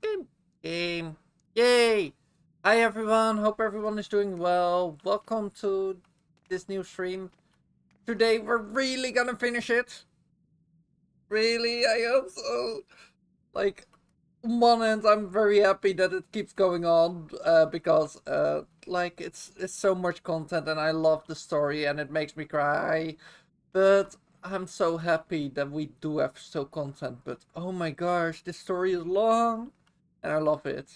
Game. Yay! Hi everyone, hope everyone is doing well. Welcome to this new stream. Today we're really gonna finish it. Really, I hope so. Like, on one hand, I'm very happy that it keeps going on, because like it's so much content and I love the story and it makes me cry. But I'm so happy that we do have still content. But oh my gosh, this story is long and I love it.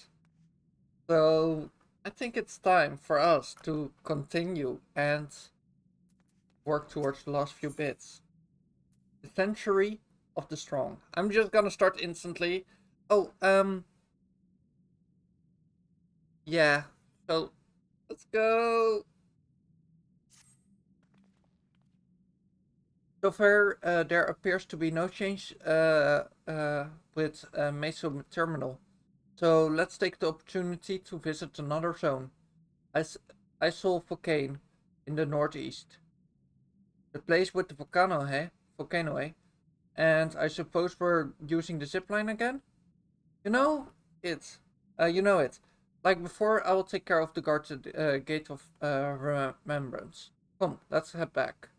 So I think it's time for us to continue and work towards the last few bits. The Century of the Strong. I'm just gonna start instantly. Oh, yeah. So let's go. So far, there appears to be no change with Meso Terminal. So let's take the opportunity to visit another zone. I saw Volcane in the northeast. The place with the volcano, eh? Volcano, eh? And I suppose we're using the zipline again? You know it. You know it. Like before, I will take care of the guard to the gate of remembrance. Come, let's head back.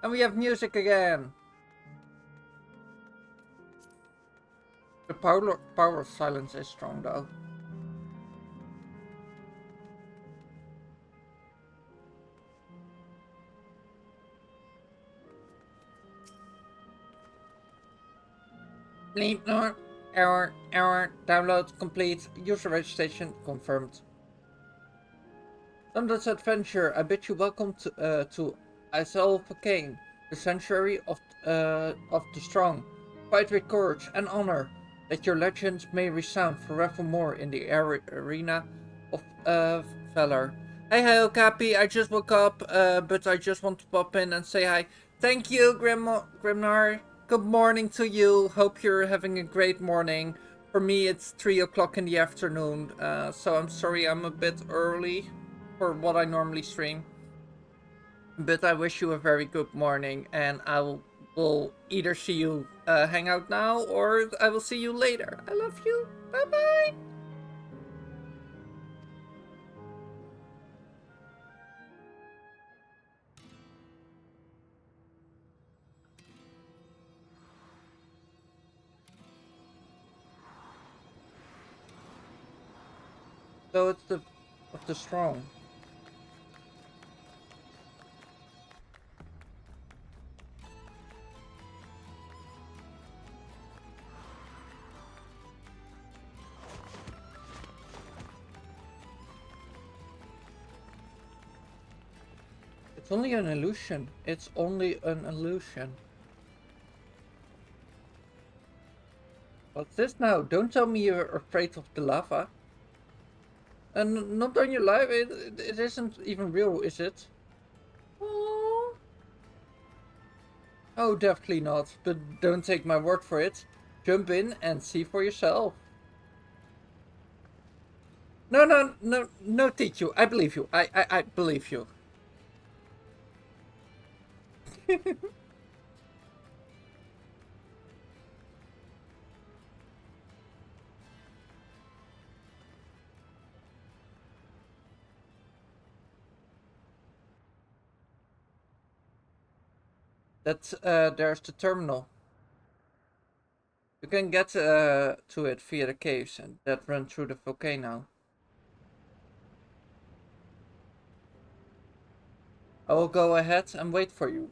And we have music again. The power of silence is strong, though. Bleep nor error, download complete, user registration confirmed. On this adventure, I bid you welcome to Volcane, the sanctuary of the strong. Fight with courage and honor, that your legends may resound forevermore in the arena of valor. Hey, Okapi, I just woke up, but I just want to pop in and say hi. Thank you, Grimnar. Good morning to you. Hope you're having a great morning. For me, it's 3 o'clock in the afternoon, so I'm sorry I'm a bit early for what I normally stream. But I wish you a very good morning, and I will either see you hang out now, or I will see you later. I love you. Bye bye. So it's the of the strong. It's only an illusion. It's only an illusion. What's this now? Don't tell me you're afraid of the lava. And not on your life. It isn't even real, is it? Aww. Oh, definitely not. But don't take my word for it. Jump in and see for yourself. No, teach you. I believe you. I believe you. That's, there's the terminal. You can get to it via the caves and that run through the volcano. I will go ahead and wait for you.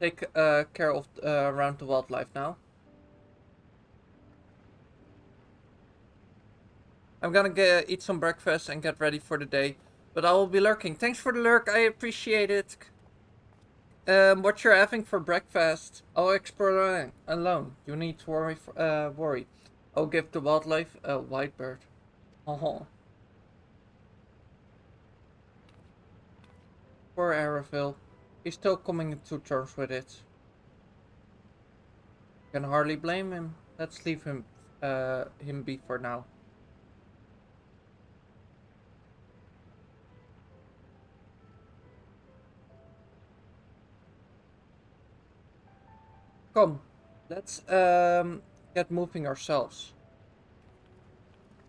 Take care of around the wildlife now. I'm gonna eat some breakfast and get ready for the day. But I will be lurking. Thanks for the lurk, I appreciate it. What you're having for breakfast? I'll explore alone. You need to worry. I'll give the wildlife a white bird. Oh. Poor Araville. He's still coming to terms with it. Can hardly blame him. Let's leave him be for now. Come, let's get moving ourselves.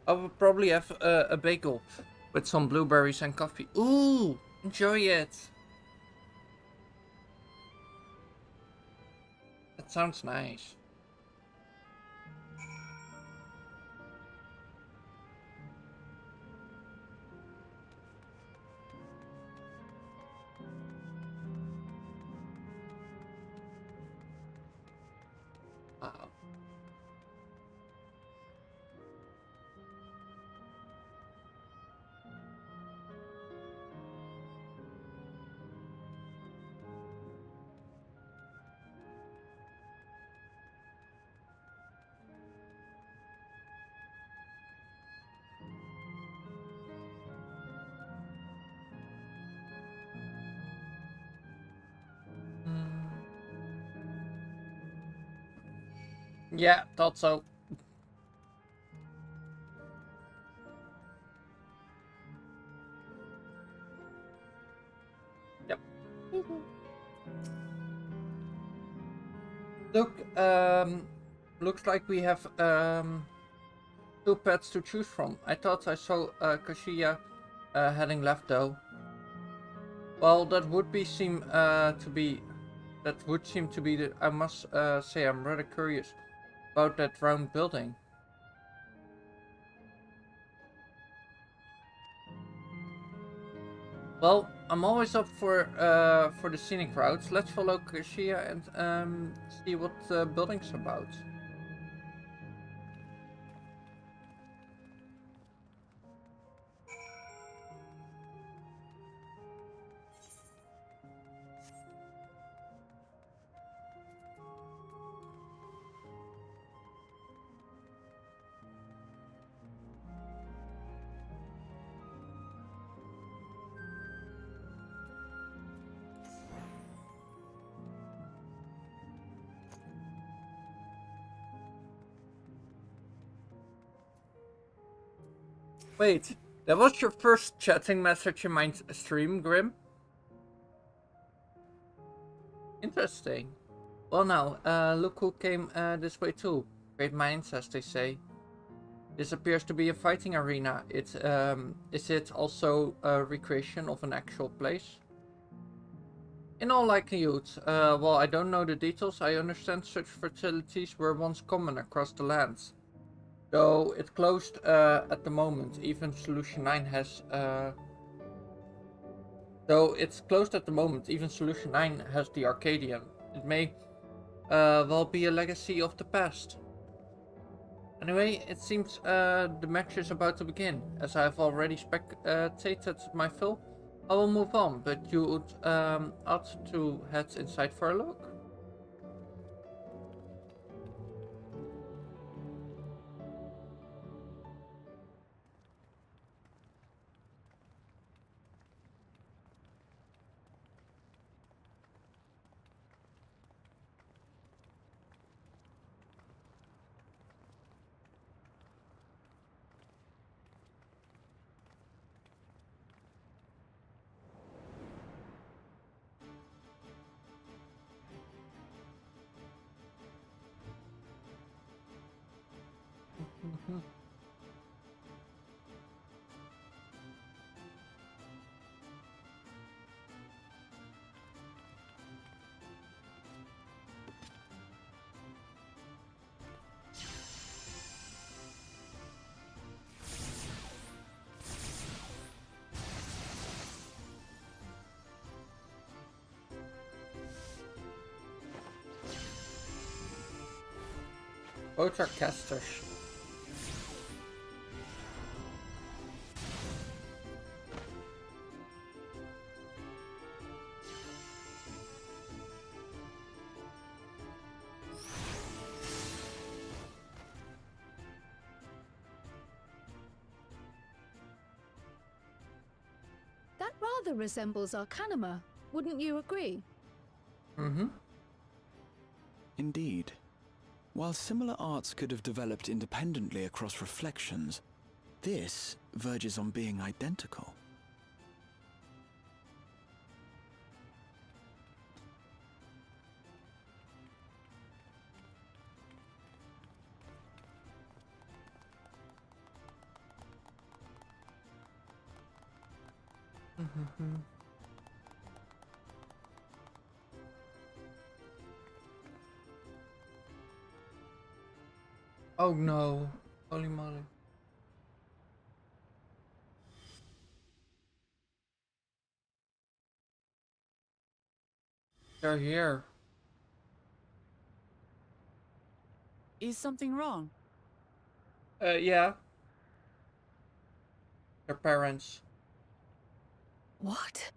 I will probably have a bagel with some blueberries and coffee. Ooh, enjoy it. That sounds nice. Wow. Yeah, thought so. Yep. Look, looks like we have two pets to choose from. I thought I saw Kashiya heading left though. Well, that would seem to be the. I must say I'm rather curious about that round building. Well, I'm always up for the scenic routes. Let's follow Kashiya and see what the building's about. Wait, that was your first chatting message in my stream, Grim? Interesting. Well now, look who came this way too. Great minds, as they say. This appears to be a fighting arena. Is it also a recreation of an actual place? In all likelihood, while I don't know the details, I understand such facilities were once common across the lands. Though it closed at the moment, even Solution 9 has... Though it's closed at the moment, even Solution 9 has the Arcadian. It may well be a legacy of the past. Anyway, it seems the match is about to begin. As I have already spectated my fill, I will move on, but you would ought to head inside for a look. Both are casters. That rather resembles Arcanima. Wouldn't you agree? Mm-hmm. Indeed. While similar arts could have developed independently across reflections, this verges on being identical. Mm-hmm. Oh no. Holy moly. They're here. Is something wrong? Yeah. Their parents. What?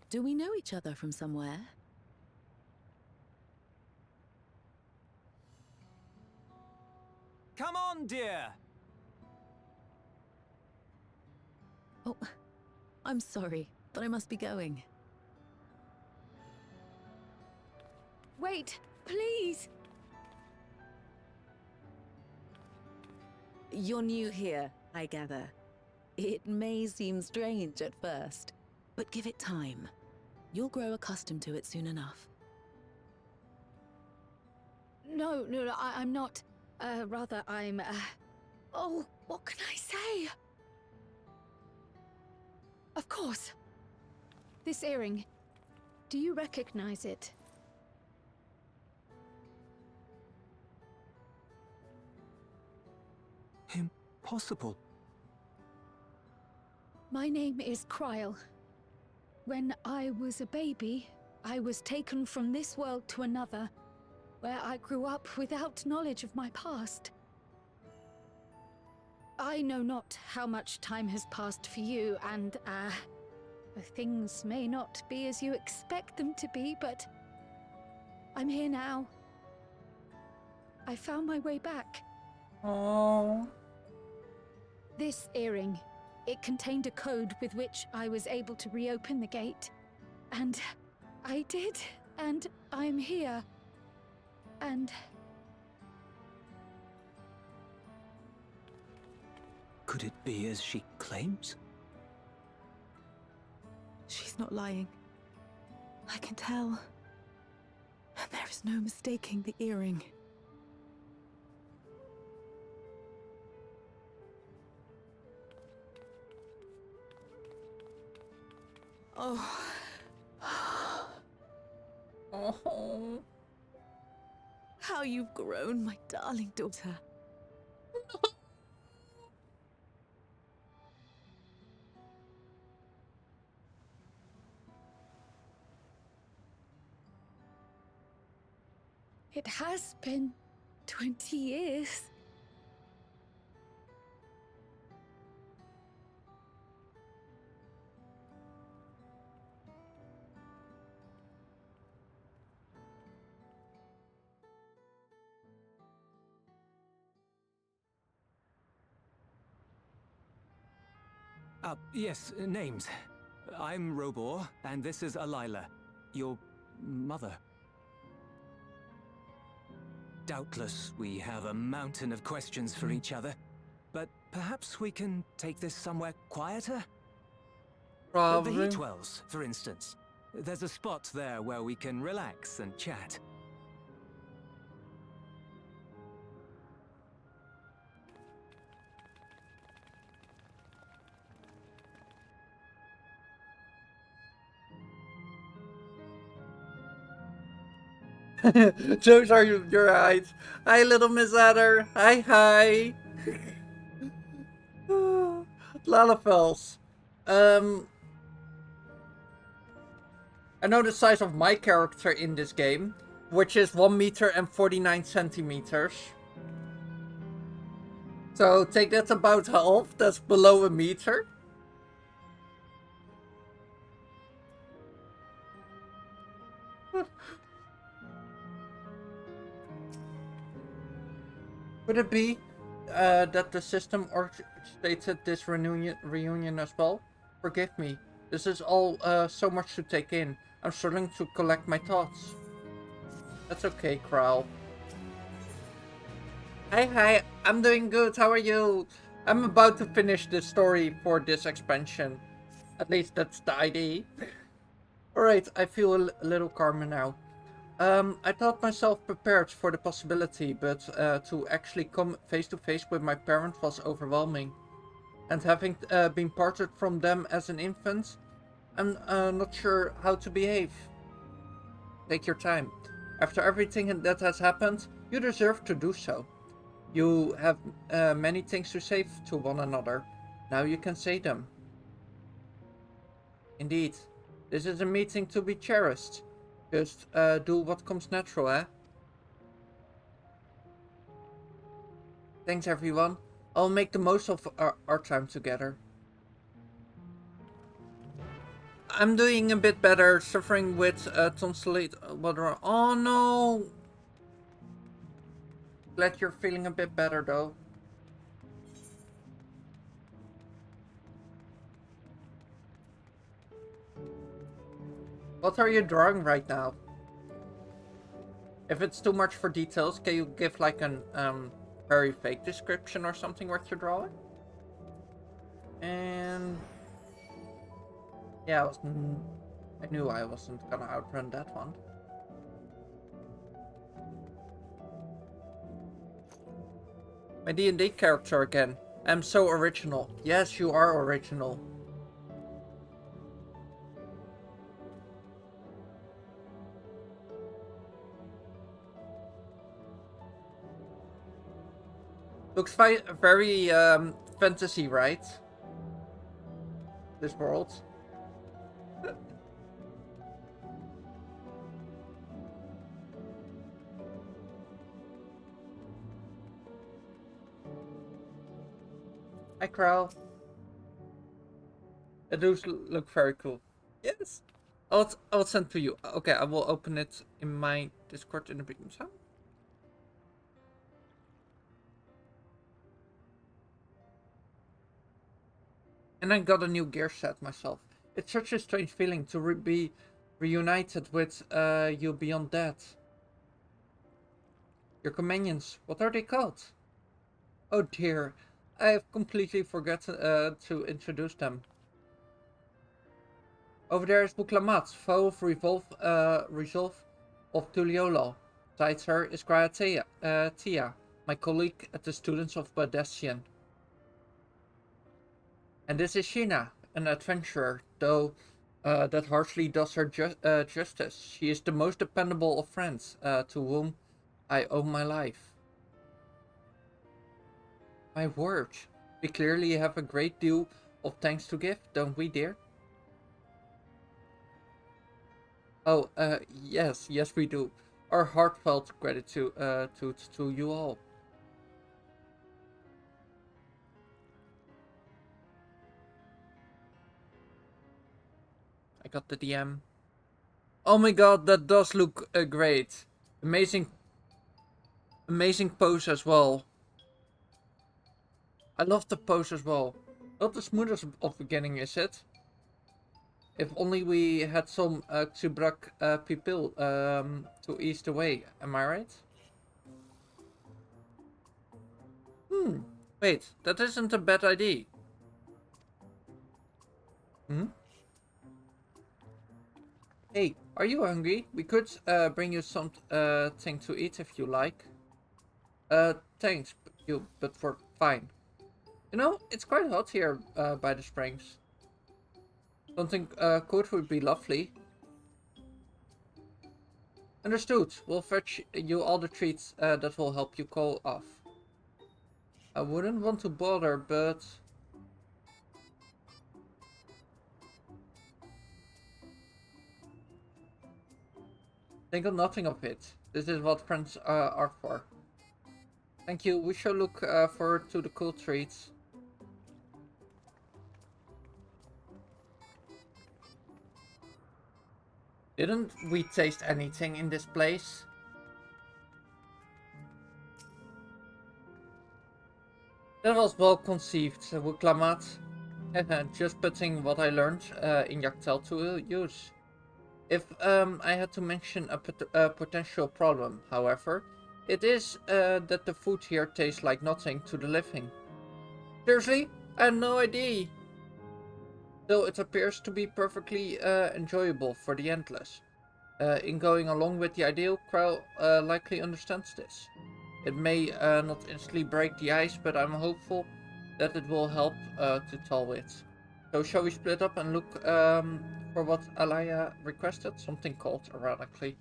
Do we know each other from somewhere? Come on, dear! Oh, I'm sorry, but I must be going. Wait, please! You're new here, I gather. It may seem strange at first, but give it time. You'll grow accustomed to it soon enough. No, I'm not. Rather, I'm, Oh, what can I say? Of course. This earring. Do you recognize it? Impossible. My name is Kryle. When I was a baby, I was taken from this world to another, where I grew up without knowledge of my past. I know not how much time has passed for you, and, things may not be as you expect them to be, but I'm here now. I found my way back. Oh. This earring, it contained a code with which I was able to reopen the gate. And I did, and I'm here. And Could it be as she claims? She's not lying. I can tell. And there is no mistaking the earring. Oh. Oh. How you've grown, my darling daughter. it has been 20 years. Yes, names. I'm Robor, and this is Alila, your mother. Doubtless, we have a mountain of questions for each other, but perhaps we can take this somewhere quieter? The Probably. Heatwells, for instance. There's a spot there where we can relax and chat. Those are your eyes. Hi, little Miss Adder. Hi. Lalafels. I know the size of my character in this game, which is 1 meter and 49 centimeters. So take that about half. That's below a meter. Could it be that the system orchestrated this reunion as well? Forgive me. This is all so much to take in. I'm struggling to collect my thoughts. That's okay, Kral. Hi, I'm doing good. How are you? I'm about to finish the story for this expansion. At least that's the idea. Alright, I feel a little calmer now. I thought myself prepared for the possibility, but to actually come face to face with my parents was overwhelming. And having been parted from them as an infant, I'm not sure how to behave. Take your time. After everything that has happened, you deserve to do so. You have many things to say to one another. Now you can say them. Indeed, this is a meeting to be cherished. Just do what comes natural, eh? Thanks everyone. I'll make the most of our time together. I'm doing a bit better, suffering with tonsillitis. Oh no! Glad you're feeling a bit better though. What are you drawing right now? If it's too much for details, can you give like an very vague description or something what you're drawing? And yeah, I knew I wasn't gonna outrun that one. My D&D character again. I'm so original. Yes, you are original. Looks very fantasy, right? This world. Hi, Crow. It does look very cool. Yes. I'll send to you. Okay, I will open it in my Discord in a bit. And I got a new gear set myself. It's such a strange feeling to be reunited with you beyond that. Your companions, what are they called? Oh dear, I have completely forgotten to introduce them. Over there is Buklamat, foe of Resolve of Tuliolo. Besides her is Tia, my colleague at the Students of Badestian. And this is Sheena, an adventurer, though that hardly does her justice. She is the most dependable of friends, to whom I owe my life. My word, we clearly have a great deal of thanks to give, don't we, dear? Oh, yes, we do. Our heartfelt gratitude to you all. I got the DM. Oh my god, that does look great. Amazing pose as well. I love the pose as well. Not the smoothest of beginning, is it? If only we had some Xubrak people to ease the way, am I right? Wait, that isn't a bad idea. Hey, are you hungry? We could bring you something to eat if you like. Thanks, but we're fine. You know, it's quite hot here by the springs. Something cold would be lovely. Understood. We'll fetch you all the treats that will help you cool off. I wouldn't want to bother, but... think of nothing of it. This is what friends are for. Thank you. We shall look forward to the cool treats. Didn't we taste anything in this place? That was well conceived, Wuklamat. Just putting what I learned in Yaktel to use. If I had to mention a potential problem, however, it is that the food here tastes like nothing to the living. Seriously? I had no idea. Though it appears to be perfectly enjoyable for the endless. In going along with the ideal, Crow likely understands this. It may not instantly break the ice, but I'm hopeful that it will help to thaw it. So shall we split up and look for what Alaya requested? Something called, ironically.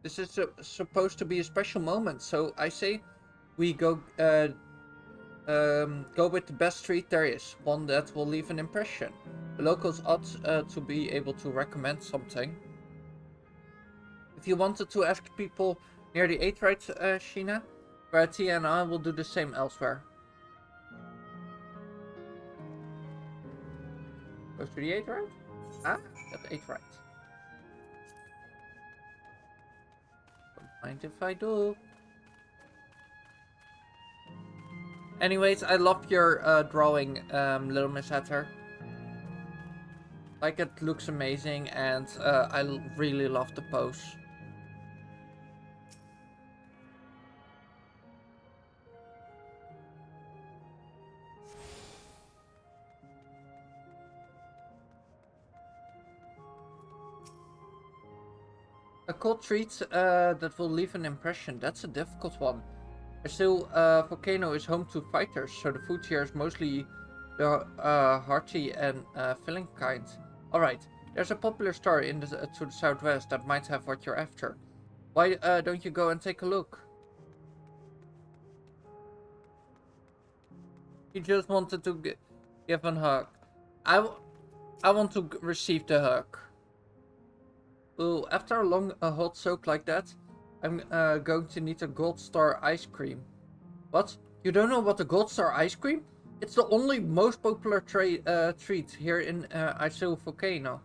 This is supposed to be a special moment, so I say we go with the best treat there is, one that will leave an impression. The locals ought to be able to recommend something. If you wanted to ask people near the 8th, right, Sheena? Tia and I will do the same elsewhere. Goes to the 8th, right? Ah, got 8th, right. Don't mind if I do. Anyways, I love your drawing, Little Miss Hatter. Like, it looks amazing, and I really love the pose. A cold treat that will leave an impression. That's a difficult one. Still, Volcano is home to fighters, so the food here is mostly the hearty and filling kind. Alright, there's a popular store in to the southwest that might have what you're after. Why don't you go and take a look? He just wanted to give a hug. I want to receive the hug. Well, after a long hot soak like that, I'm going to need a Gold Star ice cream. What? You don't know what a Gold Star ice cream? It's the only most popular treat here in Isil Volcano.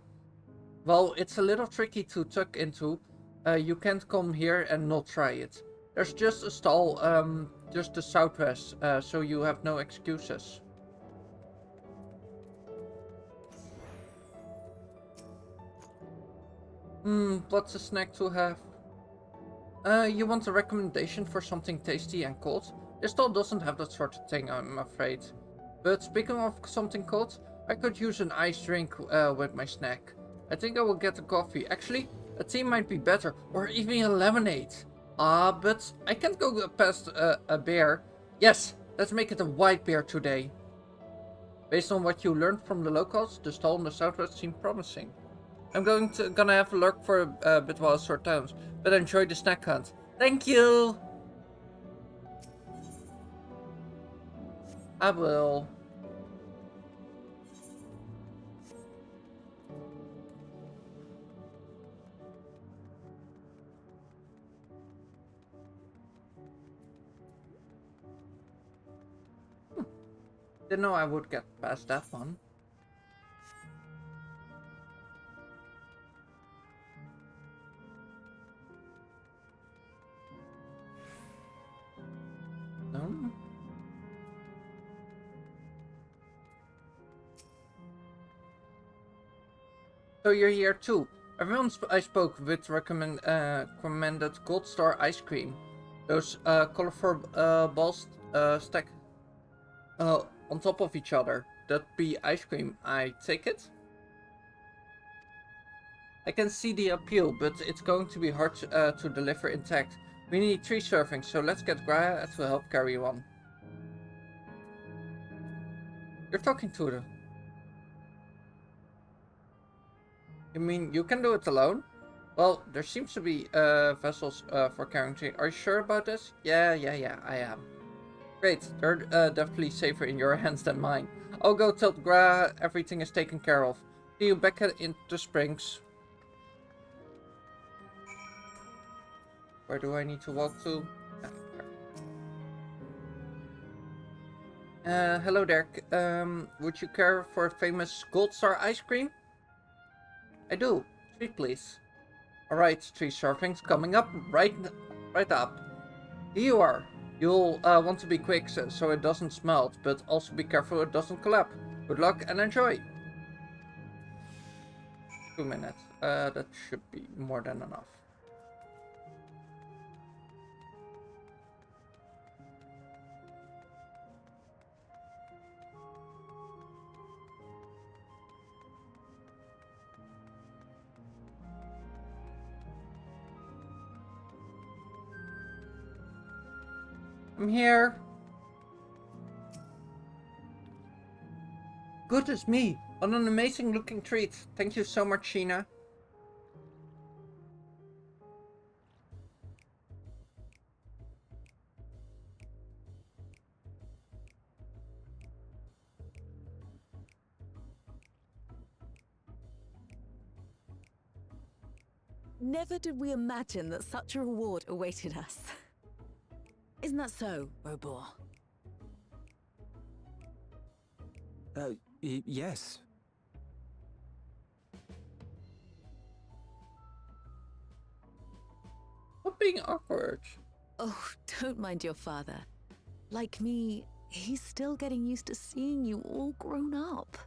Well, it's a little tricky to tuck into. You can't come here and not try it. There's just a stall just the southwest, so you have no excuses. What's a snack to have? You want a recommendation for something tasty and cold? This stall doesn't have that sort of thing, I'm afraid. But speaking of something cold, I could use an iced drink with my snack. I think I will get a coffee. Actually, a tea might be better, or even a lemonade. But I can't go past a beer. Yes, let's make it a white beer today. Based on what you learned from the locals, the stall in the southwest seemed promising. I'm gonna have a look for a bit while I sort towns, but enjoy the snack hunt. Thank you! I will. Didn't know I would get past that one. No? So you're here too. Everyone I spoke with recommended Gold Star ice cream. Those colorful balls stack on top of each other. That be ice cream, I take it? I can see the appeal, but it's going to be hard to deliver intact. We need 3 servings, so let's get Graya to help carry one. You're talking to them. You mean you can do it alone? Well, there seems to be vessels for carrying. Are you sure about this? Yeah, I am. Great, they're definitely safer in your hands than mine. I'll go tell Gra everything is taken care of. See you back in the springs. Where do I need to walk to? Hello there. Would you care for famous Gold Star ice cream? I do. 3 please. Alright, 3 servings coming up right up. Here you are. You'll want to be quick so it doesn't smelt, but also be careful it doesn't collapse. Good luck and enjoy. 2 minutes. That should be more than enough. I'm here. Goodness me, what an amazing looking treat. Thank you so much, Sheena. Never did we imagine that such a reward awaited us. Isn't that so, Robor? Yes. Stop being awkward. Oh, don't mind your father. Like me, he's still getting used to seeing you all grown up.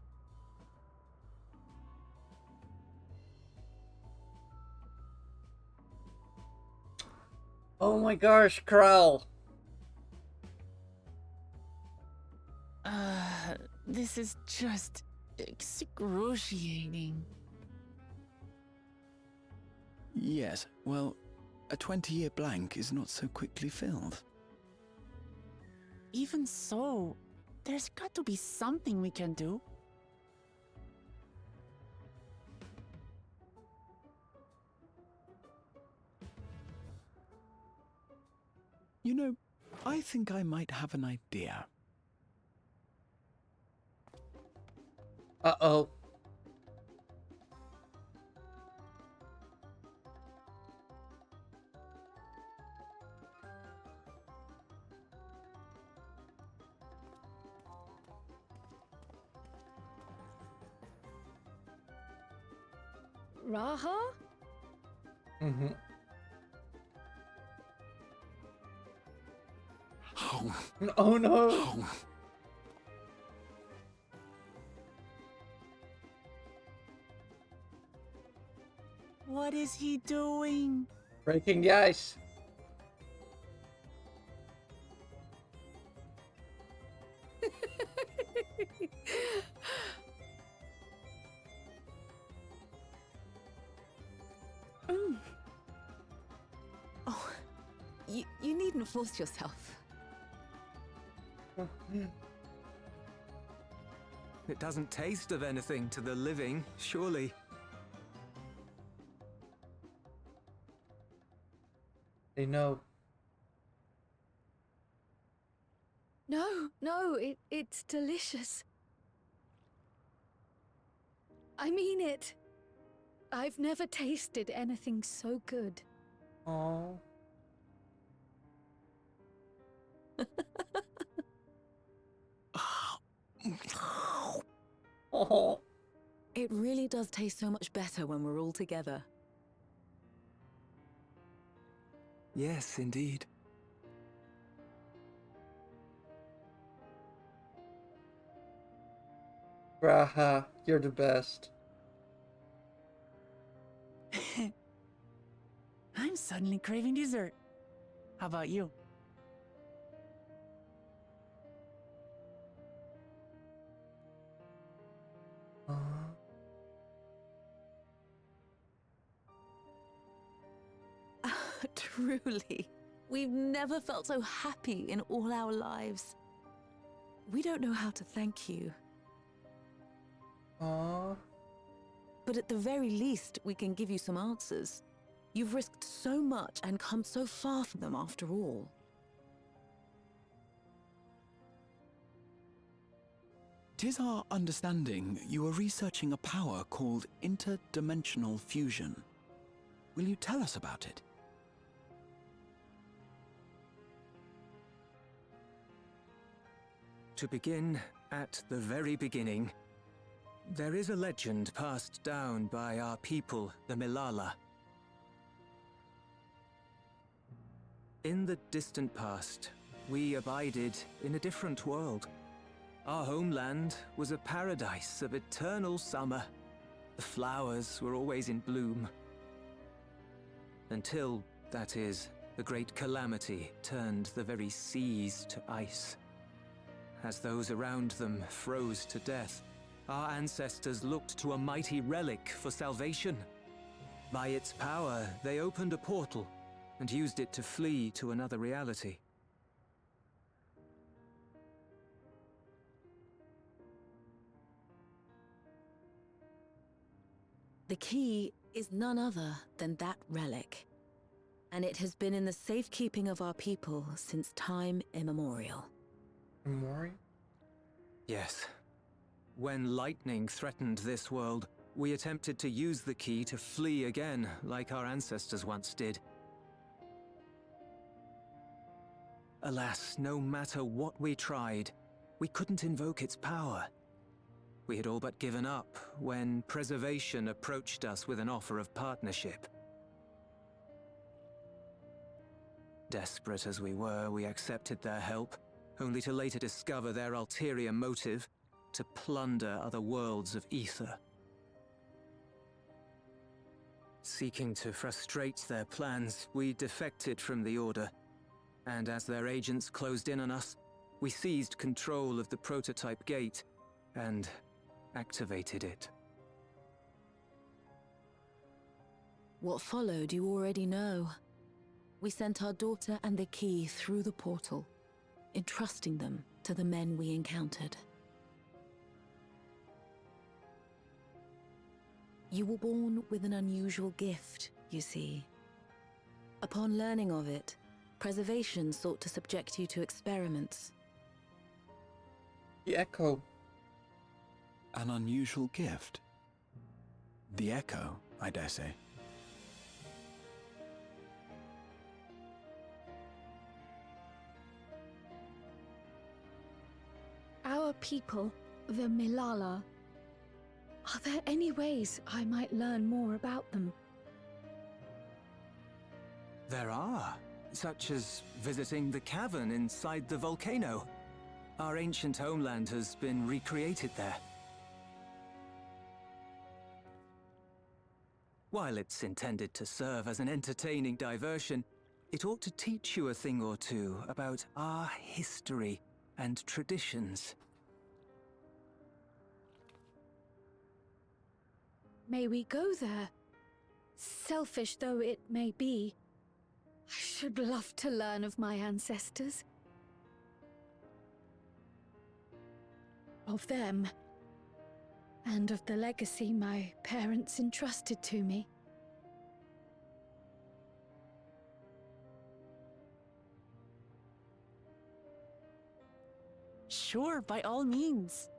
Oh my gosh, Kral. This is just excruciating. Yes, well, a 20-year blank is not so quickly filled. Even so, there's got to be something we can do. You know, I think I might have an idea. Uh-oh. Raha? Mm-hmm. Oh no! What is he doing? Breaking the ice. Oh, you needn't force yourself. It doesn't taste of anything to the living, surely. They know. No, it's delicious. I mean it. I've never tasted anything so good. Oh. Oh. It really does taste so much better when we're all together. Yes, indeed. Raha, you're the best. I'm suddenly craving dessert. How about you? Truly, we've never felt so happy in all our lives. We don't know how to thank you, Aww. but at the very least, we can give you some answers. You've risked so much and come so far from them after all. Tis our understanding you are researching a power called interdimensional fusion. Will you tell us about it? To begin at the very beginning, there is a legend passed down by our people, the Milala. In the distant past, we abided in a different world. Our homeland was a paradise of eternal summer. The flowers were always in bloom. Until, that is, the great calamity turned the very seas to ice. As those around them froze to death, our ancestors looked to a mighty relic for salvation. By its power, they opened a portal and used it to flee to another reality. The key is none other than that relic, and it has been in the safekeeping of our people since time immemorial. Mori? Yes. When lightning threatened this world, we attempted to use the key to flee again, like our ancestors once did. Alas, no matter what we tried, we couldn't invoke its power. We had all but given up when Preservation approached us with an offer of partnership. Desperate as we were, we accepted their help, only to later discover their ulterior motive: to plunder other worlds of ether. Seeking to frustrate their plans, we defected from the Order, and as their agents closed in on us, we seized control of the prototype gate and activated it. What followed you already know. We sent our daughter and the key through the portal, entrusting them to the men we encountered. You were born with an unusual gift, you see. Upon learning of it, Preservation sought to subject you to experiments. The Echo. An unusual gift. The Echo, I dare say. Our people, the Milala. Are there any ways I might learn more about them? There are, such as visiting the cavern inside the volcano. Our ancient homeland has been recreated there. While it's intended to serve as an entertaining diversion, it ought to teach you a thing or two about our history and traditions. May we go there? Selfish though it may be, I should love to learn of my ancestors. Of them. And of the legacy my parents entrusted to me. Sure, by all means.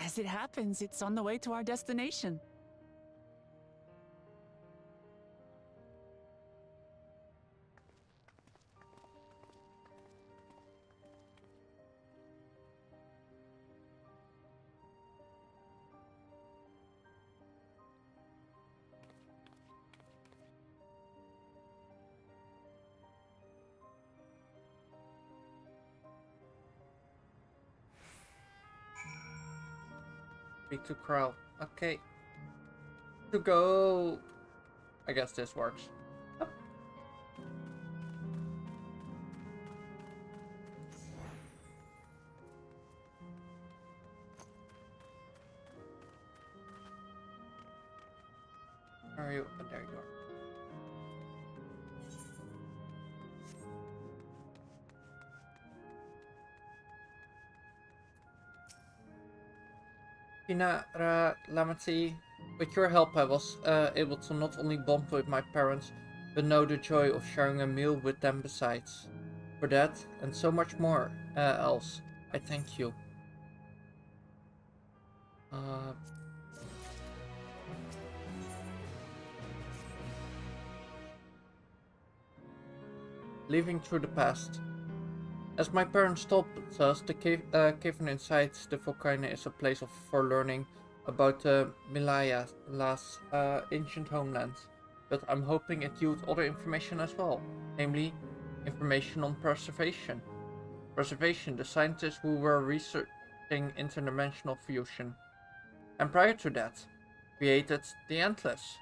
As it happens, it's on the way to our destination. Speak to Krell. Okay. To go. I guess this works. Up. Where are you? Oh, there you are. Pinara Lamati, with your help I was able to not only bond with my parents, but know the joy of sharing a meal with them besides. For that, and so much more else, I thank you. Living through the past. As my parents told us, the cavern inside the volcano is a place for learning about the Milaya's ancient homeland. But I'm hoping it yields other information as well, namely information on preservation. Preservation, the scientists who were researching interdimensional fusion. And prior to that, created the Endless.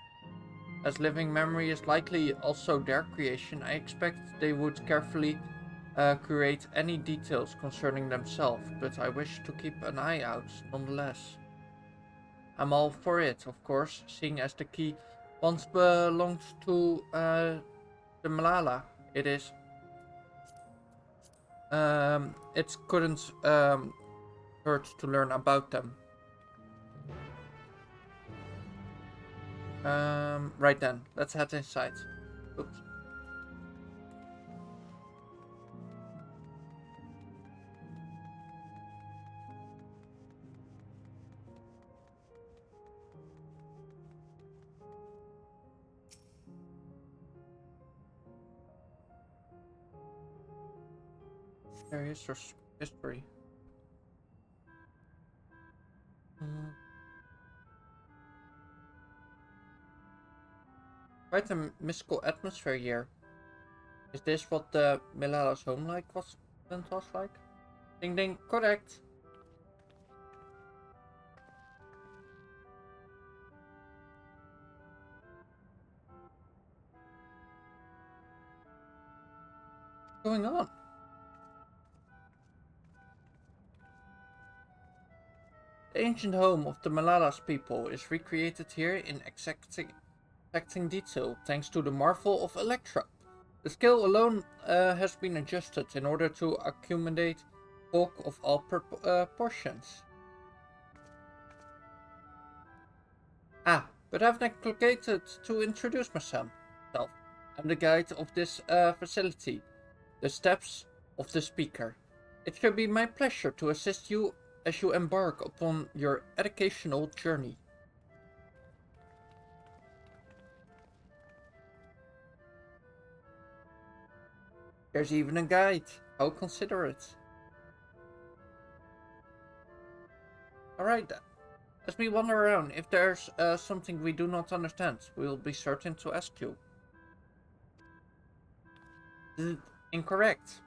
As living memory is likely also their creation, I expect they would carefully curate any details concerning themselves, but I wish to keep an eye out nonetheless. I'm all for it, of course, seeing as the key once belonged to the Malala. It is. It couldn't hurt to learn about them. Right then, let's head inside. Oops. There is your history. Quite a mystical atmosphere here. Is this what the Malala's home was like? Ding ding, correct. What's going on? The ancient home of the Malala's people is recreated here in exacting detail thanks to the marvel of Electra. The scale alone has been adjusted in order to accommodate folk of all proportions. Ah, but I've neglected to introduce myself. I'm the guide of this facility, the Steps of the Speaker. It shall be my pleasure to assist you as you embark upon your educational journey. There's even a guide. How considerate. Alright then. As we wander around, if there's something we do not understand, we'll be certain to ask you. Incorrect.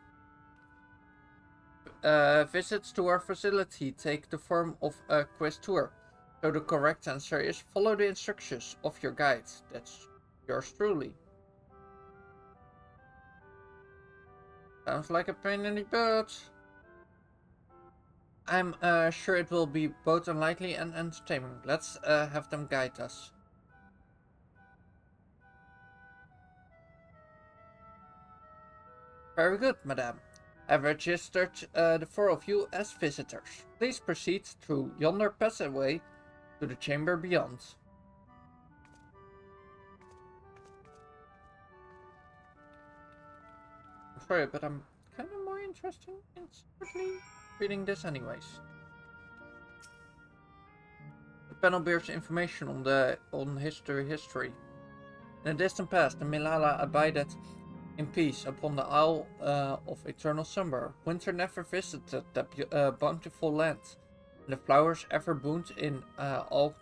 Visits to our facility take the form of a quiz tour, so the correct answer is follow the instructions of your guide. That's yours truly. Sounds like a pain in the butt. I'm sure it will be both unlikely and entertaining. Let's have them guide us. Very good, madame. I've registered the 4 of you as visitors. Please proceed through yonder passageway to the chamber beyond. I'm sorry, but I'm kind of more interested in secretly reading this anyways. The panel bears information on history. In the distant past, the Malala abided in peace upon the Isle of Eternal Summer. Winter never visited that bountiful land, and the flowers ever bloomed in all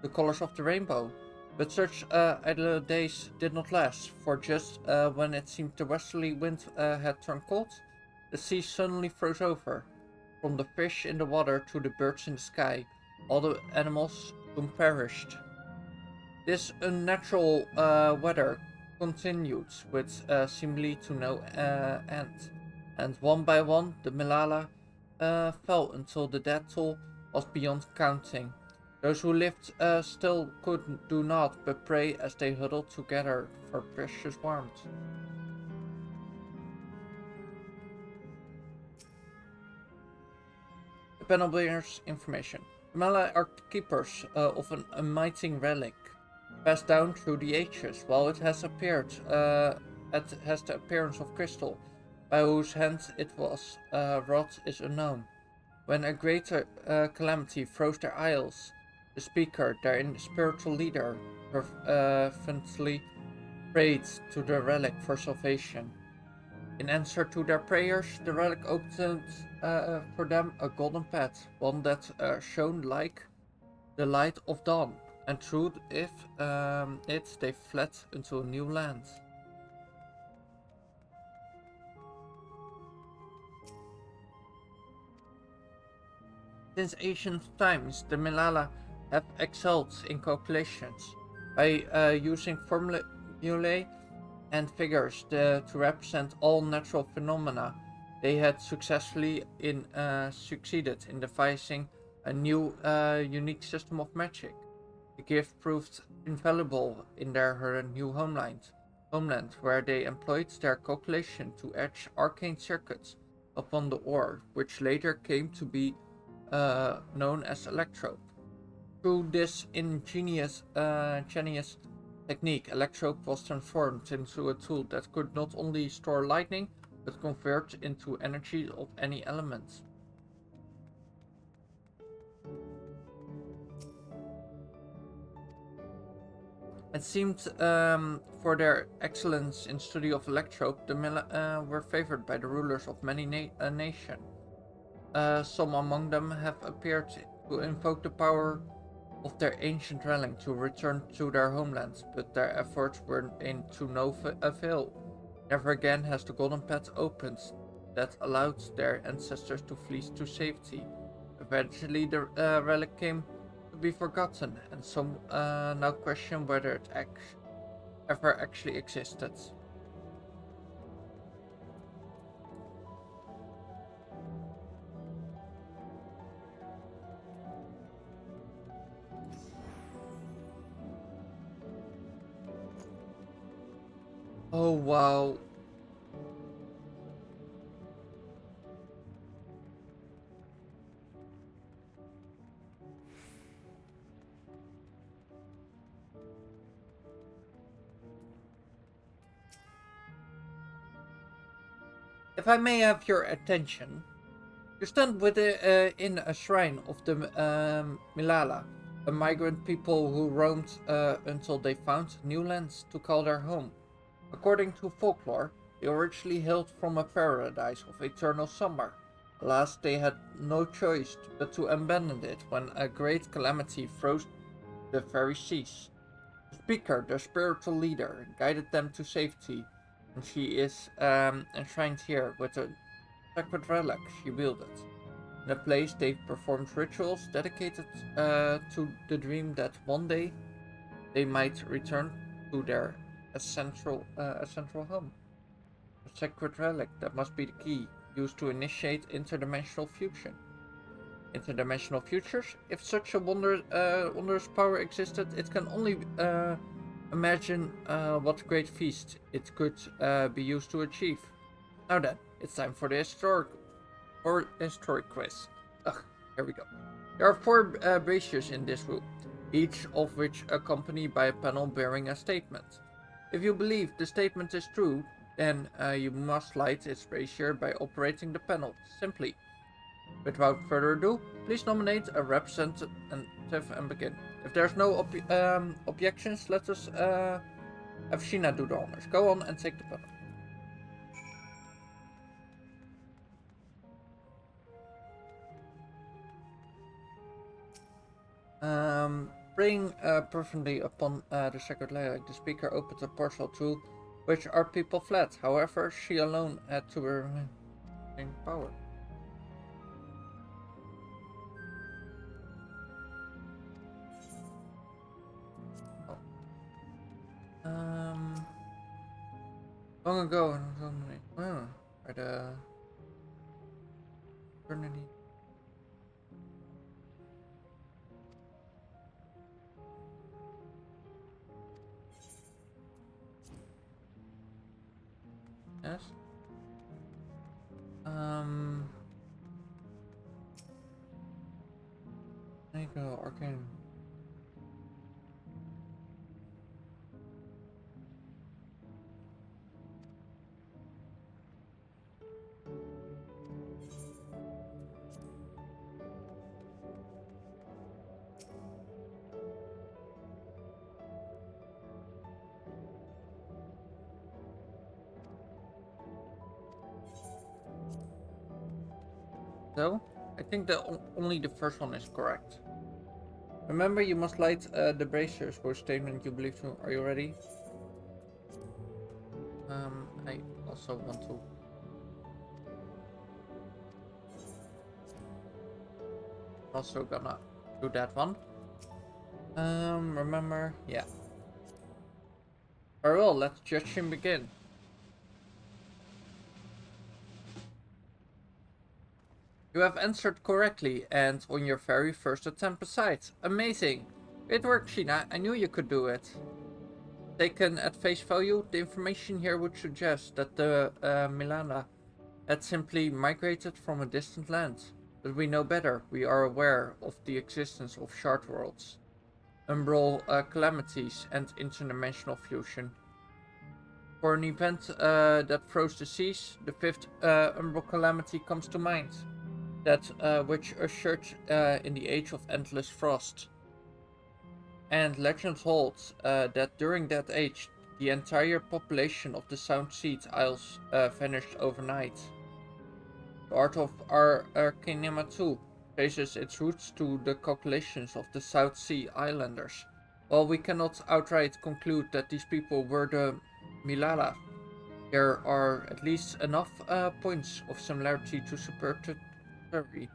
the colors of the rainbow. But such idle days did not last, for just when it seemed the westerly wind had turned cold, the sea suddenly froze over. From the fish in the water to the birds in the sky, all the animals soon perished. This unnatural weather continued with seemingly to no end, and one by one the Malala fell until the death toll was beyond counting. Those who lived still could do naught but pray as they huddled together for precious warmth. The panel bears information. The Malala are keepers of an unmighty relic, passed down through the ages, while it has appeared, it has the appearance of crystal, by whose hand it was wrought is unknown. When a greater calamity froze their isles, the speaker, their spiritual leader, fervently prayed to the relic for salvation. In answer to their prayers, the relic opened for them a golden path, one that shone like the light of dawn, and through it they fled into a new land. Since ancient times, the Milala have excelled in calculations by using formulae and figures to represent all natural phenomena. They had successfully succeeded in devising a new, unique system of magic. The gift proved invaluable in their new homeland, where they employed their calculation to etch arcane circuits upon the ore, which later came to be known as electrope. Through this ingenious technique, electrope was transformed into a tool that could not only store lightning, but convert into energy of any element. It seemed for their excellence in study of electrope, the Mila were favored by the rulers of many nations. Some among them have appeared to invoke the power of their ancient dwelling to return to their homelands, but their efforts were to no avail. Never again has the golden path opened that allowed their ancestors to flee to safety. Eventually, the relic came to be forgotten, and some now question whether it ever actually existed. Oh wow. If I may have your attention, you stand in a shrine of the Milala, a migrant people who roamed until they found new lands to call their home. According to folklore, they originally hailed from a paradise of eternal summer. Alas, they had no choice but to abandon it when a great calamity froze the very seas. The speaker, their spiritual leader, guided them to safety, and she is enshrined here with a sacred relic she wielded. In a place they performed rituals dedicated to the dream that one day they might return to their essential home. A sacred relic that must be the key used to initiate interdimensional fusion. Interdimensional futures? If such a wondrous power existed, it can only imagine what great feast it could be used to achieve. Now then, it's time for the historic quiz. Ugh, here we go. There are 4 braziers in this room, each of which accompanied by a panel bearing a statement. If you believe the statement is true, then you must light its brazier by operating the panel, simply. Without further ado, please nominate a representative and begin. If there's no objections, let us have Sheena do the honors. Go on and take the panel. Praying fervently upon the sacred relic, the speaker opened a portal to which our people fled. However, she alone had to remain in power. Long ago, by the eternity. Yes. There you go, arcane. So, I think that only the first one is correct. Remember, you must light the braziers for a statement you believe to. Are you ready? I also want to. Also gonna do that one. Remember? Yeah. Very well, let's judge him begin. You have answered correctly and on your very first attempt besides. Amazing! Great work, Sheena. I knew you could do it. Taken at face value, the information here would suggest that the Milana had simply migrated from a distant land. But we know better. We are aware of the existence of shard worlds, umbral calamities, and interdimensional fusion. For an event that froze the seas, the fifth umbral calamity comes to mind. That which ushered in the age of endless frost. And legend holds that during that age, the entire population of the South Sea Isles vanished overnight. The art of Arcanima too traces its roots to the calculations of the South Sea Islanders. While we cannot outright conclude that these people were the Milala, there are at least enough points of similarity to support the theory.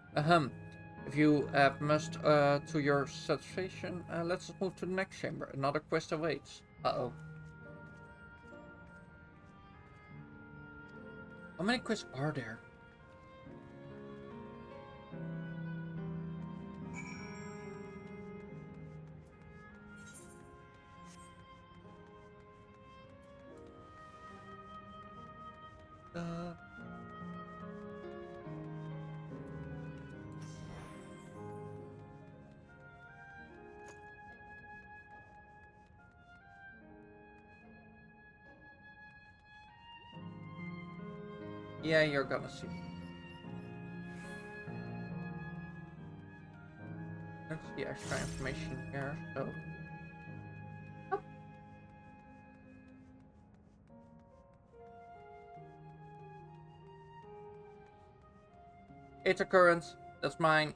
If you have must to your satisfaction, let's move to the next chamber. Another quest awaits. Uh-oh. How many quests are there? Yeah, you're gonna see. Let's see extra information here, so... Oh. It's a current. That's mine.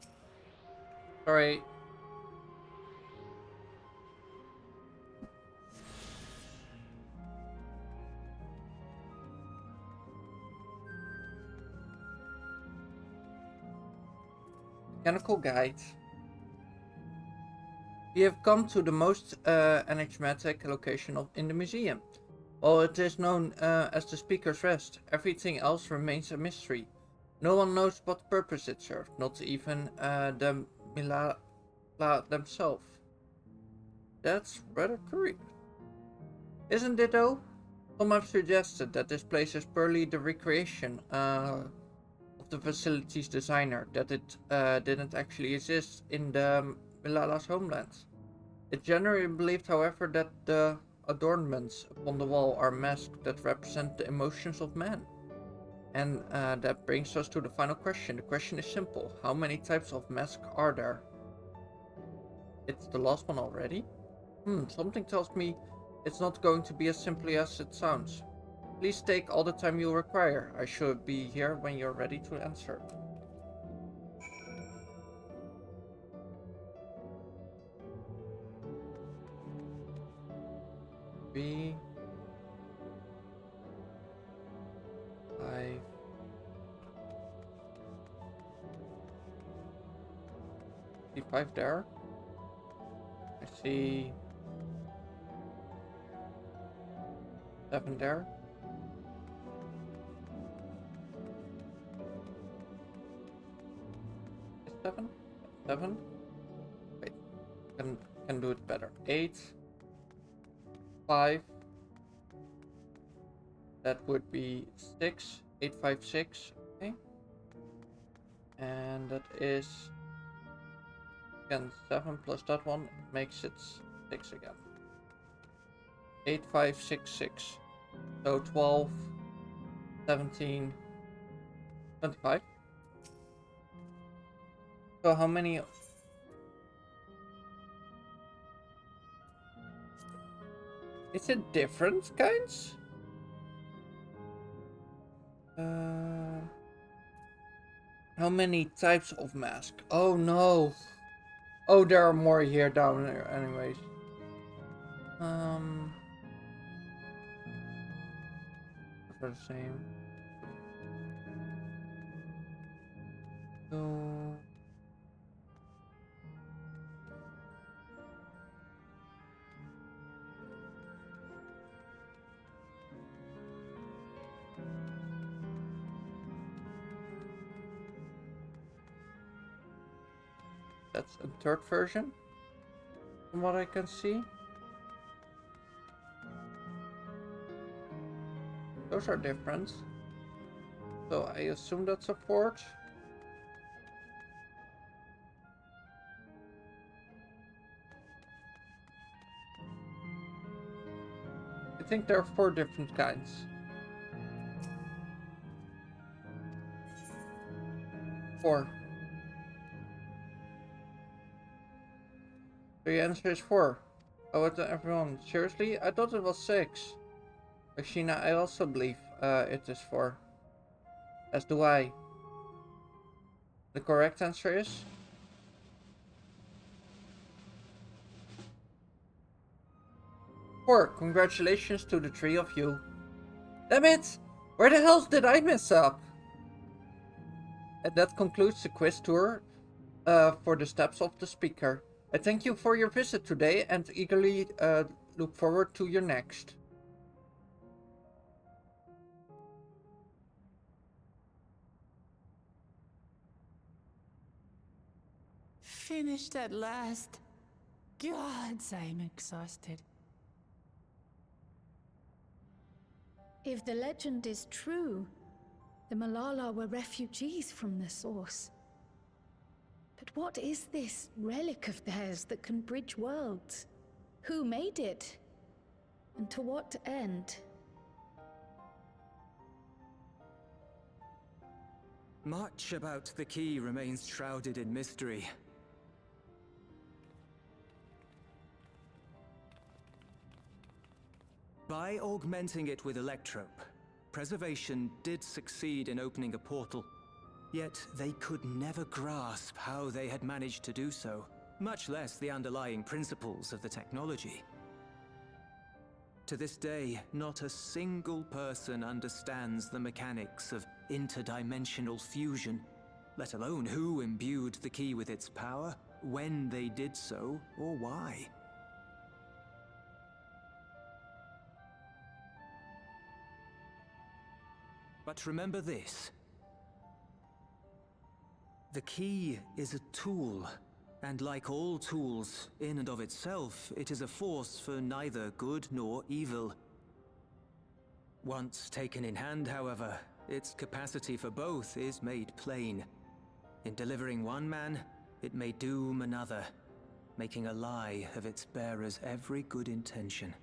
Sorry. Mechanical guide. We have come to the most enigmatic location in the museum. While it is known as the Speaker's Rest, everything else remains a mystery. No one knows what purpose it served, not even the Milala themselves. That's rather creepy. Isn't it though? Some have suggested that this place is purely the recreation of the facility's designer, that it didn't actually exist in the Milala's homeland. It's generally believed, however, that the adornments upon the wall are masks that represent the emotions of man. And that brings us to the final question. The question is simple. How many types of masks are there? It's the last one already? Something tells me it's not going to be as simply as it sounds. Please take all the time you require. I should be here when you're ready to answer. Three, 5, 5 there. I see 7 there. Is 7? 7? Wait, can do it better. 8, 5. That would be 6, 8, 5, 6. Okay. And that is again 7 plus that one makes it 6 again. 8, 5, 6, 6. So 12, 17, 25. So how many? Is it different kinds? How many types of mask? Oh no. Oh, there are more here down there anyways. For the same. So That's a third version, from what I can see. Those are different. So I assume that's a fourth. I think there are 4 different kinds. Four. The answer is 4. Oh, it's everyone. Seriously? I thought it was 6. Sheena, I also believe it is 4. As do I. The correct answer is... 4. Congratulations to the 3 of you. Damn it! Where the hell did I mess up? And that concludes the quiz tour for the steps of the speaker. I thank you for your visit today and eagerly look forward to your next. Finished at last. Gods, I'm exhausted. If the legend is true, the Malala were refugees from the source. But what is this relic of theirs that can bridge worlds? Who made it? And to what end? Much about the key remains shrouded in mystery. By augmenting it with Electrope, Preservation did succeed in opening a portal. Yet they could never grasp how they had managed to do so, much less the underlying principles of the technology. To this day, not a single person understands the mechanics of interdimensional fusion, let alone who imbued the key with its power, when they did so, or why. But remember this. The key is a tool, and like all tools, in and of itself, it is a force for neither good nor evil. Once taken in hand, however, its capacity for both is made plain. In delivering one man, it may doom another, making a lie of its bearer's every good intention.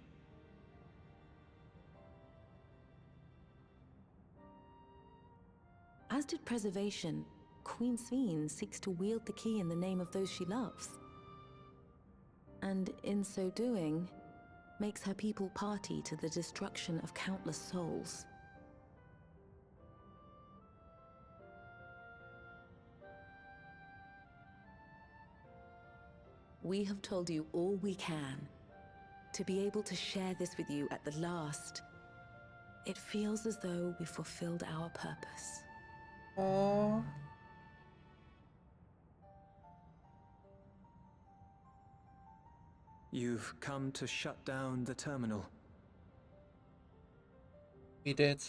As did Preservation, Queen Sveen seeks to wield the key in the name of those she loves. And in so doing, makes her people party to the destruction of countless souls. We have told you all we can. To be able to share this with you at the last, it feels as though we fulfilled our purpose. Aww. You've come to shut down the terminal. We did.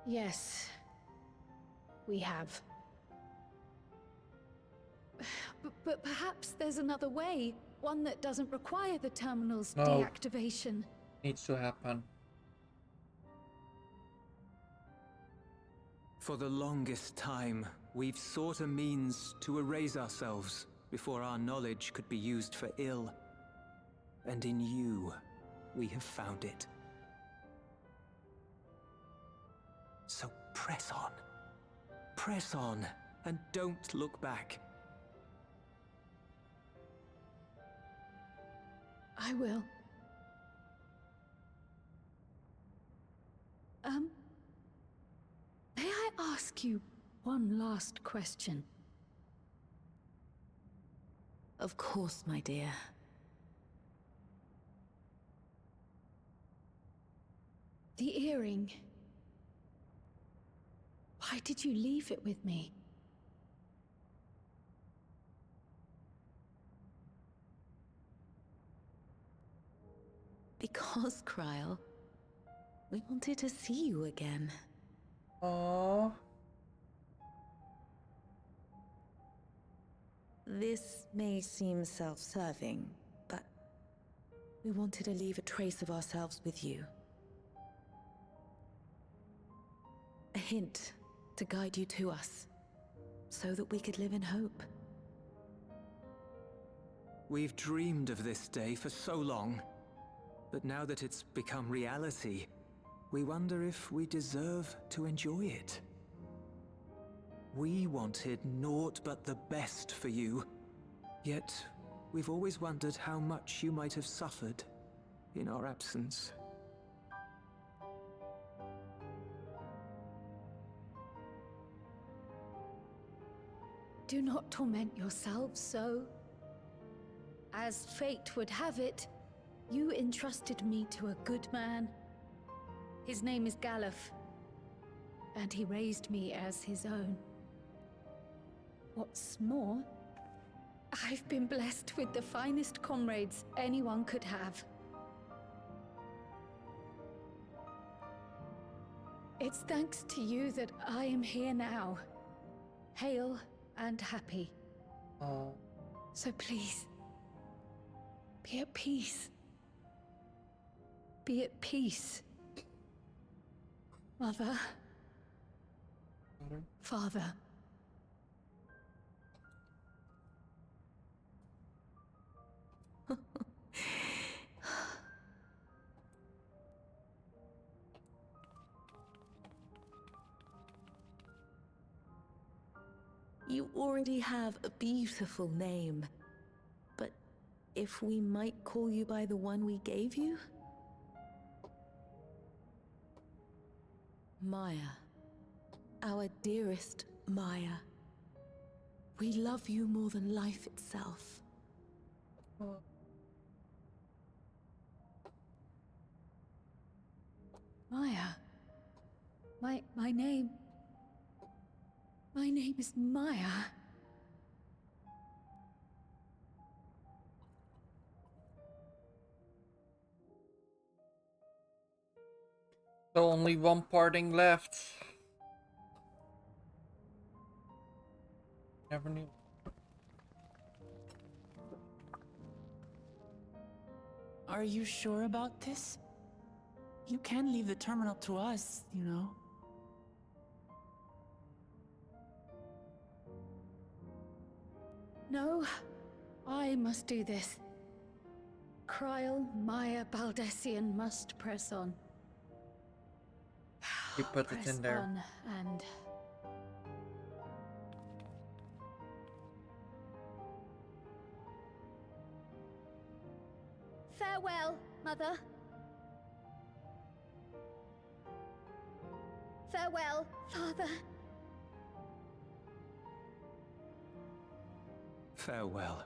Yes, we have. But perhaps there's another way, one that doesn't require the terminal's No. deactivation. Needs to happen. For the longest time, we've sought a means to erase ourselves before our knowledge could be used for ill. And in you, we have found it. So press on. Press on, and don't look back. I will. May I ask you one last question? Of course, my dear. The earring. Why did you leave it with me? Because, Kryl, we wanted to see you again. Aww. This may seem self-serving, but we wanted to leave a trace of ourselves with you. A hint to guide you to us, so that we could live in hope. We've dreamed of this day for so long, but now that it's become reality, we wonder if we deserve to enjoy it. We wanted naught but the best for you, yet we've always wondered how much you might have suffered in our absence. Do not torment yourselves so. As fate would have it, you entrusted me to a good man. His name is Galuf, and he raised me as his own. What's more, I've been blessed with the finest comrades anyone could have. It's thanks to you that I am here now, hale and happy. Oh. So please, be at peace. Be at peace. Mother. Father. You already have a beautiful name, but if we might call you by the one we gave you? Maya. Our dearest Maya. We love you more than life itself. Maya. My name... My name is Maya. So only one parting left. Never knew. Are you sure about this? You can leave the terminal to us, you know. No, I must do this. Kryl, Maya, Baldessian must press on. You put it in there. On and... Farewell, Mother. Farewell, Father. Farewell.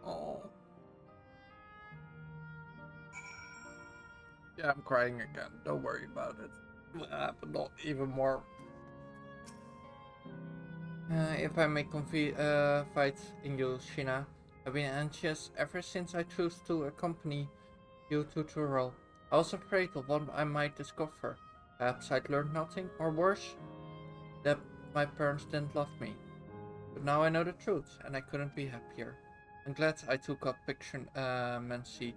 Oh. Yeah, I'm crying again. Don't worry about it. It will happen not even more. If I may confide in you, Sheena, I've been anxious ever since I chose to accompany you to Tyrell. I was afraid of what I might discover. Perhaps I'd learned nothing, or worse, that my parents didn't love me. But now I know the truth, and I couldn't be happier. I'm glad I took up pictionmancy,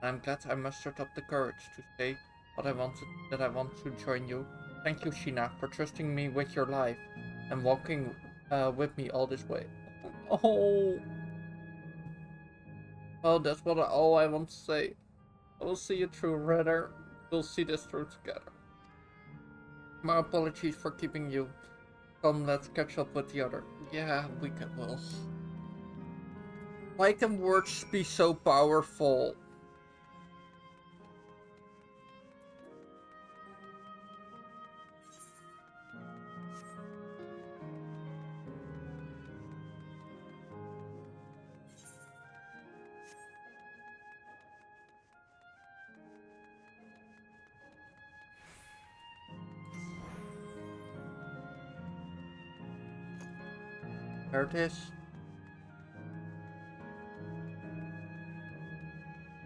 and I'm glad I mustered up the courage to say what I wanted, that I want to join you. Thank you, Sheena, for trusting me with your life and walking with me all this way. Oh, that's all I want to say. I will see you through, Redder. We'll see this through together. My apologies for keeping you. Come, let's catch up with the other. Yeah, we will. Why can words be so powerful? There it is.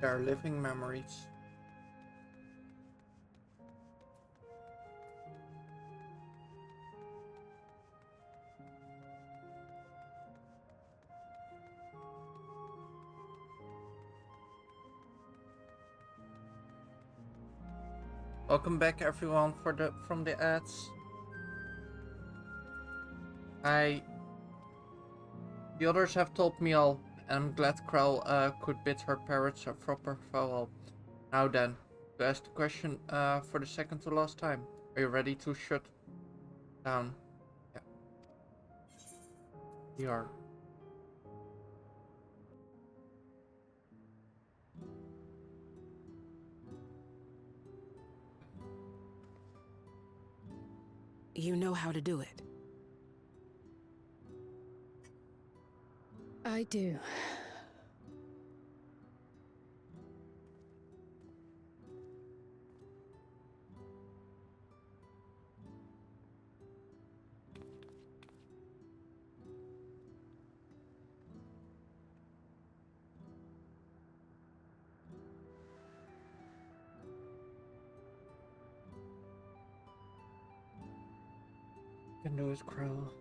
They are living memories. Welcome back everyone from the ads. The others have told me all, and I'm glad Krell could bid her parents a proper farewell. Now then, to ask the question for the second to last time. Are you ready to shut down? Yeah. We are. You know how to do it. I do. Can do it, Krell.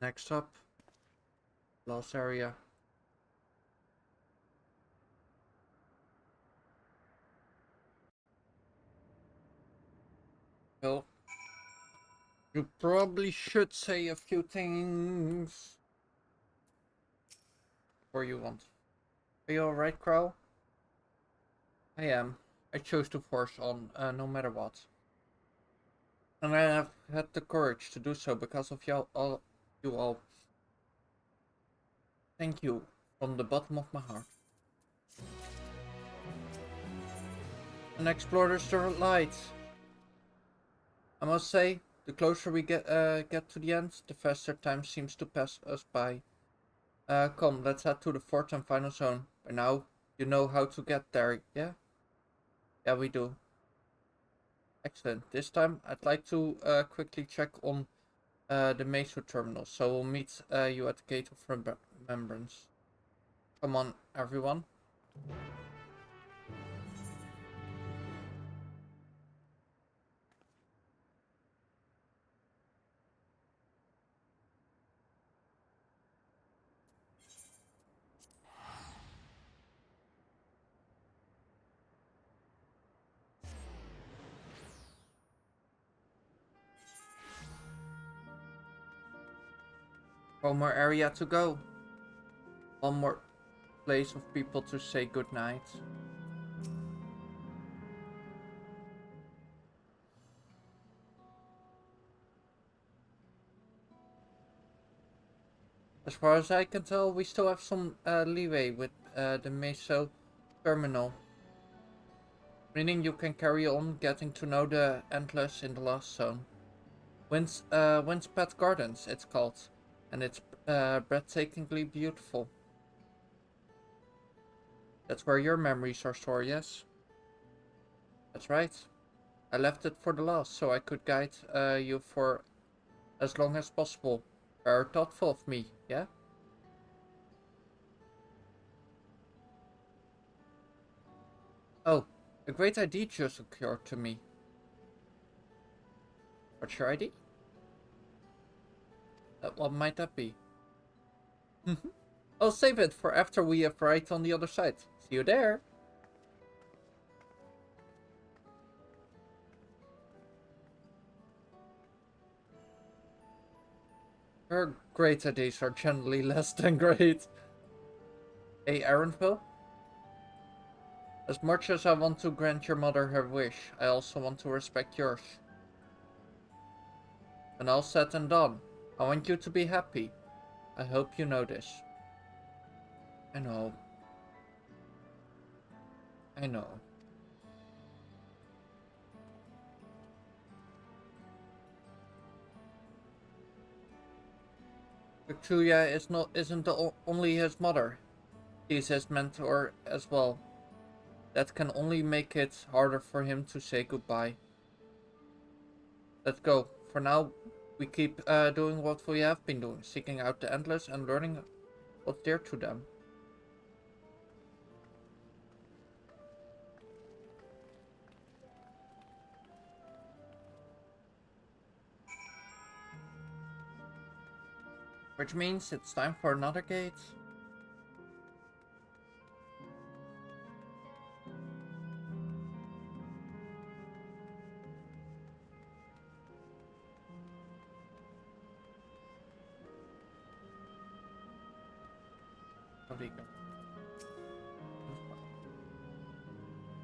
Next up, last area. Well, you probably should say a few things before you want. Are you alright, Crow? I am. I chose to force on, no matter what. And I have had the courage to do so because of you all. Thank you from the bottom of my heart. And explore the light. I must say, the closer we get to the end, the faster time seems to pass us by. Come, let's head to the fourth and final zone. By now, you know how to get there, yeah? Yeah, we do. Excellent. This time, I'd like to quickly check on the Meso terminal, so we'll meet you at the Gate of Remembrance. Come on, everyone. One more area to go. One more place of people to say goodnight. As far as I can tell, we still have some leeway with the Meso terminal. Meaning you can carry on getting to know the Endless in the last zone. Wind's Pet Gardens, it's called. And it's breathtakingly beautiful. That's where your memories are stored, yes? That's right. I left it for the last, so I could guide you for as long as possible. Very thoughtful of me, yeah? Oh, a great idea just occurred to me. What's your ID? What might that be? I'll save it for after we have right on the other side. See you there. Her great ideas are generally less than great. Hey, Aaronville? As much as I want to grant your mother her wish, I also want to respect yours. When all said and done, I want you to be happy. I hope you know this. I know. I know. Victoria isn't only his mother. She's his mentor as well. That can only make it harder for him to say goodbye. Let's go. For now, we keep doing what we have been doing, seeking out the Endless and learning what's dear to them. Which means it's time for another gate.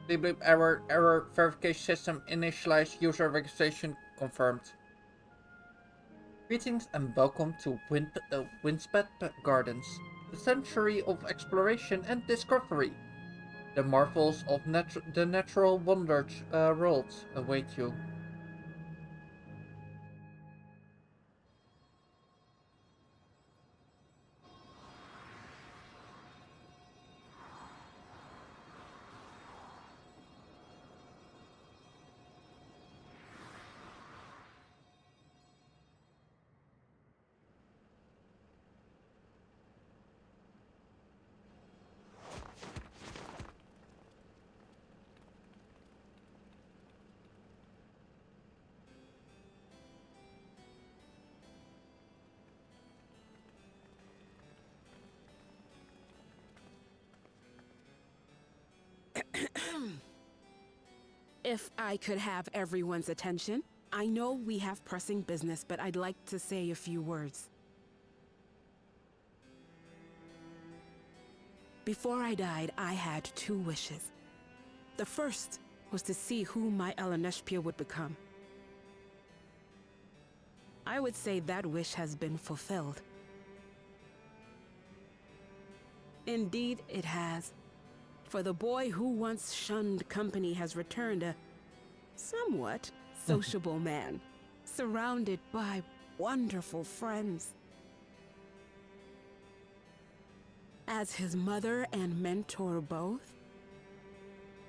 Bleep bleep, error verification system initialized, user registration confirmed. Greetings and welcome to Windspat Gardens, the century of exploration and discovery. The marvels of the natural wonders world await you. If I could have everyone's attention, I know we have pressing business, but I'd like to say a few words. Before I died, I had 2 wishes. The first was to see who my Eleneshpia would become. I would say that wish has been fulfilled. Indeed, it has. For the boy who once shunned company has returned a somewhat sociable man, surrounded by wonderful friends. As his mother and mentor both,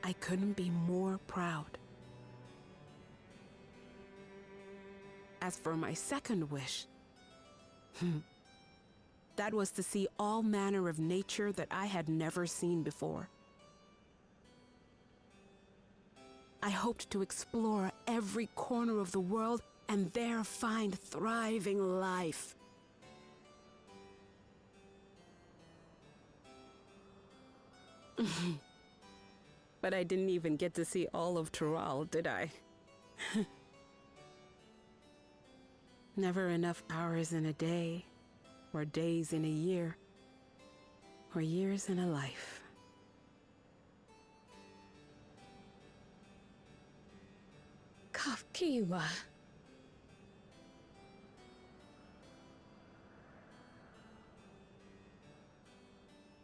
I couldn't be more proud. As for my second wish, that was to see all manner of nature that I had never seen before. I hoped to explore every corner of the world and there find thriving life. But I didn't even get to see all of Tural, did I? Never enough hours in a day, or days in a year, or years in a life. Kafkiwa.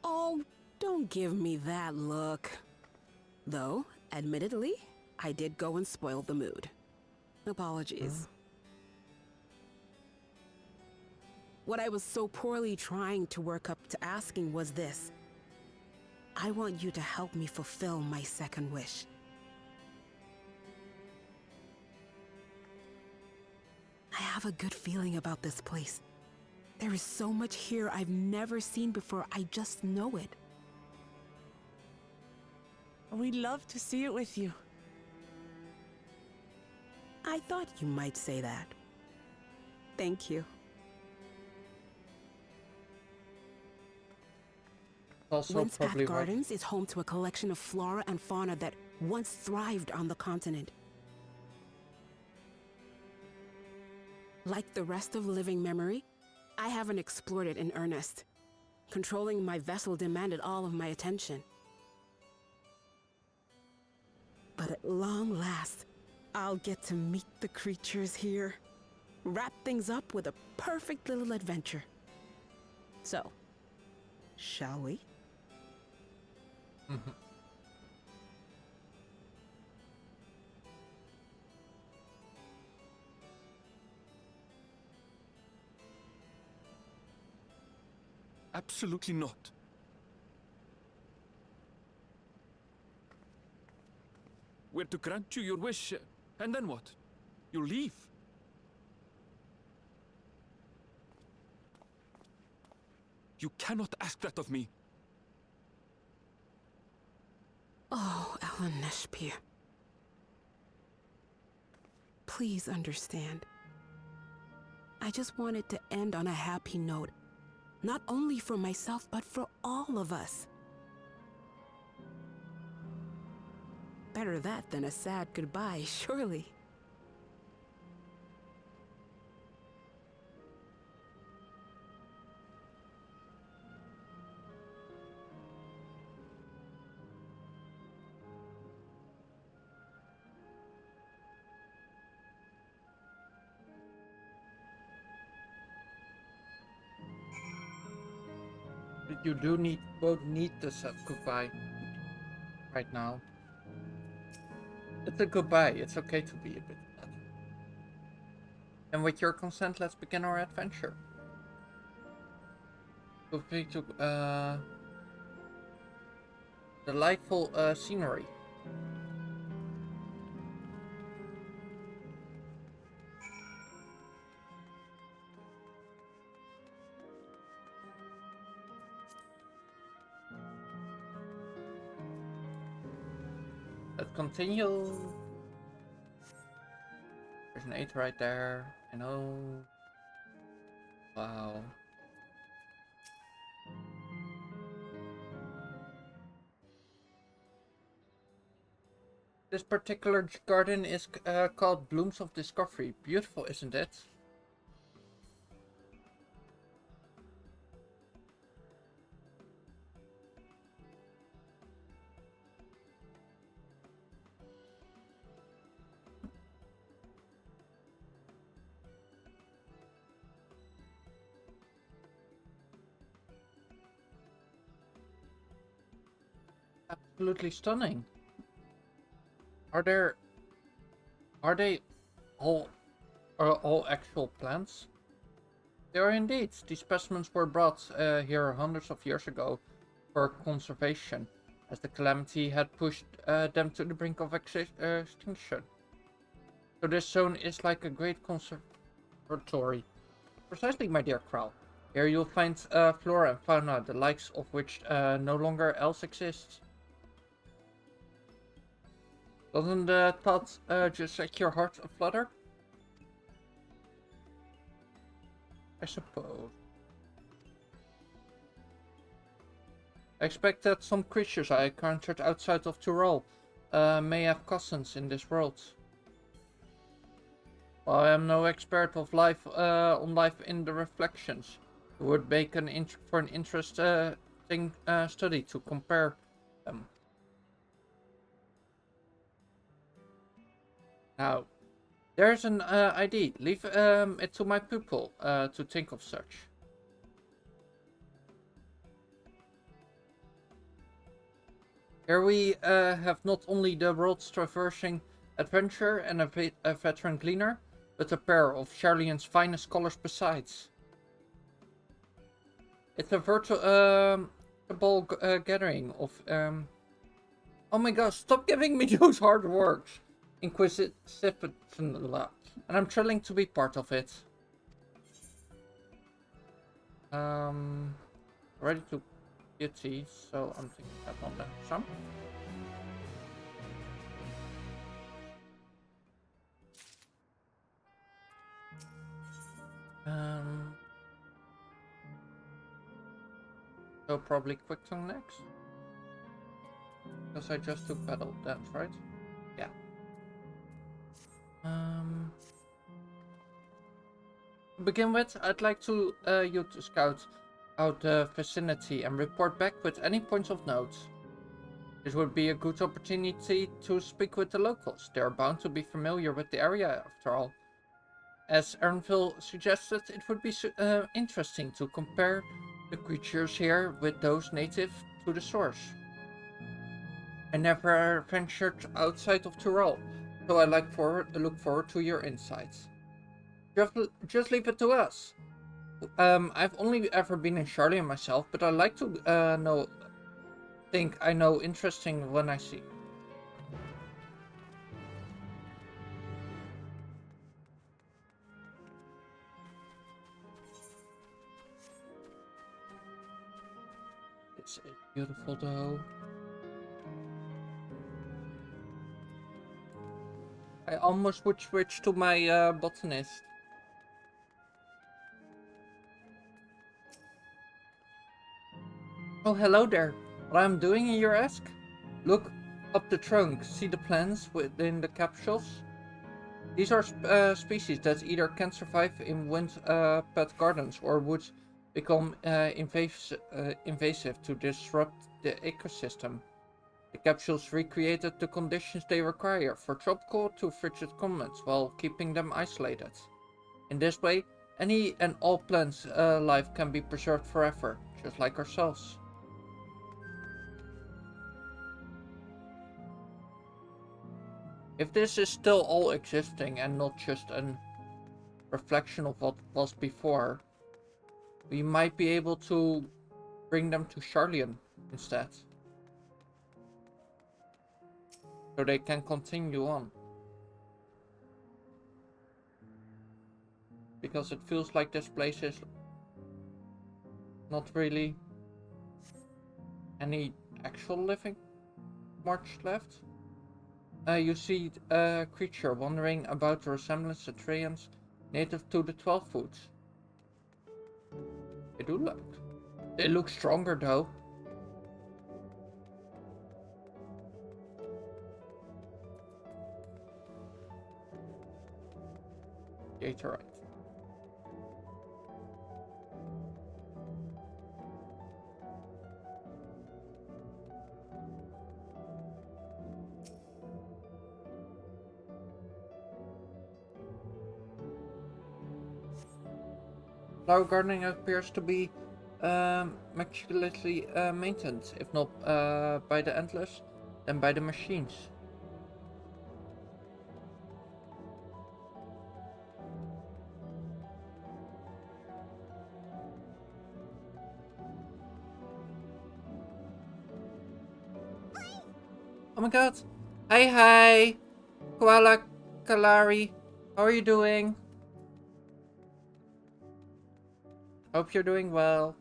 Oh, don't give me that look. Though, admittedly, I did go and spoil the mood. Apologies. What I was so poorly trying to work up to asking was this. I want you to help me fulfill my second wish. I have a good feeling about this place. There is so much here I've never seen before, I just know it. We'd love to see it with you. I thought you might say that. Thank you. Also Windspath probably why. Gardens is home to a collection of flora and fauna that once thrived on the continent. Like the rest of living memory, I haven't explored it in earnest. Controlling my vessel demanded all of my attention. But at long last, I'll get to meet the creatures here. Wrap things up with a perfect little adventure. So, shall we? Absolutely not. We're to grant you your wish, and then what? You'll leave? You cannot ask that of me. Oh, Ellen Neshpir. Please understand. I just wanted to end on a happy note. Not only for myself, but for all of us. Better that than a sad goodbye, surely. You do both need to say goodbye right now. It's a goodbye. It's okay to be a bit sad. And with your consent, let's begin our adventure. Feel free to delightful scenery. Let's continue. There's an 8 right there. I know. Wow. This particular garden is called Blooms of Discovery. Beautiful, isn't it? Absolutely stunning. Are they all all actual plants? They are indeed. These specimens were brought here hundreds of years ago for conservation, as the calamity had pushed them to the brink of extinction. So this zone is like a great conservatory. Precisely, my dear Crow. Here you'll find flora and fauna, the likes of which no longer else exists. Doesn't the thought just set your heart aflutter? I suppose. I expect that some creatures I encountered outside of Tyrol may have cousins in this world. While I am no expert of life on life in the reflections, it would make an interesting study to compare them. Now, there's an idea. Leave it to my pupil to think of such. Here we have not only the world's traversing adventurer and a veteran gleaner, but a pair of Charlian's finest scholars besides. It's a virtual gathering of oh my gosh, stop giving me those hard words. Inquisitive, and I'm thrilling to be part of it. Ready to get tea, so I'm thinking that on the some. So probably quick tongue next. Because I just took battle dance, right? Yeah. To begin with, I'd like to you to scout out the vicinity and report back with any points of note. This would be a good opportunity to speak with the locals. They are bound to be familiar with the area after all. As Ernville suggested, it would be interesting to compare the creatures here with those native to the source. I never ventured outside of Tyrol, so I look forward to your insights. Just leave it to us. I've only ever been in Charlie myself, but I like to think I know interesting when I see. It's beautiful though. I almost would switch to my botanist. Oh, hello there. What I'm doing, you ask? Look up the trunk. See the plants within the capsules? These are species that either can survive in wind-pet gardens or would become invasive to disrupt the ecosystem. The capsules recreated the conditions they require for tropical to frigid climates while keeping them isolated. In this way, any and all plants' life can be preserved forever, just like ourselves. If this is still all existing and not just a reflection of what was before, we might be able to bring them to Charlian instead. So they can continue on. Because it feels like this place is not really any actual living much left. You see a creature wandering about the resemblance to Traians native to the 12 Foods. They look stronger though. Gatorite. Flower gardening appears to be meticulously maintained, if not by the Endless, then by the machines. Oh my god! Hi! Koala Kalari! How are you doing? Hope you're doing well.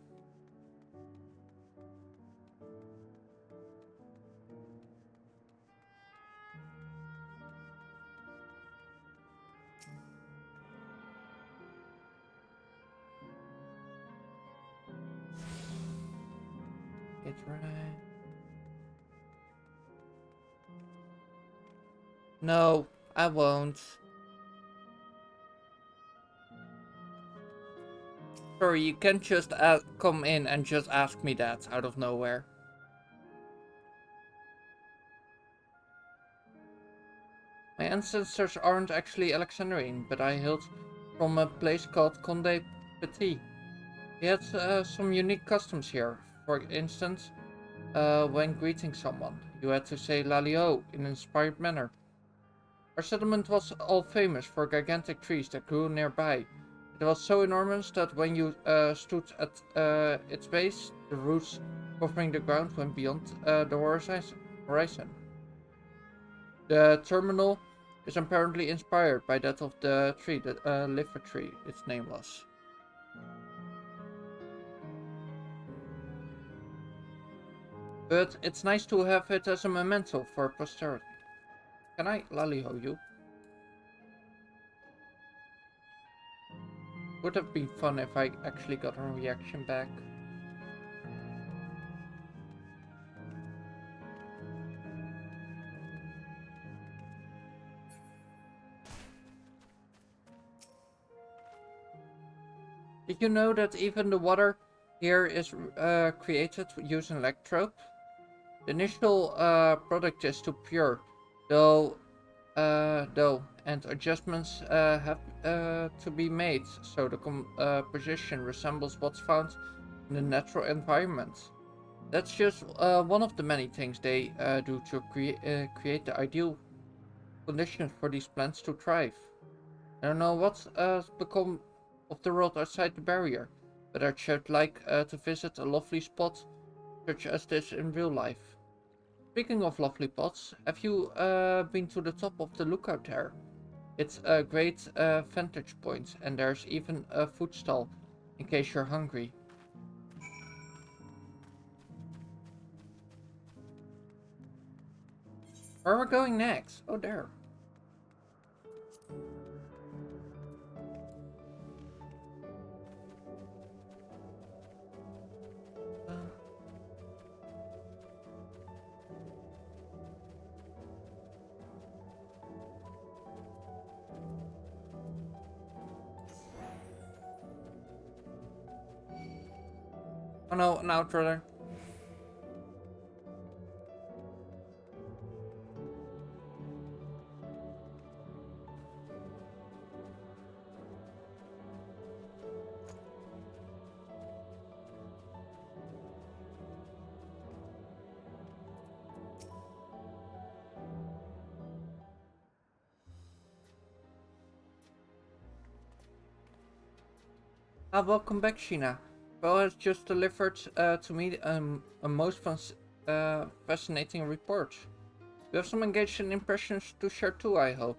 It's right. No, I won't. Sorry, you can't just come in and just ask me that out of nowhere. My ancestors aren't actually Alexandrine, but I hailed from a place called Conde Petit. We had some unique customs here. For instance, when greeting someone, you had to say Lalio in an inspired manner. Our settlement was all famous for gigantic trees that grew nearby. It was so enormous that when you stood at its base, the roots covering the ground went beyond the horizon. The terminal is apparently inspired by that of the tree, the liver tree, its name was. But it's nice to have it as a memento for posterity. Can I lally-ho you? Would have been fun if I actually got a reaction back. Did you know that even the water here is created using electrode? The initial product is too pure, though, and adjustments have to be made so the composition resembles what's found in the natural environment. That's just one of the many things they do to create the ideal conditions for these plants to thrive. I don't know what's become of the world outside the barrier, but I'd sure like to visit a lovely spot such as this in real life. Speaking of lovely spots, have you been to the top of the lookout there? It's a great vantage point, and there's even a food stall in case you're hungry. Where are we going next? Oh, there. Oh no, an outrunner. Welcome back, Sheena. Belle has just delivered to me a most fascinating report. You have some engaging impressions to share too, I hope.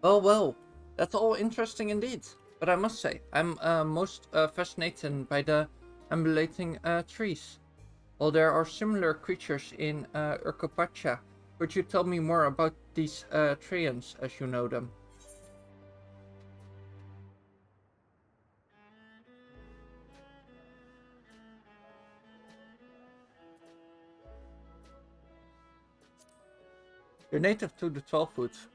Oh well, that's all interesting indeed. But I must say, I'm most fascinated by the ambulating trees. While there are similar creatures in Okapifandutch, could you tell me more about these treants as you know them? You're native to the 12 Woods.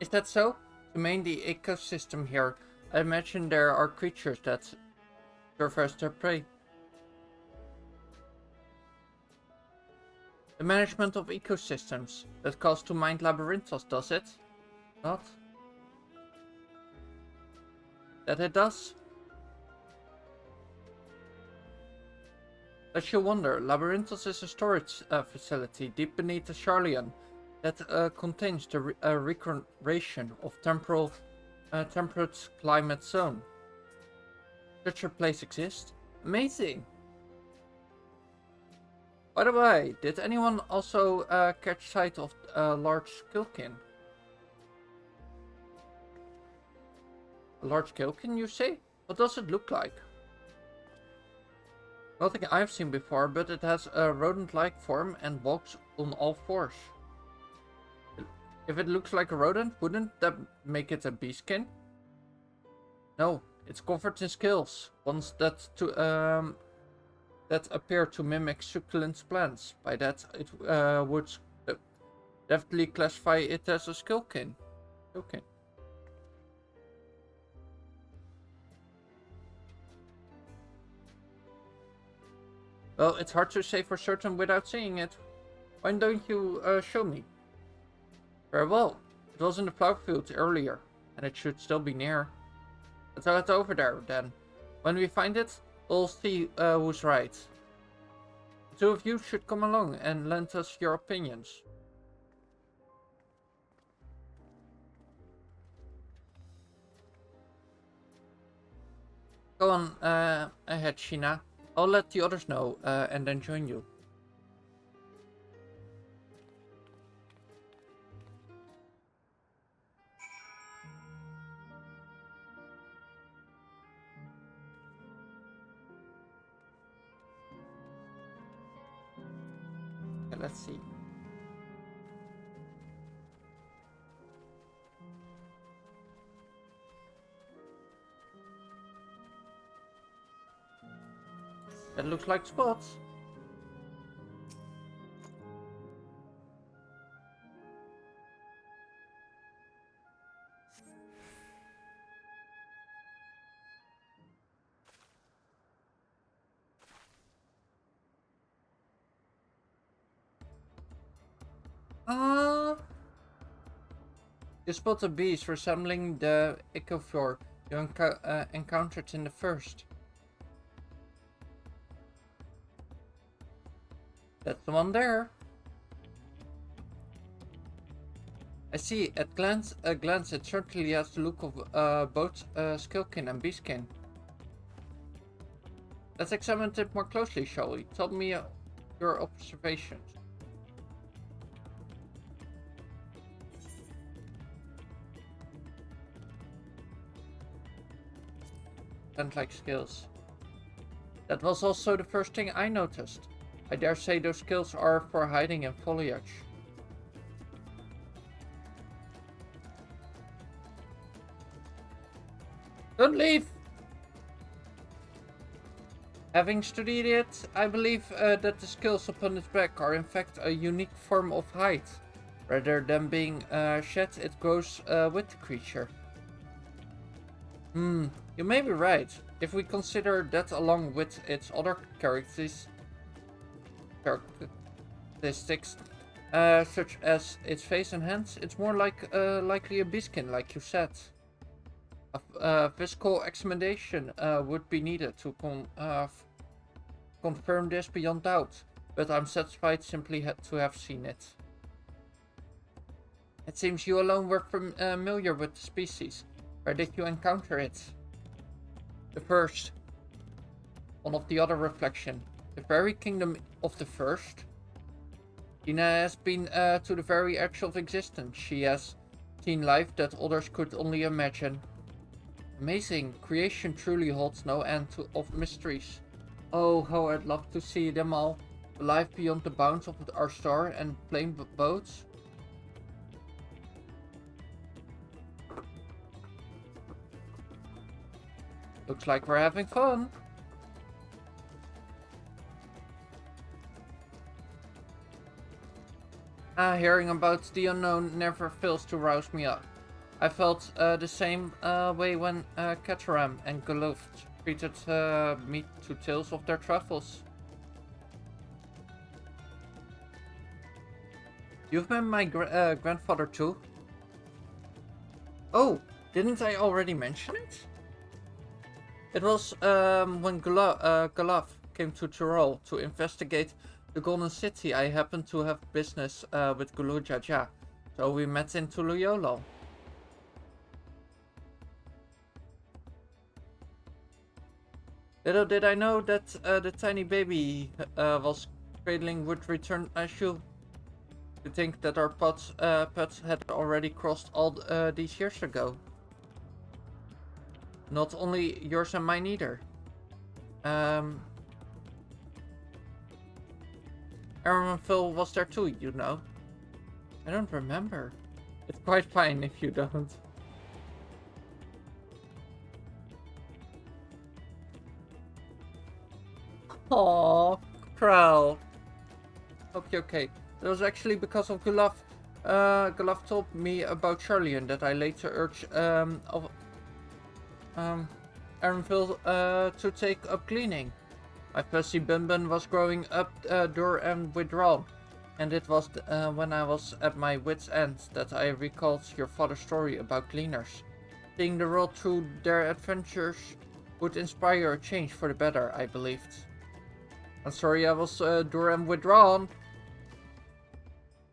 Is that so? To maintain the ecosystem here, I imagine there are creatures that serve as their prey. The management of ecosystems, that calls to mind Labyrinthos, does it? Not? That it does? Does you wonder, Labyrinthos is a storage facility deep beneath the Charlian that contains the recreation of temperate climate zone. Such a place exists? Amazing! By the way, did anyone also catch sight of a large skillkin? A large skillkin, you say? What does it look like? Nothing I've seen before, but it has a rodent-like form and walks on all fours. If it looks like a rodent, wouldn't that make it a beastskin? No, it's covered in scales, ones that appear to mimic succulent plants. By that, it would definitely classify it as a skillkin. Okay. Well, it's hard to say for certain without seeing it. Why don't you show me? Very well. It was in the plough field earlier, and it should still be near. Let's head over there, then. When we find it, we'll see who's right. The two of you should come along and lend us your opinions. Go on ahead, Sheena. I'll let the others know and then join you. Okay, let's see. That looks like spots. You spot a beast resembling the ichthyosaur you encountered in the first. That's the one there. I see. At a glance, it certainly has the look of both skillkin and beastkin. Let's examine it more closely, shall we? Tell me your observations. Like skills. That was also the first thing I noticed. I dare say those skills are for hiding in foliage. Don't leave! Having studied it, I believe that the skills upon its back are in fact a unique form of hide. Rather than being shed, it grows with the creature. You may be right. If we consider that along with its other characteristics, such as its face and hands, it's more like likely a beastkin, like you said. A physical examination would be needed to confirm this beyond doubt, but I'm satisfied simply to have seen it. It seems you alone were familiar with the species. Where did you encounter it? The first. One of the other reflection. The very kingdom of the first. Tina has been to the very edge of existence. She has seen life that others could only imagine. Amazing. Creation truly holds no end of mysteries. Oh, how I'd love to see them all. The life beyond the bounds of our star and plain boats. Looks like we're having fun. Hearing about the unknown never fails to rouse me up. I felt the same way when Caterham and Goloft treated me to tales of their travels. You've met my grandfather too? Oh, didn't I already mention it? It was when Galaf came to Tyrol to investigate the Golden City. I happened to have business with Gulu Jaja, so we met in Tuluyolo. Little did I know that the tiny baby was cradling would return Ashu. To think that our pets had already crossed all these years ago. Not only yours and mine either. Aaron and Phil was there too, you know. I don't remember. It's quite fine if you don't. Aww, Kral. Okay. That was actually because of Gulaf. Gulaf told me about Charlie and that I later urged Aaronville to take up cleaning. My fussy Bunbun was growing up door and withdrawn, and it was when I was at my wit's end that I recalled your father's story about cleaners. Seeing the world through their adventures would inspire a change for the better, I believed. I'm sorry I was door and withdrawn.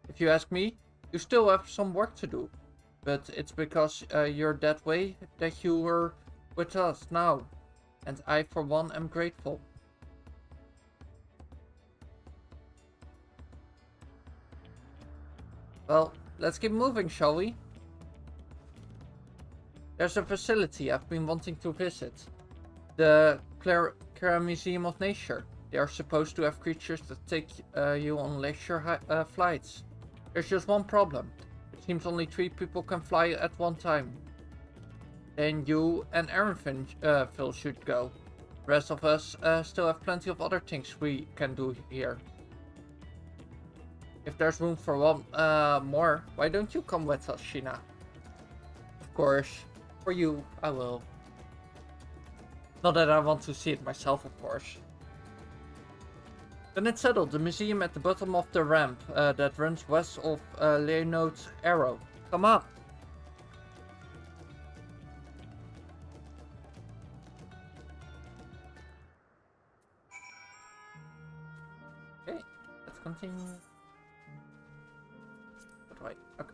If you ask me, you still have some work to do, but it's because you're that way that you were with us now, and I for one am grateful. Well, let's keep moving, shall we? There's a facility I've been wanting to visit. The Clara Museum of Nature. They are supposed to have creatures that take you on leisure flights. There's just one problem. It seems only 3 people can fly at one time. Then you and Phil should go. The rest of us still have plenty of other things we can do here. If there's room for one more, why don't you come with us, Sheena? Of course, for you, I will. Not that I want to see it myself, of course. Then it's settled. The museum at the bottom of the ramp that runs west of Leonard's Arrow. Come on. Okay, let's continue. That way. Okay.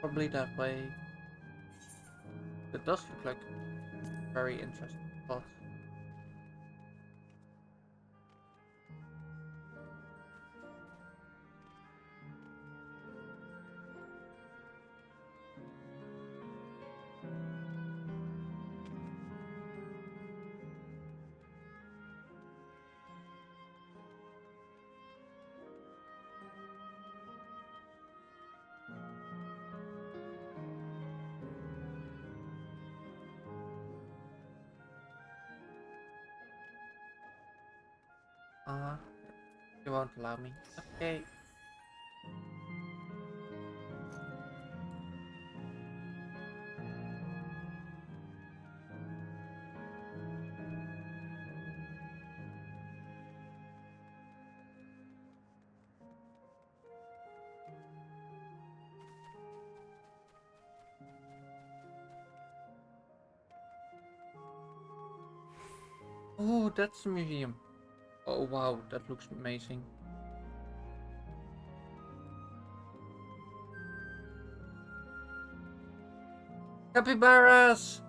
Probably that way. It does look like a very interesting spot. You won't allow me. Okay. Oh, that's the museum. Oh wow, that looks amazing. Capybaras!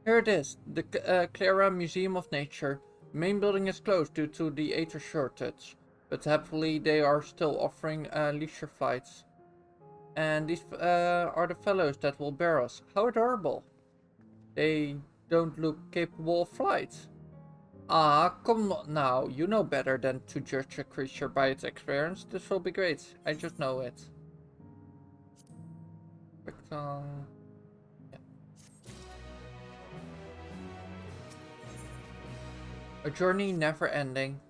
Here it is, the Clara Museum of Nature. The main building is closed due to the aether shortage, but happily they are still offering leisure flights. And these are the fellows that will bear us. How adorable! They don't look capable of flight. Ah, come on now. You know better than to judge a creature by its experience. This will be great. I just know it. Yeah. A journey never ending.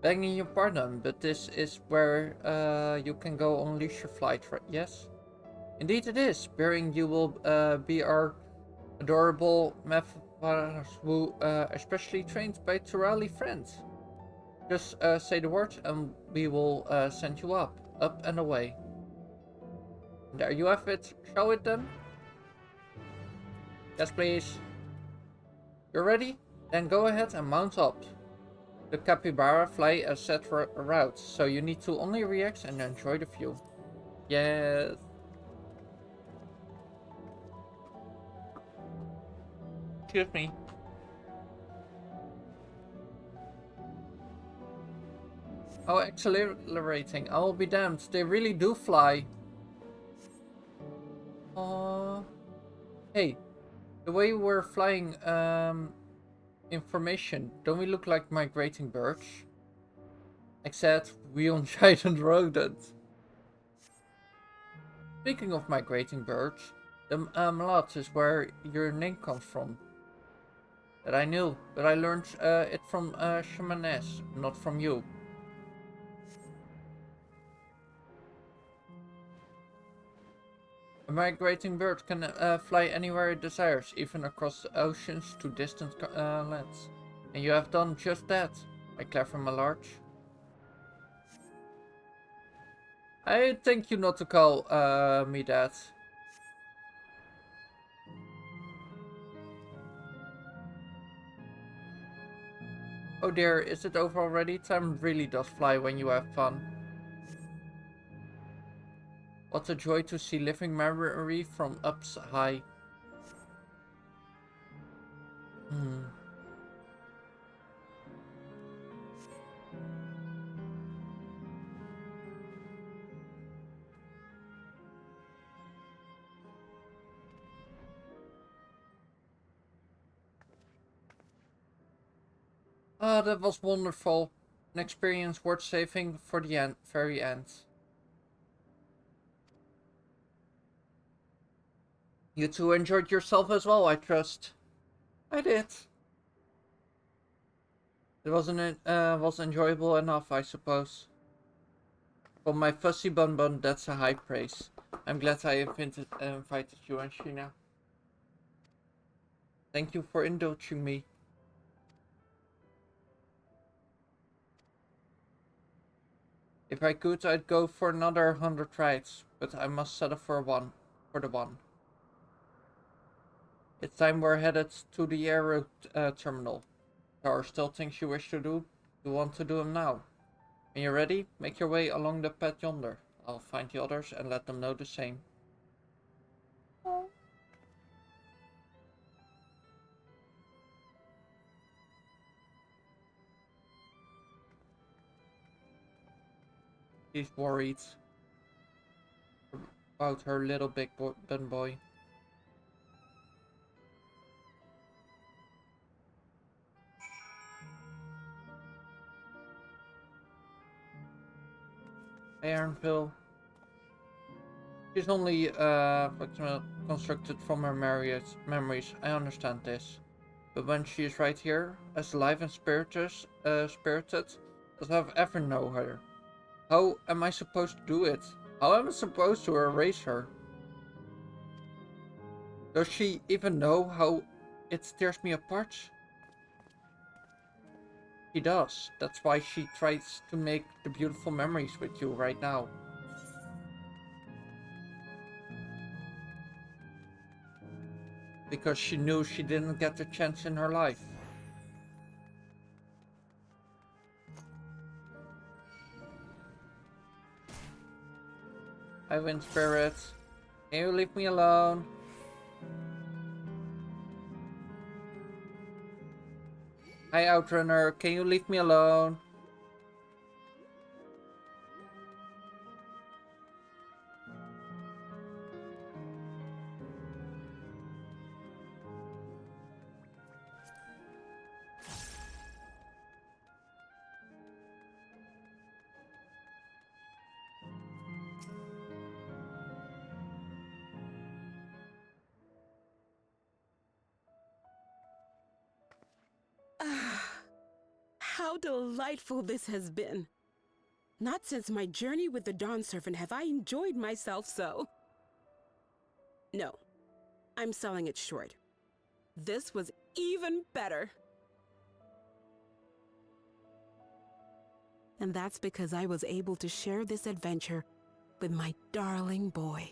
Begging your pardon, but this is where you can go on leisure flight, yes? Indeed it is. Bearing you will be our adorable who especially trained by Turali friends. Just say the word and we will send you up and away. There you have it. Show it then. Yes, please. You're ready? Then go ahead and mount up. The capybara fly a set route, so you need to only react and enjoy the view. Yes. Excuse me. Oh, accelerating. I'll be damned. They really do fly. Hey, the way we're flying, information. Don't we look like migrating birds? Except we on giant rodents. Speaking of migrating birds, the Malats is where your name comes from. That I knew, but I learned it from Shamaness, not from you. A migrating bird can fly anywhere it desires, even across the oceans to distant lands. And you have done just that, my clever Mallarch. I thank you not to call me that. Oh dear, is it over already? Time really does fly when you have fun. What a joy to see living memory from up high. Ah, that was wonderful. An experience worth saving for the end, very end. You two enjoyed yourself as well, I trust. I did. It was enjoyable enough, I suppose. For my fussy bun, that's a high praise. I'm glad I invited you and Sheena. Thank you for indulging me. If I could, I'd go for another 100 rides, but I must settle for the one. It's time we're headed to the aero terminal. There are still things you wish to do. You want to do them now. When you're ready, make your way along the path yonder. I'll find the others and let them know the same. She's worried about her little big bun boy. Ironville. She's only constructed from her memories. I understand this. But when she is right here, as alive and spirited as I've ever known her. How am I supposed to do it? How am I supposed to erase her? Does she even know how it tears me apart? She does. That's why she tries to make the beautiful memories with you right now. Because she knew she didn't get the chance in her life. Hi, Wind Spirit. Can you leave me alone? Hi, Outrunner. Can you leave me alone? How delightful this has been. Not since my journey with the Dawn Servant have I enjoyed myself so. No, I'm selling it short. This was even better. And that's because I was able to share this adventure with my darling boy.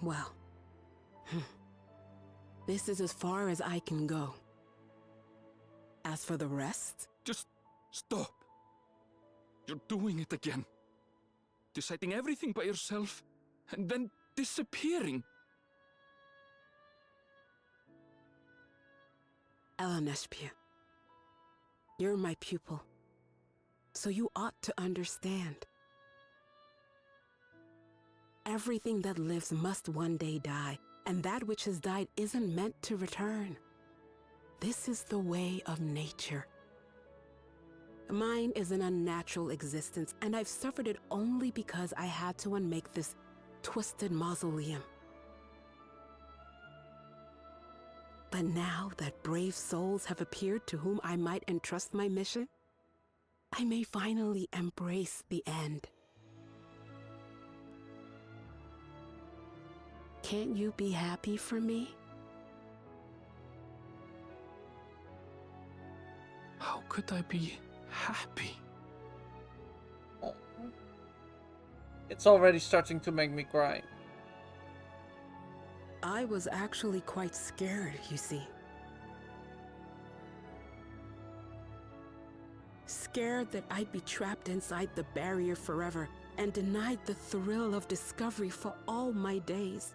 Well, this is as far as I can go. As for the rest... Just stop. You're doing it again. Deciding everything by yourself, and then disappearing. Eleneshpia, you're my pupil, so you ought to understand. Everything that lives must one day die, and that which has died isn't meant to return. This is the way of nature. Mine is an unnatural existence, and I've suffered it only because I had to unmake this twisted mausoleum. But now that brave souls have appeared to whom I might entrust my mission, I may finally embrace the end. Can't you be happy for me? How could I be happy? It's already starting to make me cry. I was actually quite scared, you see. scared that I'd be trapped inside the barrier forever and denied the thrill of discovery for all my days.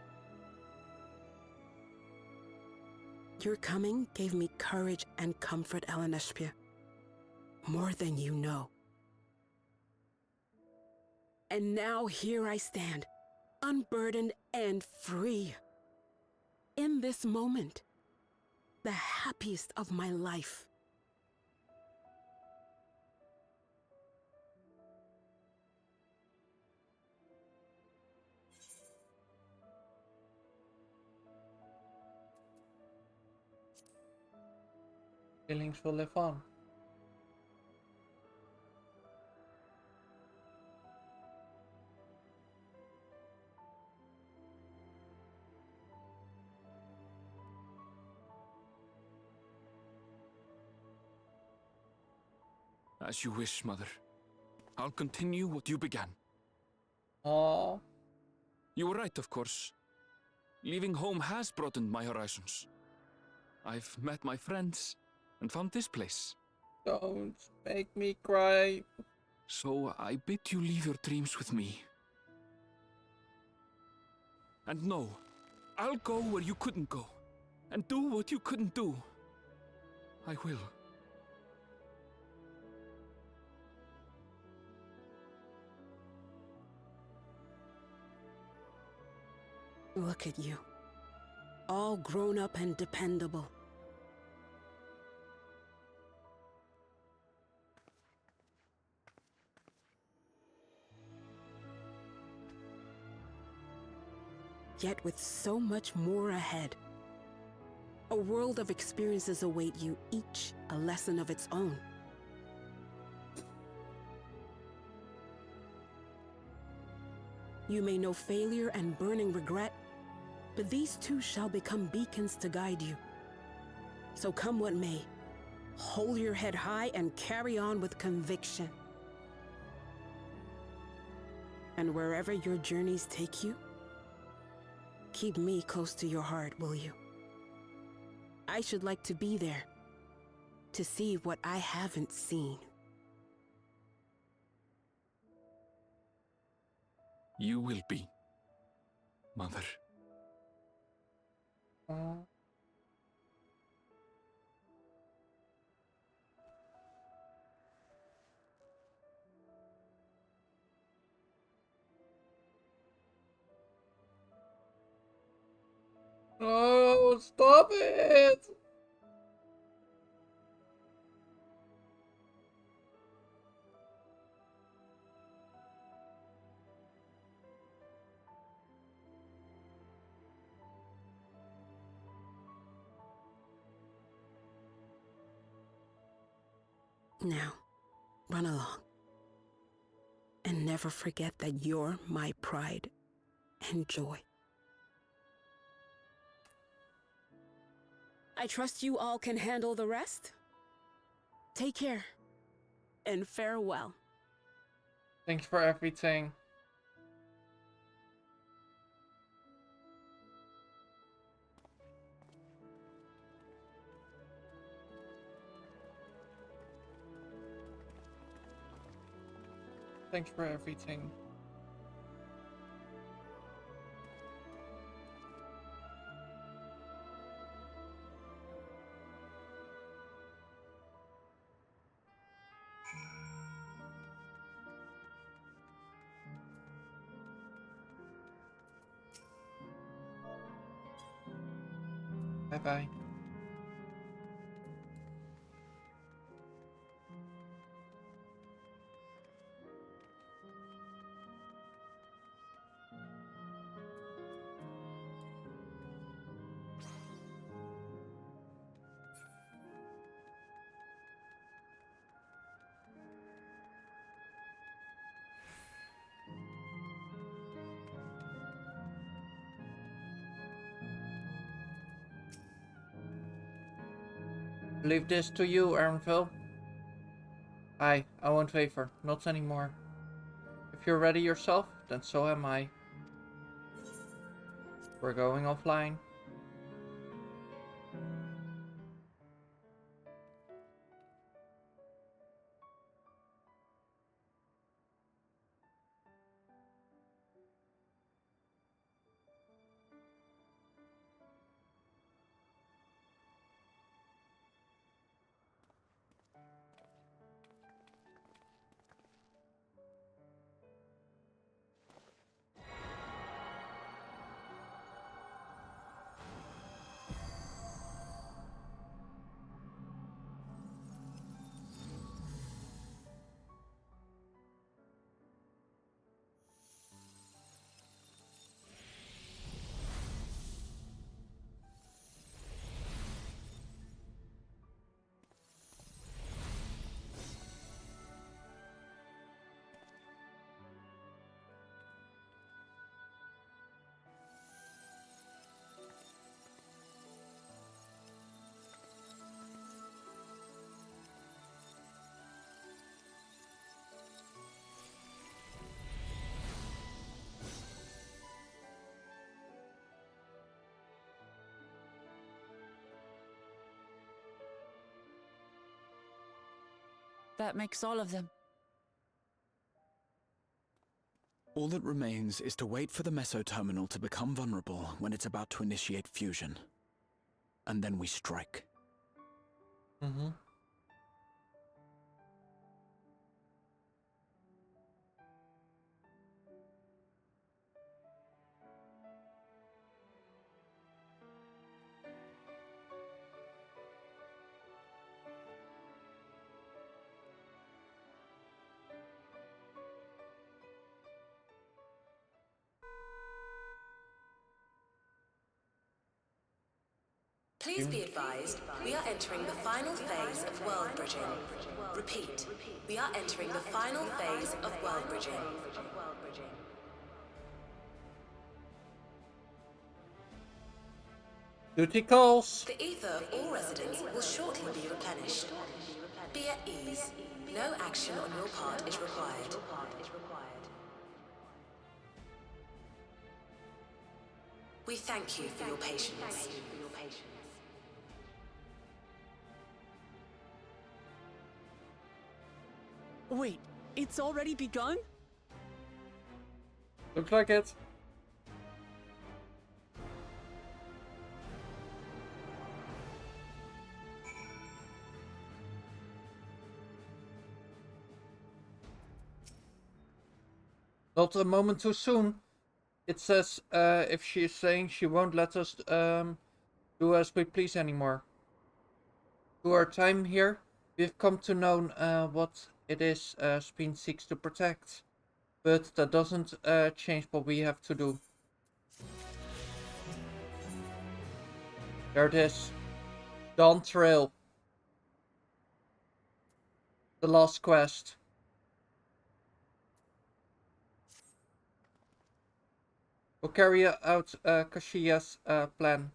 Your coming gave me courage and comfort, Eleneshpia. More than you know. And now here I stand, unburdened and free. In this moment, the happiest of my life. Feelings will live on. As you wish, Mother. I'll continue what you began. Oh, You were right, of course. Leaving home has broadened my horizons. I've met my friends and found this place. don't make me cry. So I bid you leave your dreams with me. And know, I'll go where you couldn't go, and do what you couldn't do. I will. Look at you. All grown up and dependable. Yet with so much more ahead. A world of experiences await you, each a lesson of its own. You may know failure and burning regret, but these too shall become beacons to guide you. So come what may, hold your head high and carry on with conviction. And wherever your journeys take you, keep me close to your heart, will you? I should like to be there, to see what I haven't seen. You will be, Mother. No, stop it! Now, run along. And never forget that you're my pride and joy. I trust you all can handle the rest. Take care, and farewell. Thanks for everything. Thanks for everything. Bye-bye. Leave this to you, Ernville. I won't waver, not anymore. If you're ready yourself, then so am I. We're going offline. That makes all of them. All that remains is to wait for the meso-terminal to become vulnerable when it's about to initiate fusion. And then we strike. Mm-hmm. Please be advised, we are entering the final phase of world bridging. Repeat, we are entering the final phase of world bridging. Duty calls. The ether of all residents will shortly be replenished. Be at ease. No action on your part is required. We thank you for your patience. Wait, it's already begun? Looks like it. Not a moment too soon. It says if she is saying she won't let us do as we please anymore. Through our time here, we've come to know what it is Speen seeks to protect. But that doesn't change what we have to do. There it is. Dawn Trail. The last quest. We'll carry out Kashiya's plan.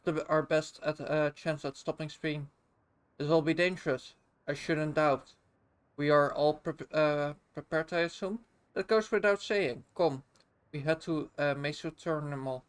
It's our best chance at stopping Speen. This will be dangerous, I shouldn't doubt. We are all prepared, I assume? That goes without saying. Come, we head to Meso-terminal.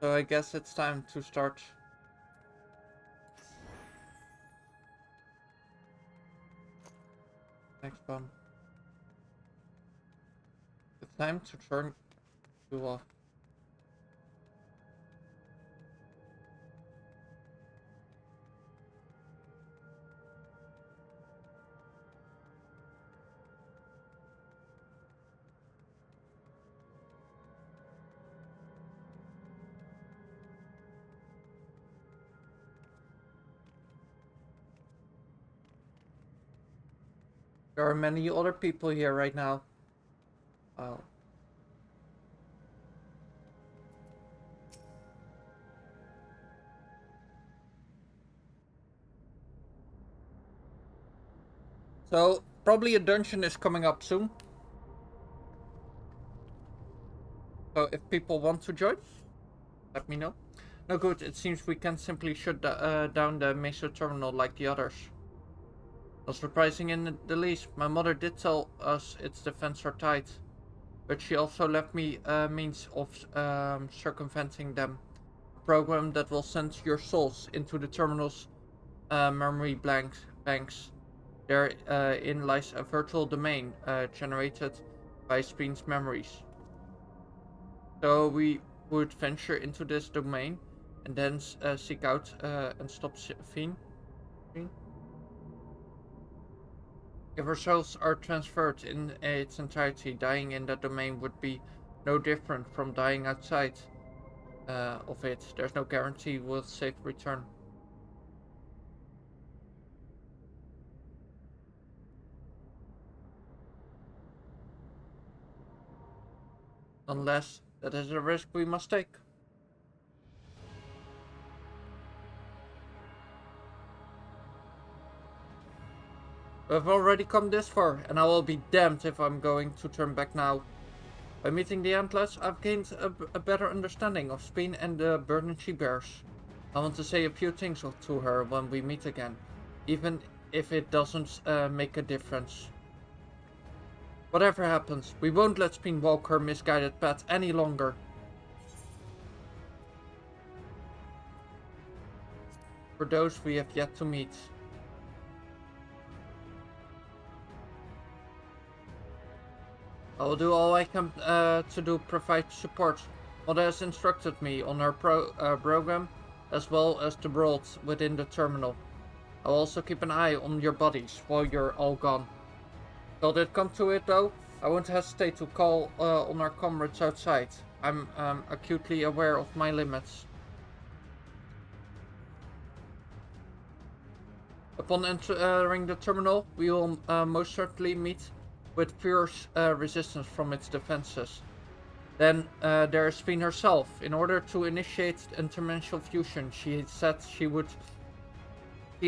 So I guess it's time to start. Next one. It's time to turn you off. There are many other people here right now. Wow. So, probably a dungeon is coming up soon. So, if people want to join, let me know. No good, it seems we can't simply shut down the Meso-terminal like the others. Not surprising in the least. My mother did tell us its defenses are tight. But she also left me a means of circumventing them. A program that will send your souls into the terminal's memory banks. Therein lies a virtual domain generated by Speen's memories. So we would venture into this domain and then seek out and stop Speen. If our souls are transferred in its entirety, dying in that domain would be no different from dying outside of it. There's no guarantee we'll safe return. Unless that is a risk we must take. We've already come this far, and I will be damned if I'm going to turn back now. By meeting the Antlers, I've gained a better understanding of Speen and the burden she bears. I want to say a few things to her when we meet again, even if it doesn't make a difference. Whatever happens, we won't let Speen walk her misguided path any longer. For those we have yet to meet. I will do all I can to provide support. Mother has instructed me on her program, as well as the world within the terminal. I'll also keep an eye on your bodies while you're all gone. Should it come to it though, I won't hesitate to call on our comrades outside. I'm acutely aware of my limits. Upon entering the terminal, we will most certainly meet with fierce resistance from its defenses. Then there is Speen herself. In order to initiate interdimensional fusion, she said she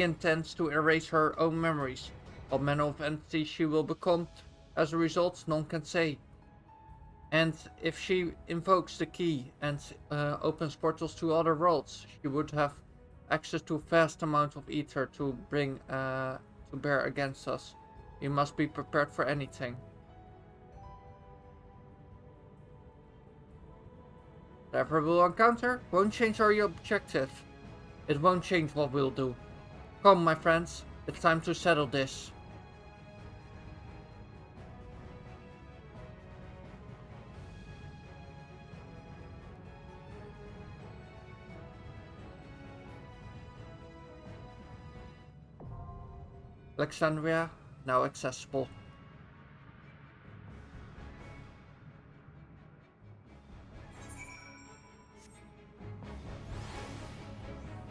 intends to erase her own memories. What manner of entity she will become as a result, none can say. And if she invokes the key and opens portals to other worlds, she would have access to a vast amount of ether to bring to bear against us. We must be prepared for anything. Whatever we'll encounter won't change our objective. It won't change what we'll do. Come, my friends, it's time to settle this. Alexandria, now accessible.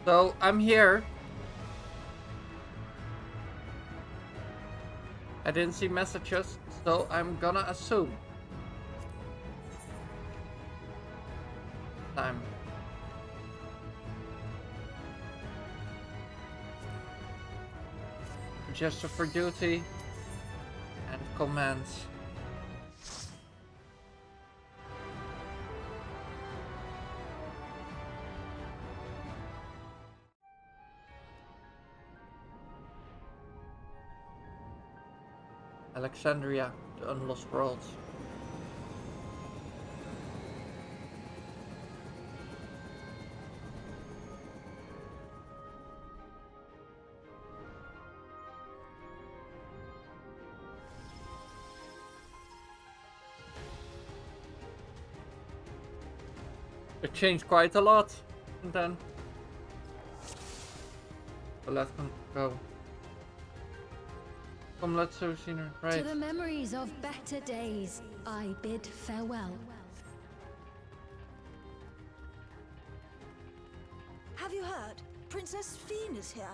So, I'm here. I didn't see messages, so I'm gonna assume. Time. Gesture for duty and commands. Alexandria, the Unlost World. It changed quite a lot, and then so let's go. Come, let's have seen her. Right. To the memories of better days, I bid farewell. Have you heard? Princess Fiend is here.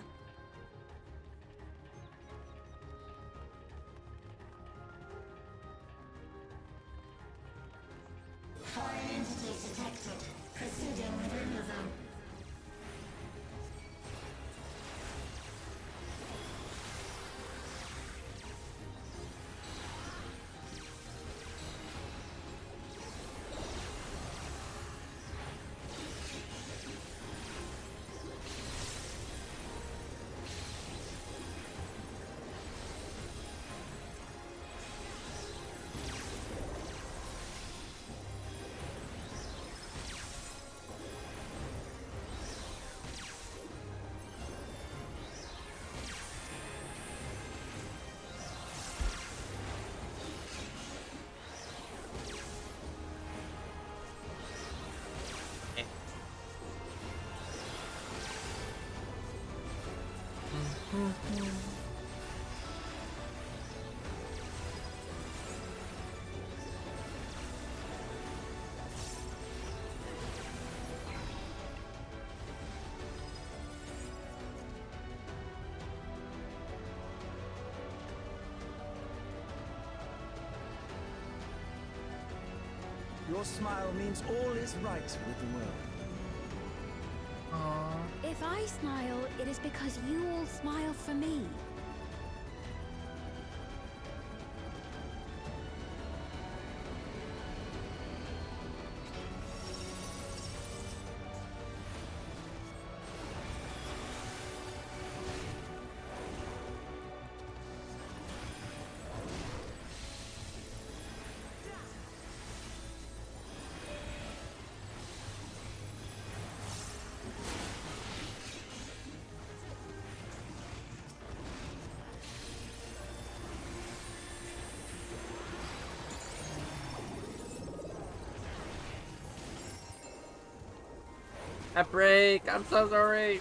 Foreign entities detected. Proceeding with removal. Your smile means all is right with the world. Aww. If I smile, it is because you all smile for me. A break. I'm so sorry.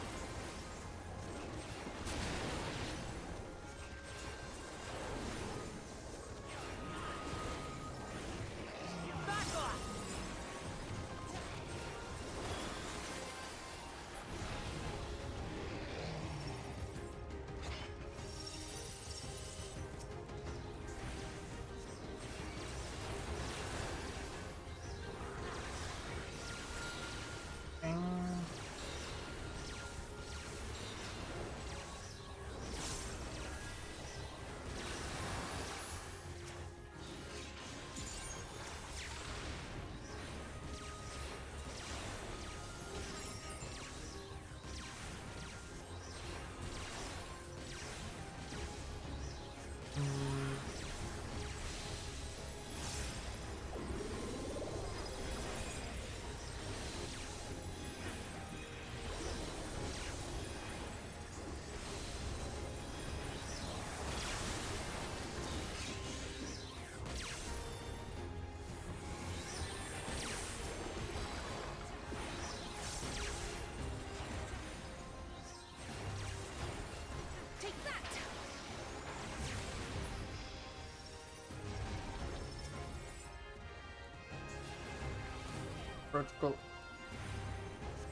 Vertical.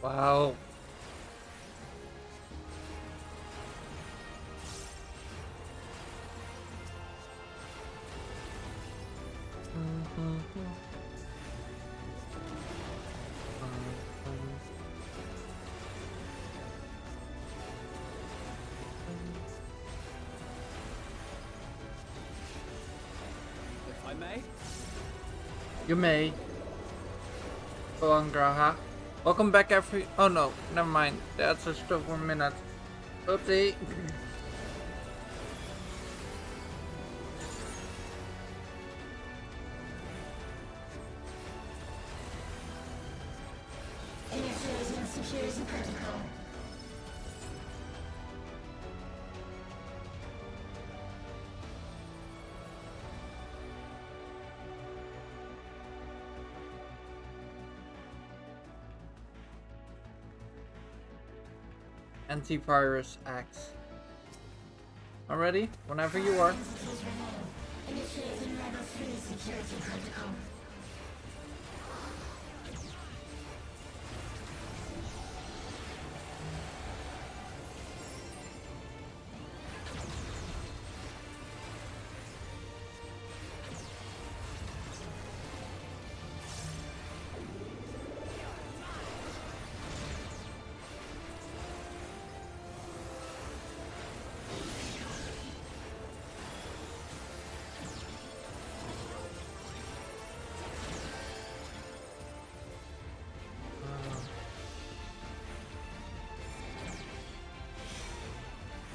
Wow. If I may? You may. Go on, Graha. Welcome back, every. Oh no, never mind. That's just for a minute. Oopsie. Initiating security protocol. Antivirus acts. Already? Whenever you are. Initiating level 3 security protocol.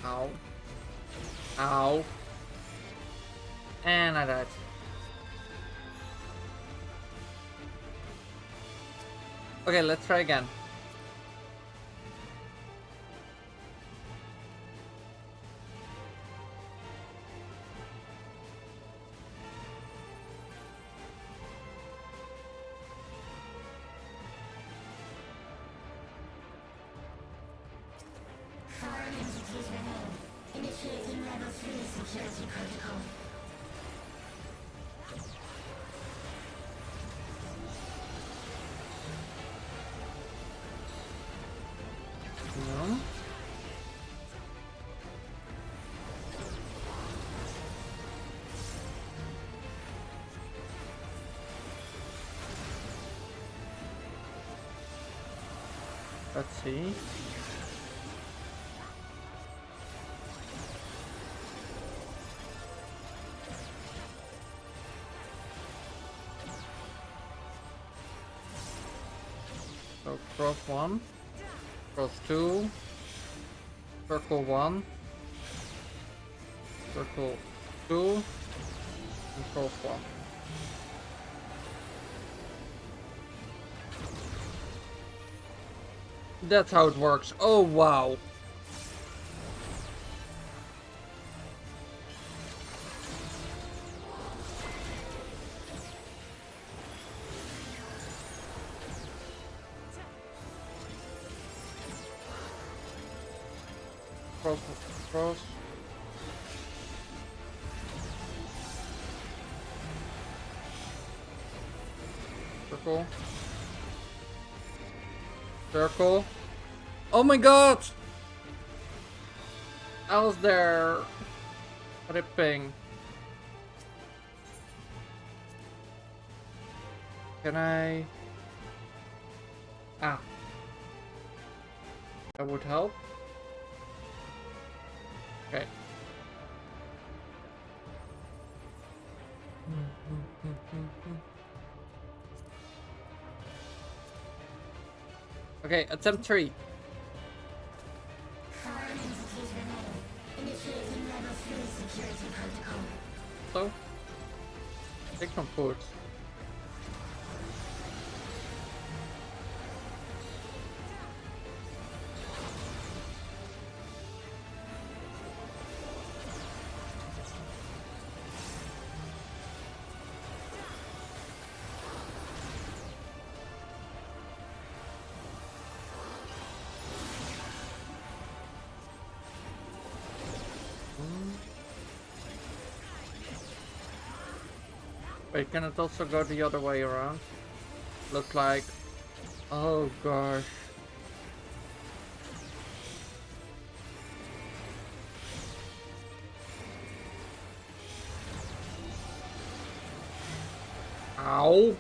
Ow. Ow. And I died. Okay, let's try again. Foreign entities remain. Initiating level 3 security protocol. No. Let's see. So cross 1, cross 2, circle 1, circle 2, and cross 1. That's how it works. Oh wow. Cross, cross. Circle. Circle. Oh my god! I was there. Ripping. Can I? Ah. That would help. Okay. Okay, attempt 3. So, take some food. Wait, can it also go the other way around? Look like... Oh gosh. Ow!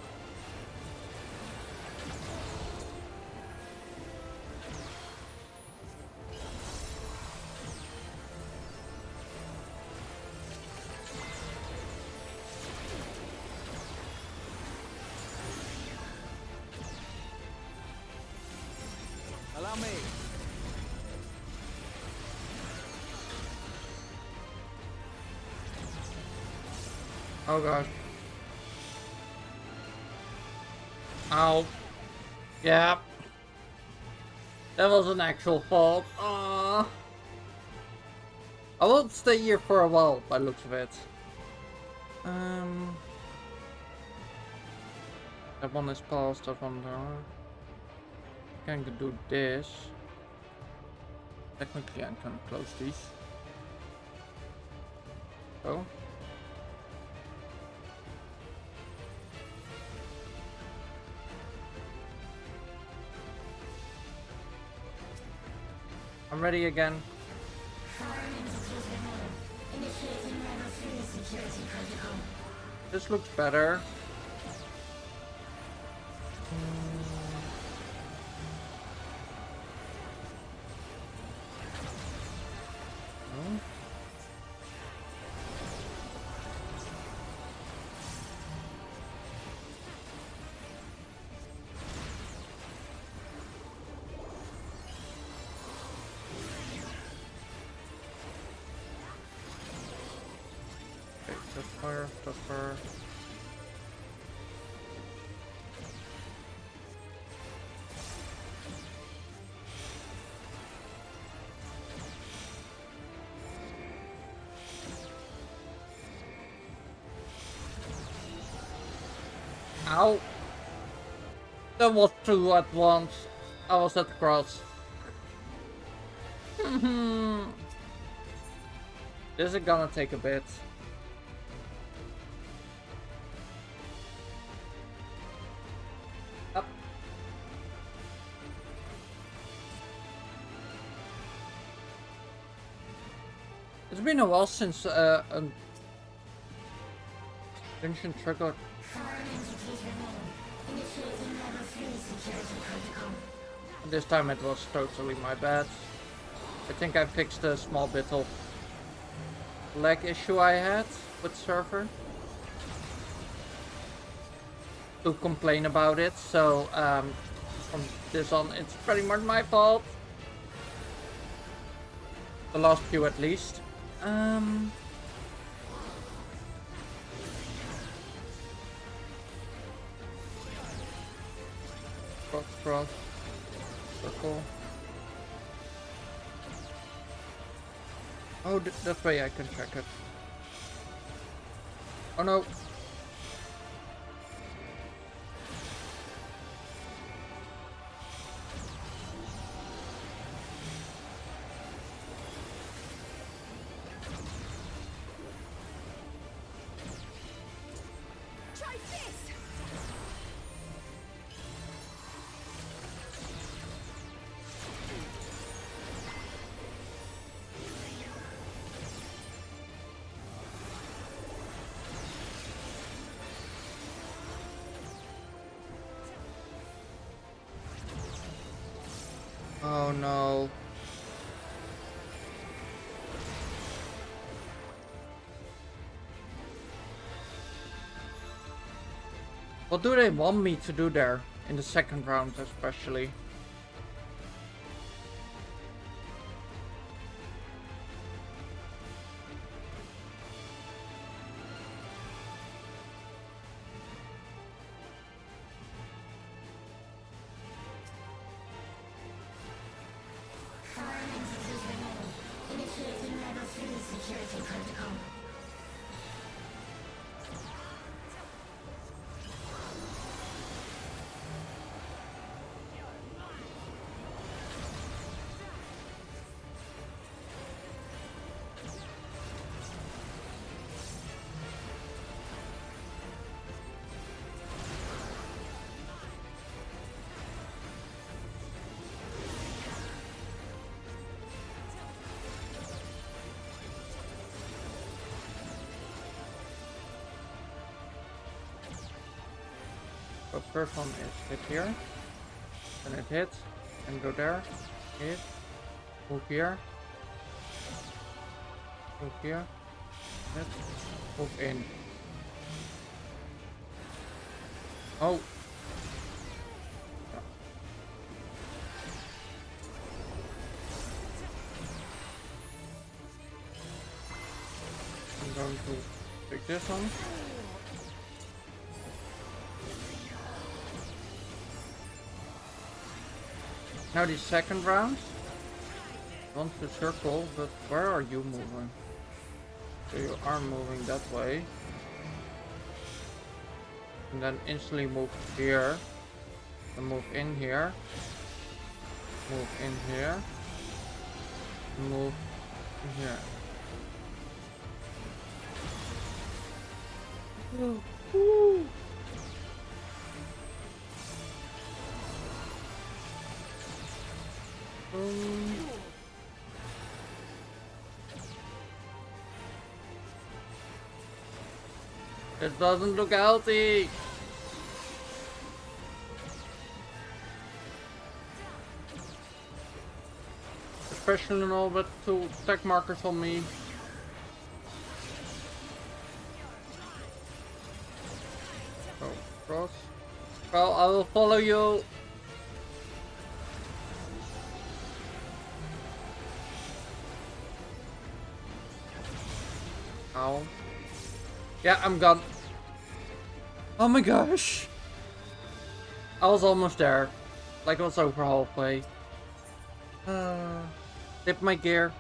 Allow me. Oh gosh. Ow. Yeah. That was an actual fault. Aww. I won't stay here for a while by the looks of it. That one is paused, that one down. Can do this. Technically I can close these. So. I'm ready again. This looks better. Fire. Ow! That was two at once. I was at cross. This is gonna take a bit. Up. It's been a while since an ancient trigger. This time it was totally my bad. I think I fixed a small bit of lag issue I had with server. To complain about it, so from this on it's pretty much my fault. The last few at least. Cross, circle. Oh, that way I can check it. Oh no. Oh no. What do they want me to do there in the second round especially? Initiating level 3 security protocol. So first one is hit here, then it hits, and go there, hit, move here, hit, move in. Oh! I'm going to take this one. Now the second round. Want to circle, but where are you moving? So you are moving that way. And then instantly move here. And move in here. Move in here. Move in here. Woo! It doesn't look healthy. Especially in all but 2 attack markers on me. Oh, cross. Well, I will follow you. Ow. Yeah, I'm gone. Oh my gosh. I was almost there. Like I was over halfway. Dip my gear.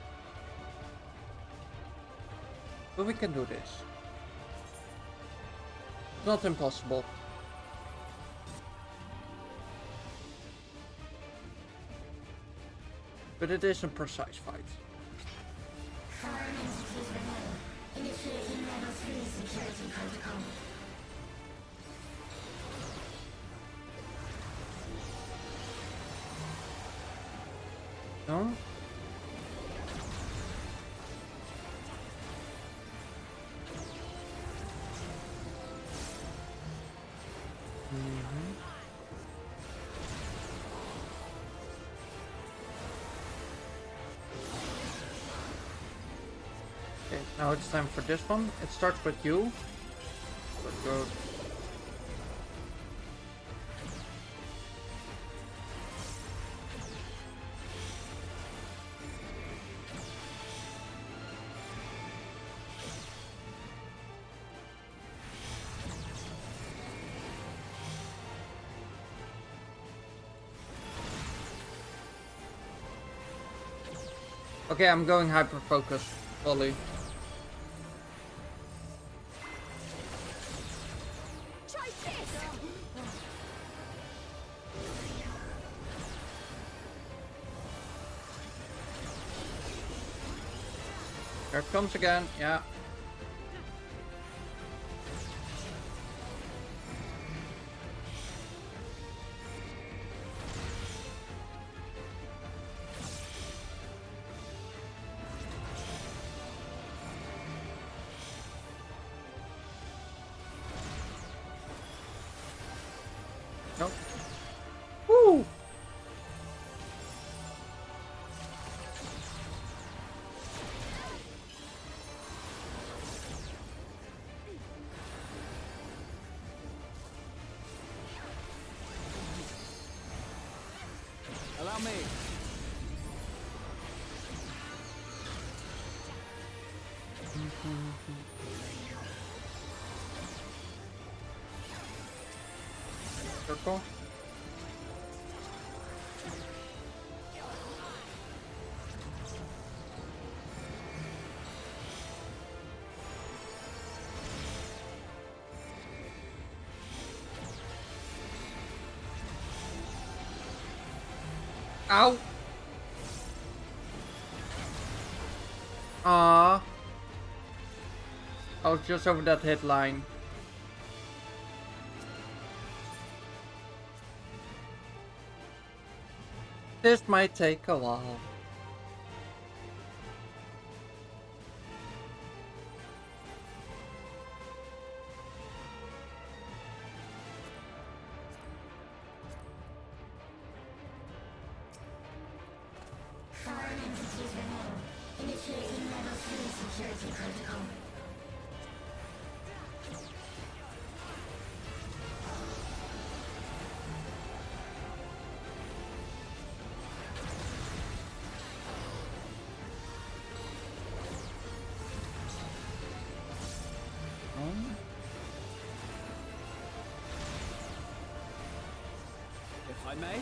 But we can do this. It's not impossible. But it is a precise fight. Foreign entities remain. Initiating level 3 security protocol. No? Now it's time for this one. It starts with you. Good. Okay, I'm going hyper focus fully. There it comes again, yeah. Nope. Woo! Allow me. Circle. Ow! Ah, I was just over that hit line. This might take a while. Foreign entities remain. Initiating level 3 security protocol. If I may.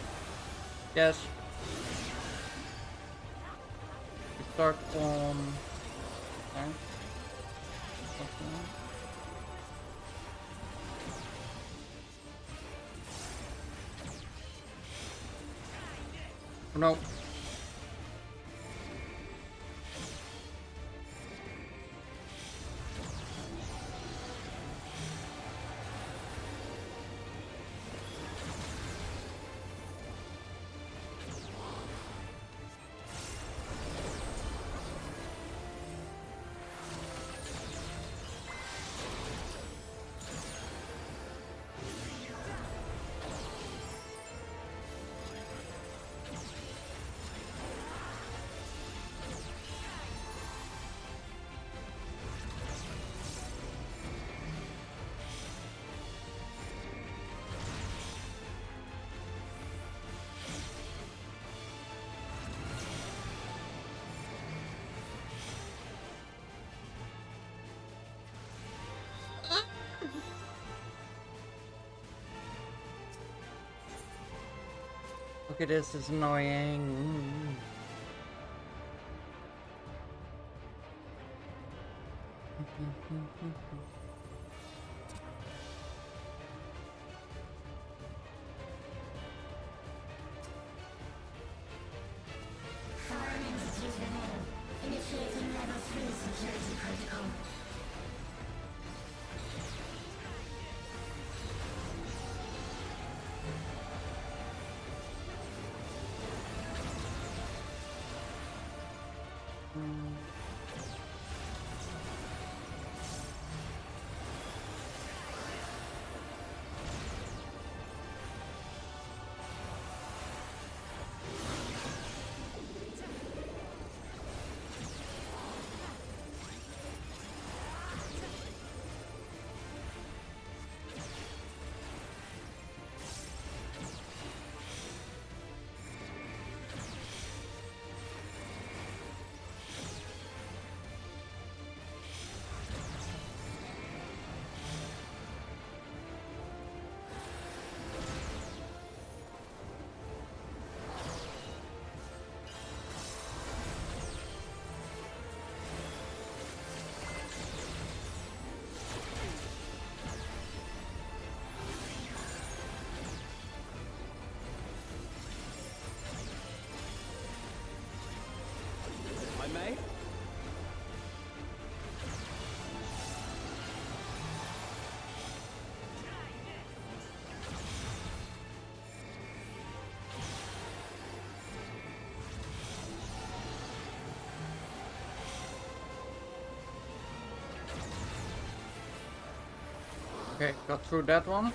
Yes. We start on. Okay. Oh, no. Okay, this is annoying. Foreign entities remain. Initiating level 3 security protocol. Okay, got through that one.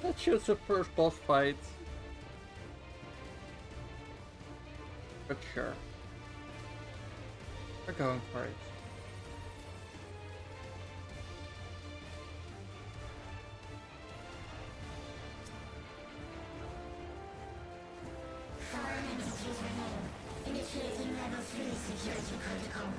Let's choose the first boss fight. But sure. We're going for it. Foreign entities remain. Initiating level 3 security protocol.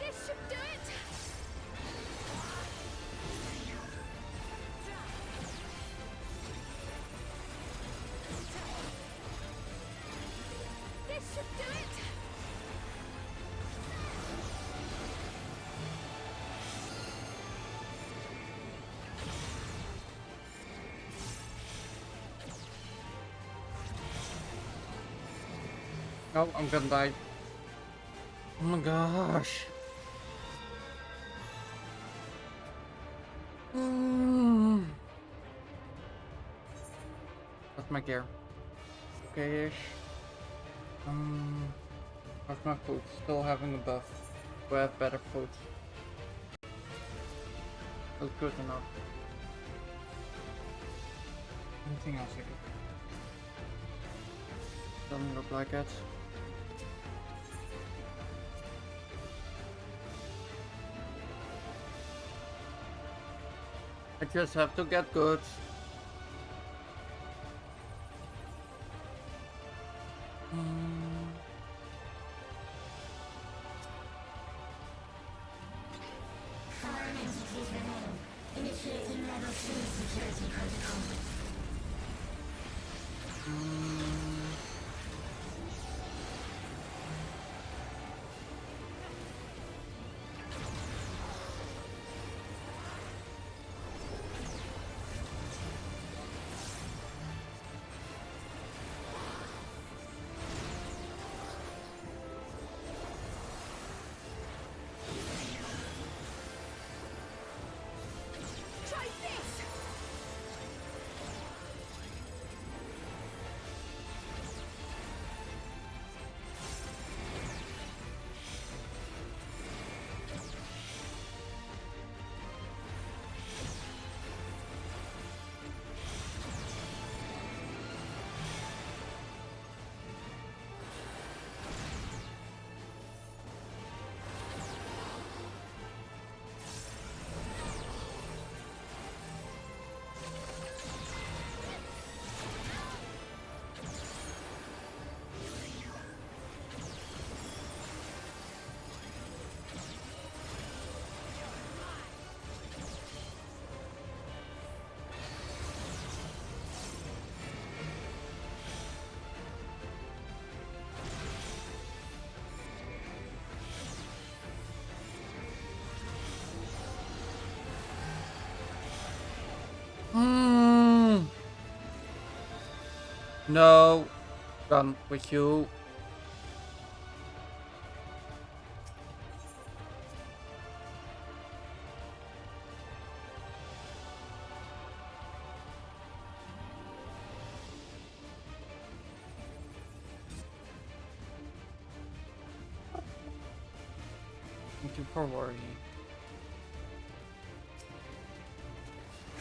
This should do it! This should do it! Oh, I'm gonna die. Oh my gosh. That's my gear. Okay-ish. How's my food? Still having a buff. Do I have better food? That's good enough. Anything else I could? Doesn't look like it. I just have to get good. Foreign entities remain. Initiating level 3 security protocol. Try this! No. Done with you. Thank you for worrying.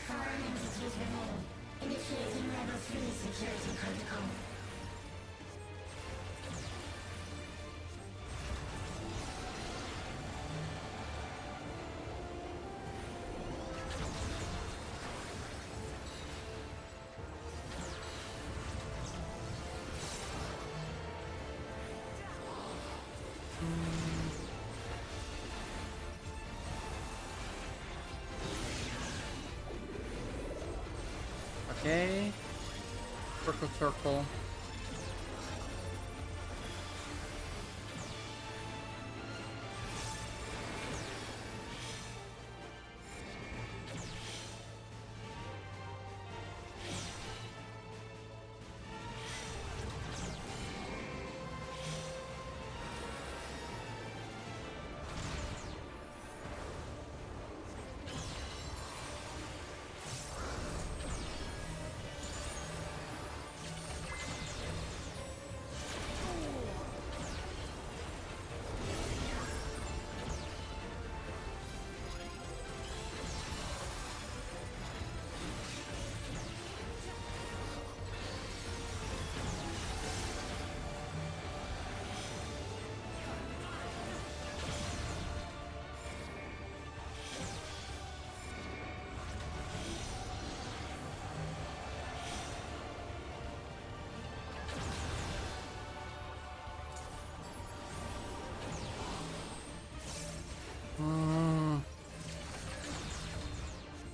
Foreign entities remain. Initiating level 3 security protocol. Okay. Circle, circle.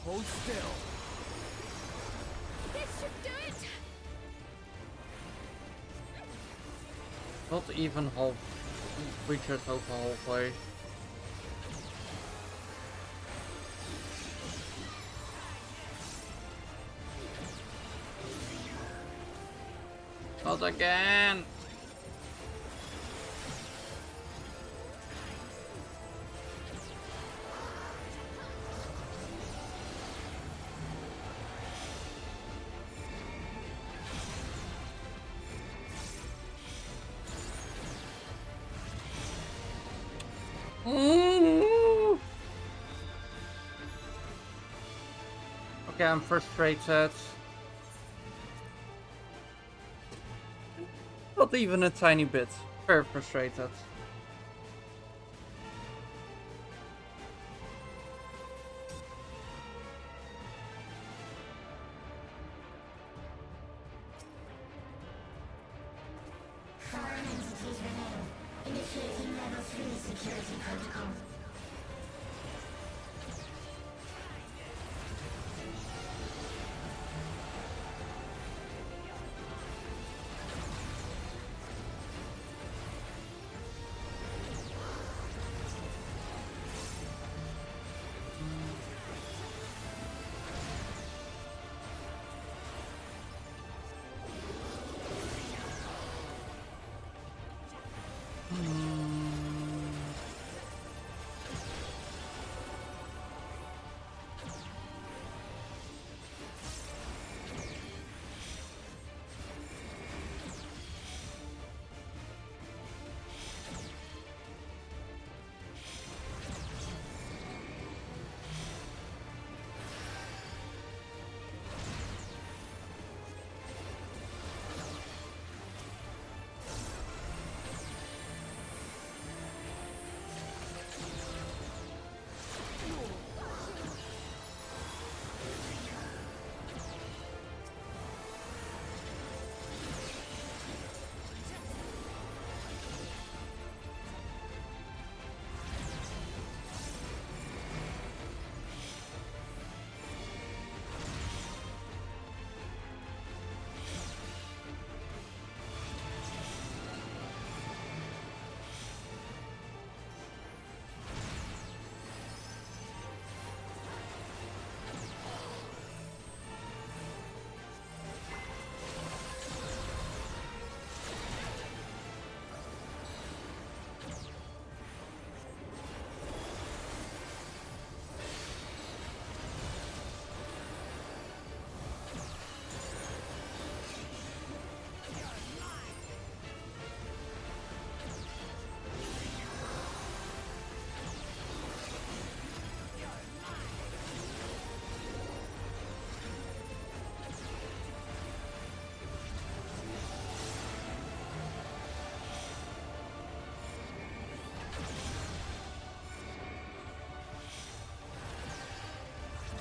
Hold still. This should do it! Not even half. We just over halfway. Not again! Okay, I'm frustrated. Not even a tiny bit. Very frustrated. Foreign entities remain. Initiating level 3 security protocol.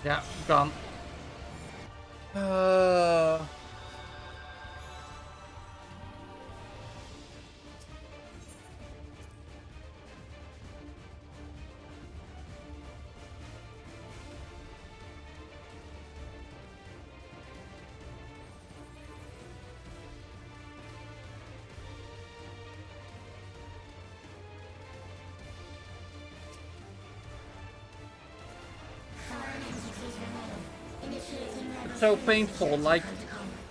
Yeah, gone. It's so painful, like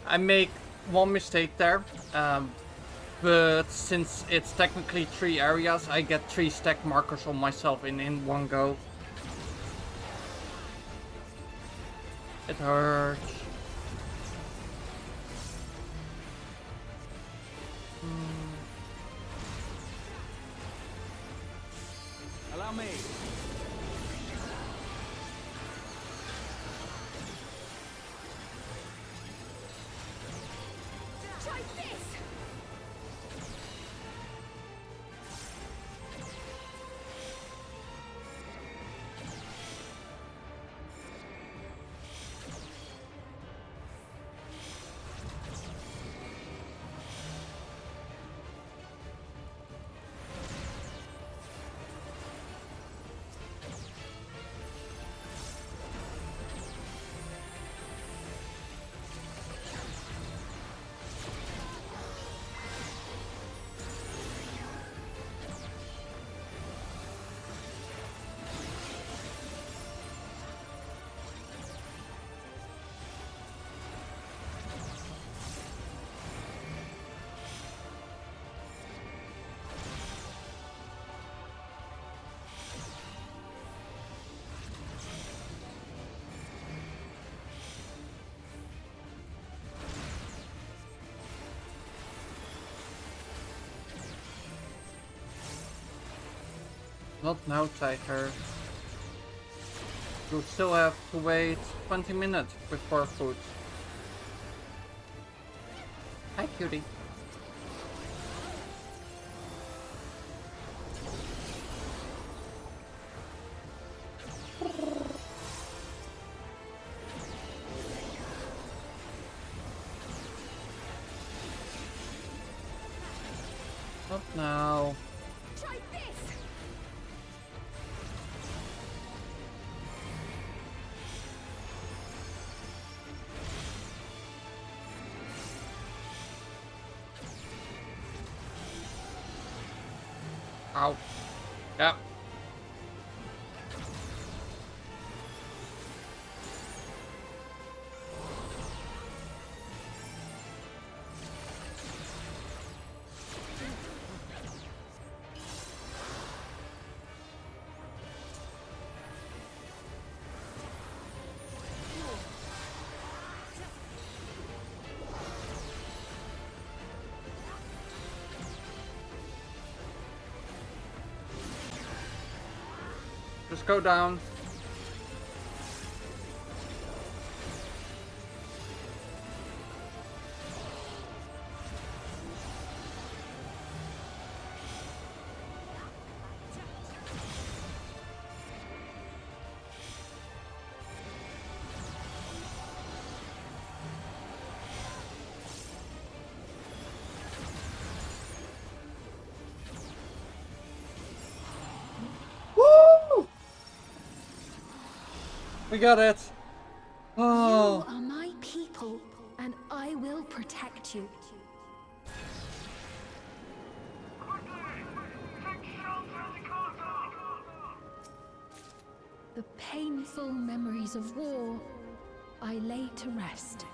I make one mistake there, but since it's technically 3 areas, I get 3 stack markers on myself in one go. It hurts. Allow me. Try this! Not now, Tiger. You still have to wait 20 minutes before food. Hi, cutie. Not now. Try this! Ow. Yep. Just go down. Woo! We got it. Oh. You are my people, and I will protect you. The painful memories of war I lay to rest.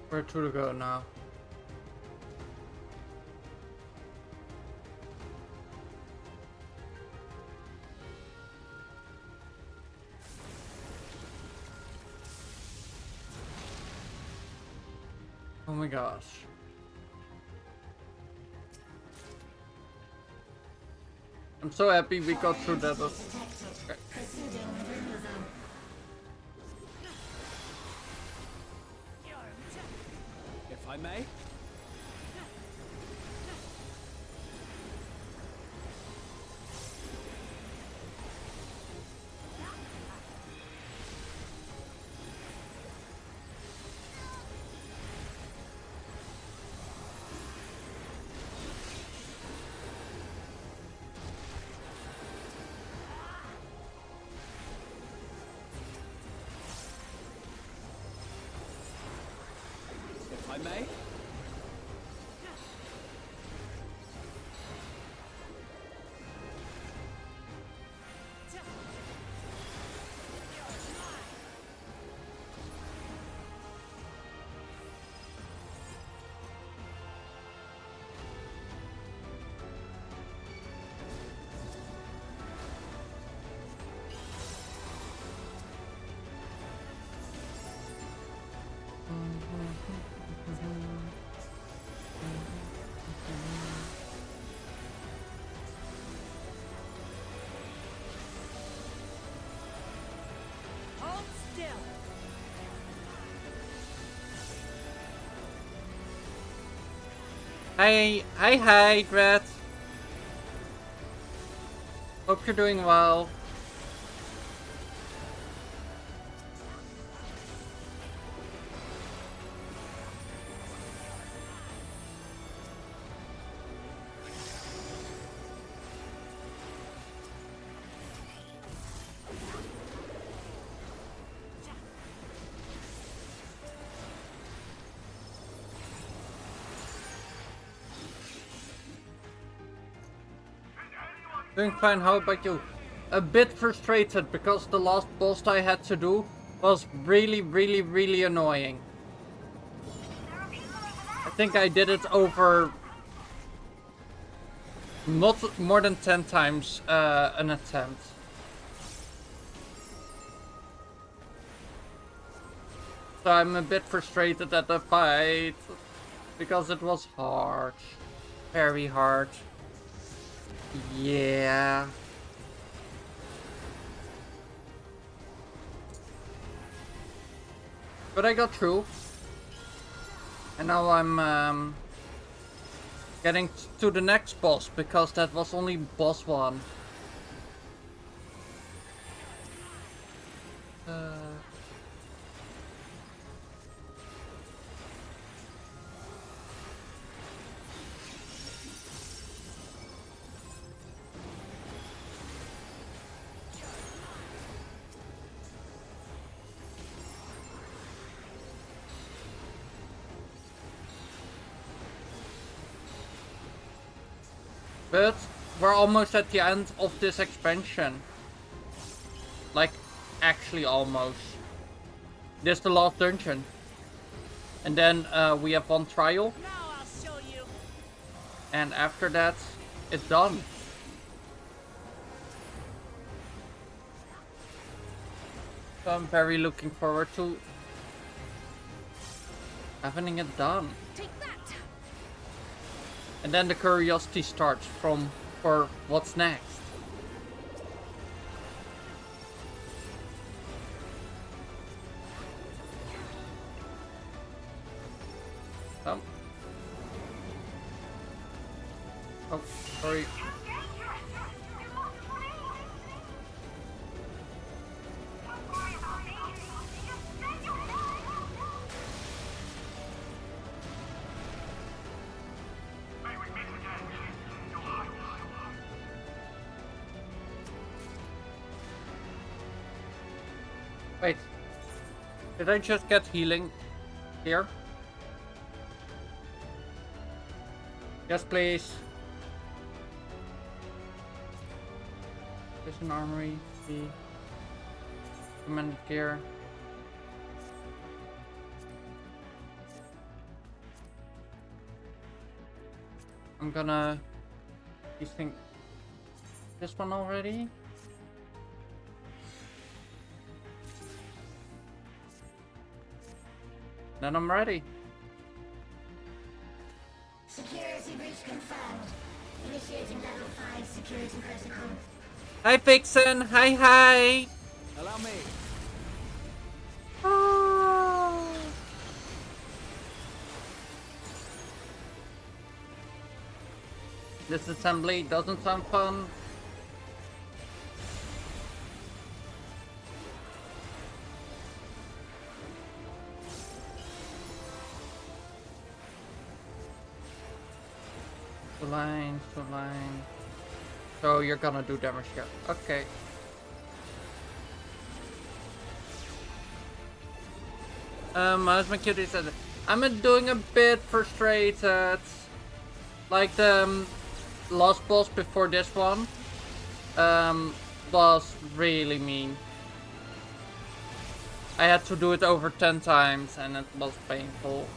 Where to go now? Oh my gosh. I'm so happy we got through that. Okay. If I may. may. Hold still. Hi, Dred. Hope you're doing well. Doing fine, how about you? A bit frustrated because the last boss I had to do was really annoying. I think I did it over not more than 10 times an attempt. So I'm a bit frustrated at the fight because it was hard. Very hard. Yeah. But I got through. And now I'm getting to the next boss because that was only boss 1. But we're almost at the end of this expansion. Like, actually almost. This is the last dungeon. And then we have one trial. Now I'll show you. And after that, it's done. So I'm very looking forward to having it done. Take that. And then the curiosity starts for what's next. Oh, sorry. Wait, did I just get healing here? Yes, please. There's an armory, the commanded gear. I'm gonna think this one already. Then I'm ready. Security breach confirmed. Initiating level 5 security protocol. Hi, Vixen. Hi. Allow me. Oh. This assembly doesn't sound fun. Two line. So you're gonna do damage here. Okay. How's my cutie said, I'm doing a bit frustrated. Like the last boss before this one was really mean. I had to do it over 10 times and it was painful.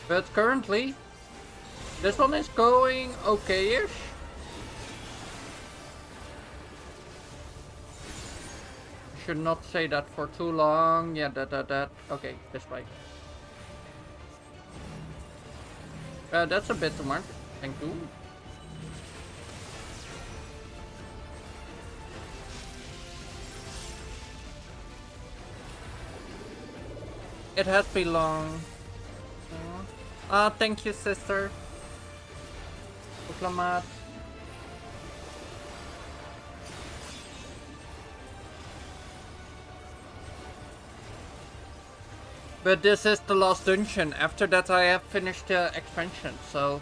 But currently, this one is going okay-ish. Should not say that for too long. Yeah, that. Okay, this way. That's a bit too much. Thank you. It has been long. Thank you, sister. Diplomat. But this is the last dungeon. After that I have finished the expansion, so...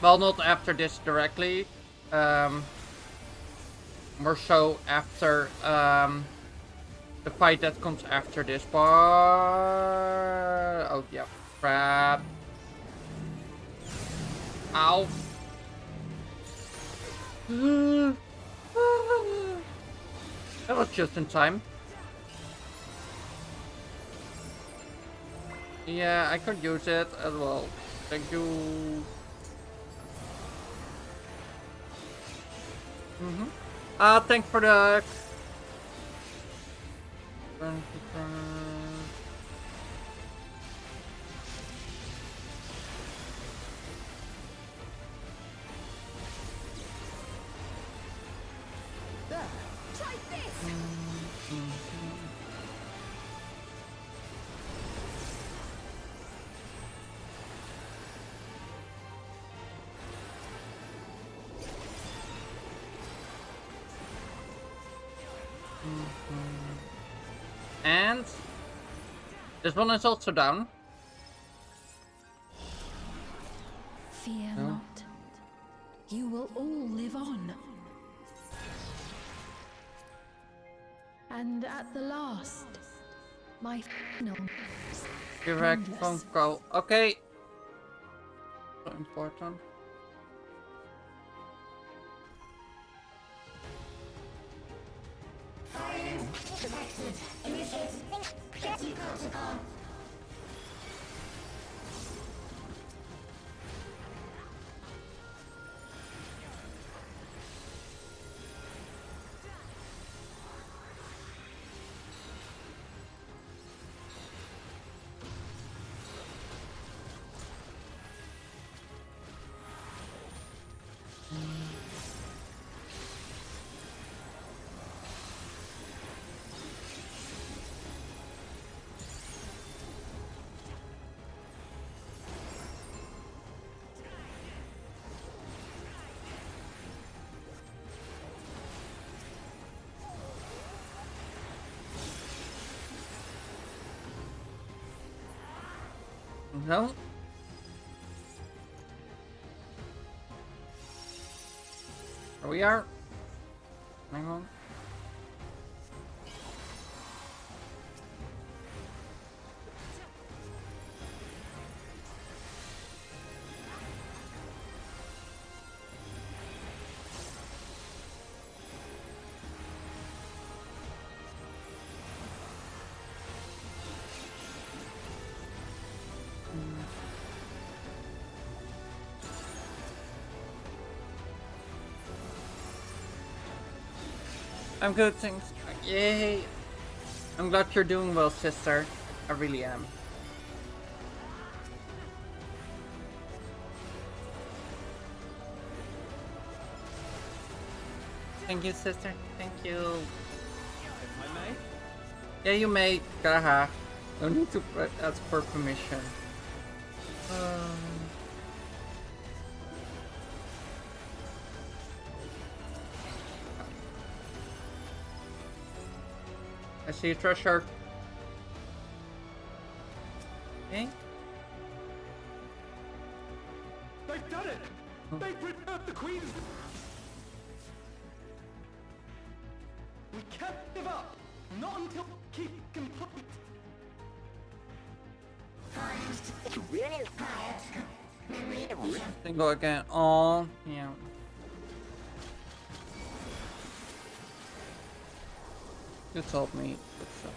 Well, not after this directly. More so after the fight that comes after this part. Oh yeah, crap. Ow. That was just in time. Yeah, I could use it as well. Thank you. Thanks for the... Try this! And this one is also down. Fear not. You will all live on. And at the last, my final Direct phone endless. call. Okay. So important. Firing. Detected. Initiating security protocol. No. Here we are. Hang on. I'm good, thanks. Yay! I'm glad you're doing well, sister. I really am. Thank you, sister. Thank you. If I may? Yeah, you may. Gaha. No need to ask for permission. I see a treasure. Okay. They've done it! They've preserved the Queen's... We can't give up! Not until keep complete! Single again. Oh, yeah. You told me. Good stuff.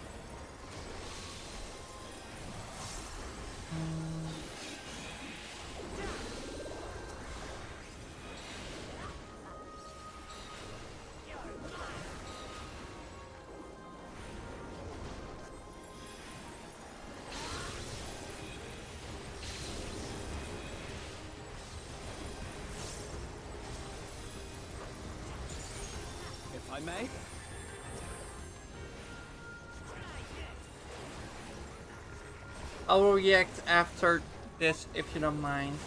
If I may? I will react after this if you don't mind.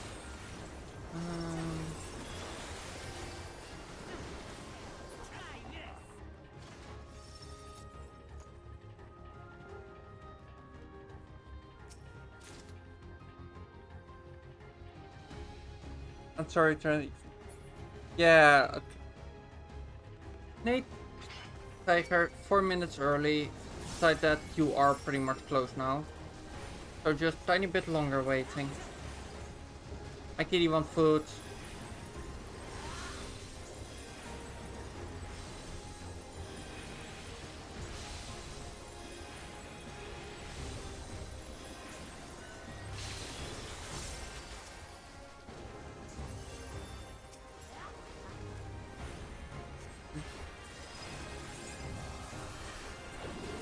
I'm sorry, yeah, okay. Nate, Tiger, 4 minutes early. Besides that, you are pretty much close now. So just tiny bit longer waiting. My kitty wants food.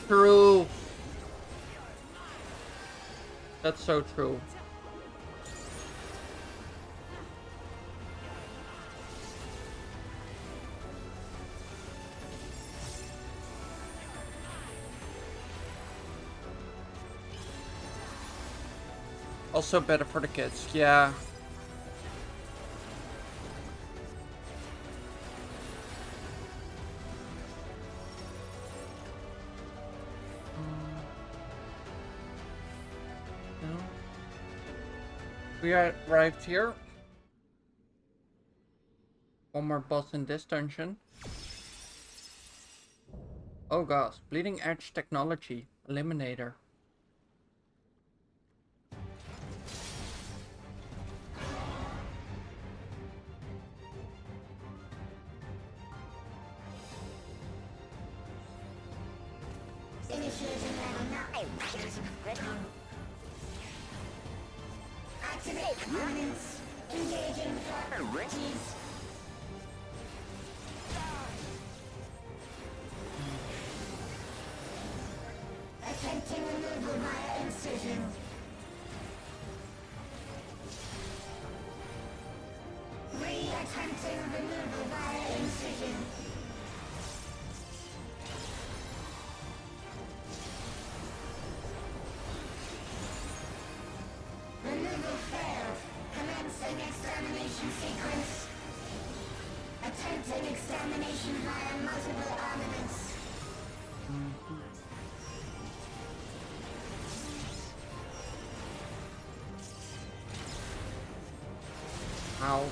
True. That's so true. Also better for the kids, yeah. We arrived here. One more boss in this dungeon. Oh gosh, bleeding edge technology. Eliminator. Initiating level 9. Activate components. Engaging properties. Attempting removal via incision. Re-attempting removal via incision. Removal failed. Commencing extermination sequence. Attempting extermination via multiple armaments. Ow.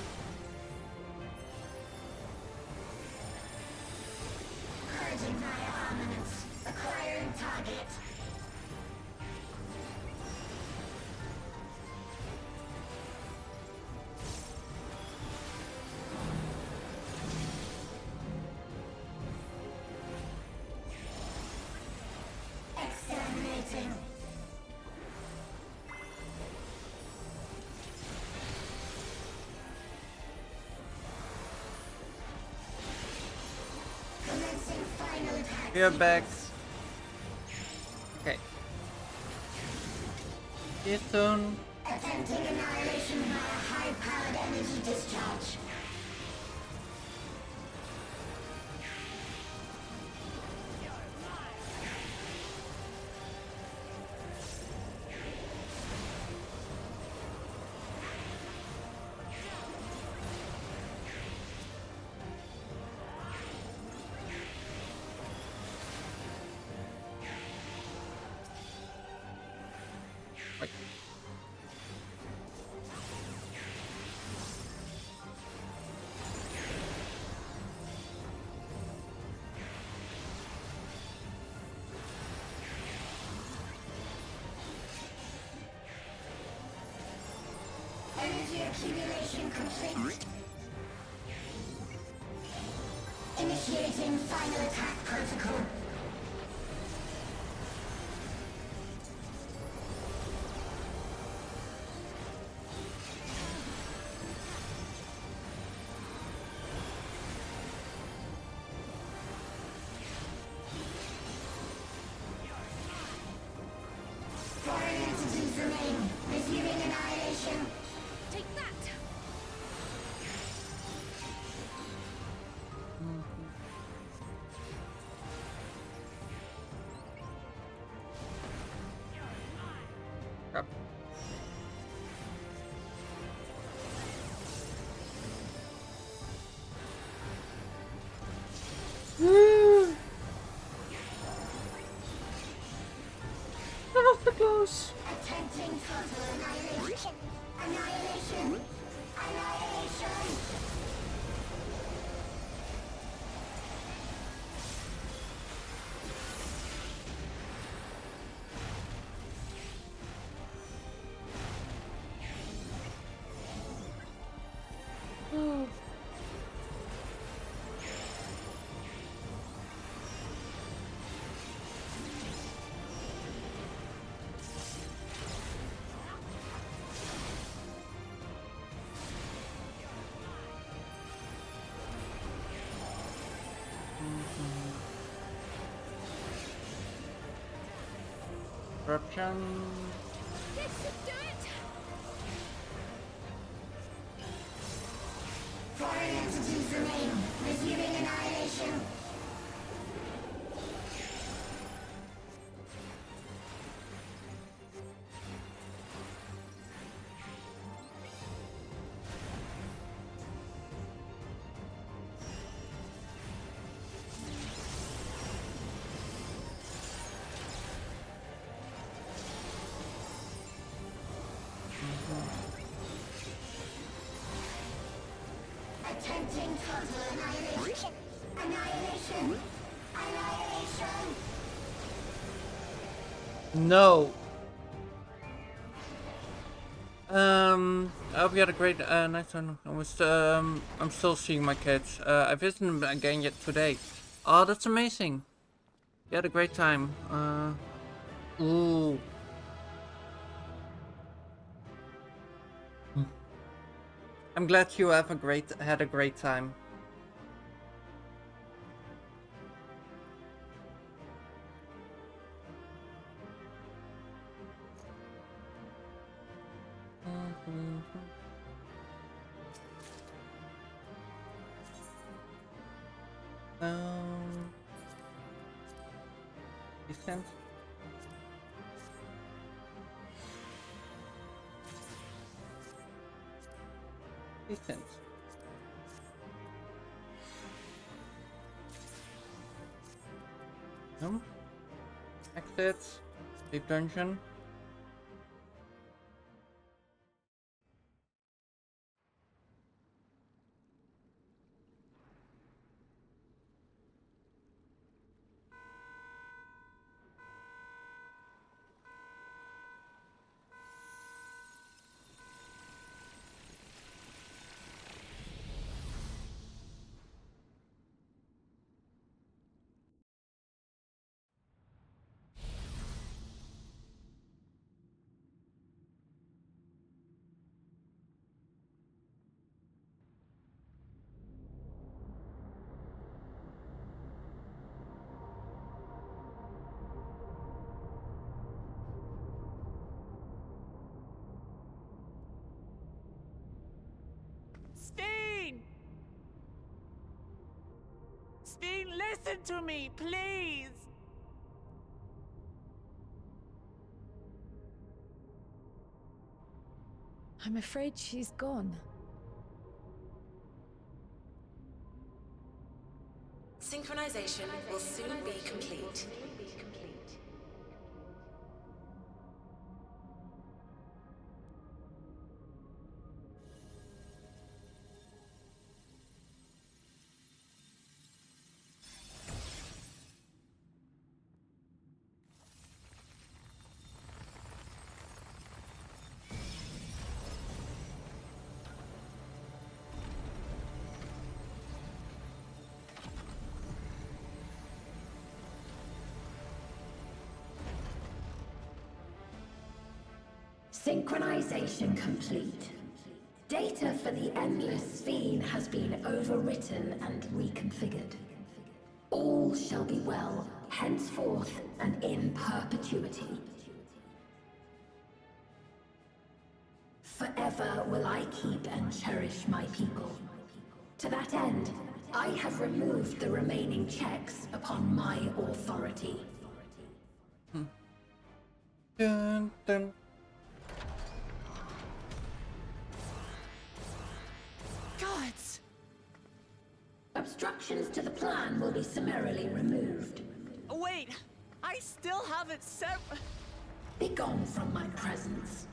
Purging via armaments. Acquiring target. Exterminating. Commencing final attack. We are back. sequence. Okay. See you soon. Attempting annihilation via high-powered energy discharge. Energy accumulation complete. Initiating final attack protocol. Foreign entities remain. Resuming annihilation. Take that! Crap. That was so close. Attempting total annihilation. Annihilation. Annihilation. Corruption. This should do it! Foreign entities remain. Resuming annihilation. Attempting total annihilation. Annihilation. Annihilation. No. I hope you had a great night one. I'm still seeing my kids. I visited them again yet today. Oh, that's amazing. You had a great time. Ooh. I'm glad you had a great time. Decent. Decent. No. Exit. Deep dungeon. Steen! Steen, listen to me, please! I'm afraid she's gone. Synchronization will soon be complete. Synchronization complete. Data for the Endless Sphere has been overwritten and reconfigured. All shall be well, henceforth and in perpetuity. Forever will I keep and cherish my people. To that end, I have removed the remaining checks upon my authority. Dun, dun. Gods! Obstructions to the plan will be summarily removed. Wait! I still haven't set... Begone from my presence.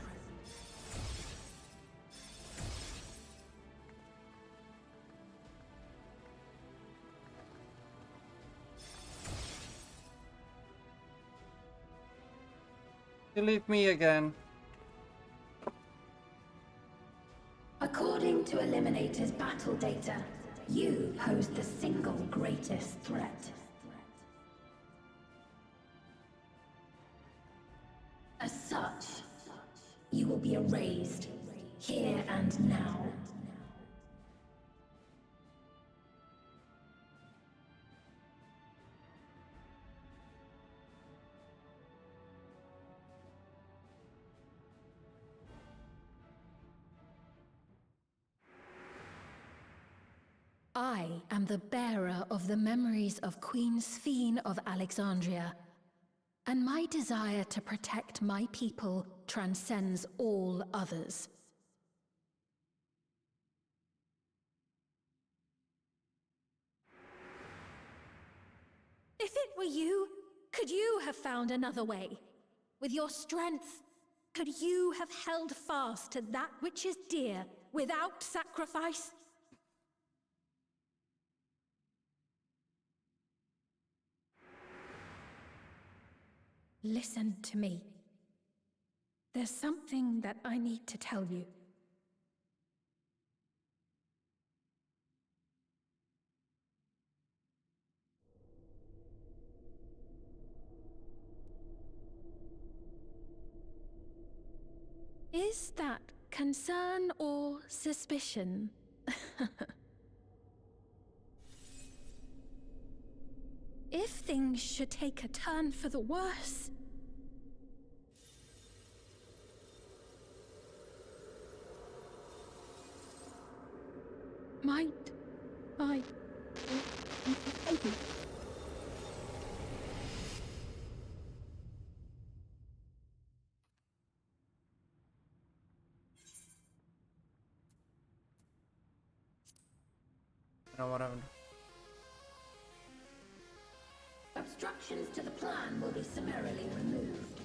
You leave me again. According to Eliminator's battle data, you pose the single greatest threat. As such, you will be erased, here and now. I am the bearer of the memories of Queen Sphene of Alexandria, and my desire to protect my people transcends all others. If it were you, could you have found another way? With your strength, could you have held fast to that which is dear without sacrifice? Listen to me. There's something that I need to tell you. Is that concern or suspicion? If things should take a turn for the worse... might I... You know what happened? Obstructions to the plan will be summarily removed.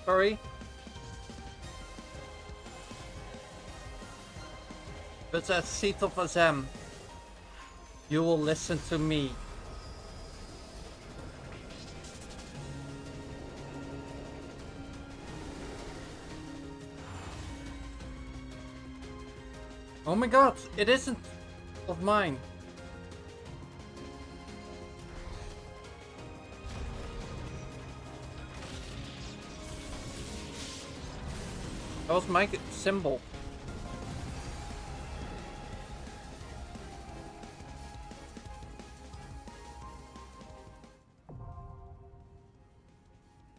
Sorry. But at seat of Azem, you will listen to me. Oh my god, it isn't of mine. That was my symbol.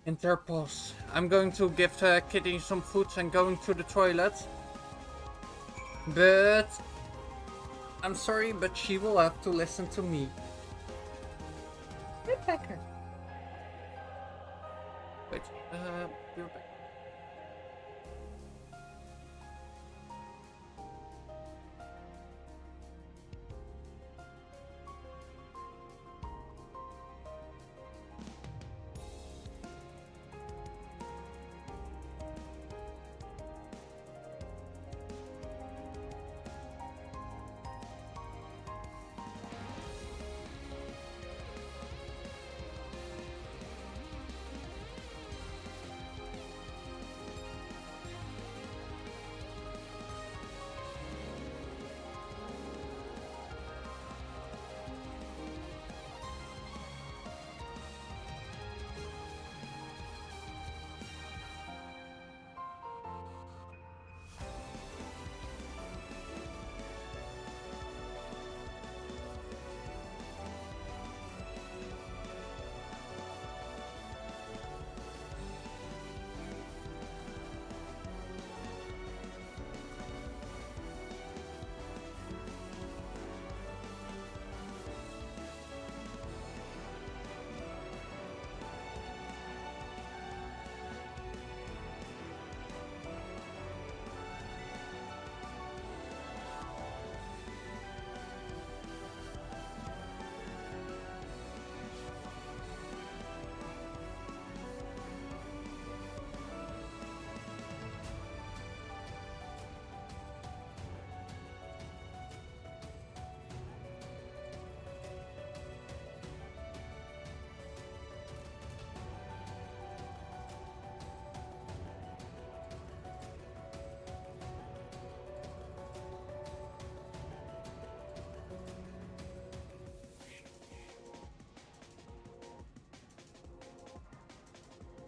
Interpose. I'm going to give Kitty some food and going to the toilet. But I'm sorry, but she will have to listen to me. Woodpecker. Wait, be right back.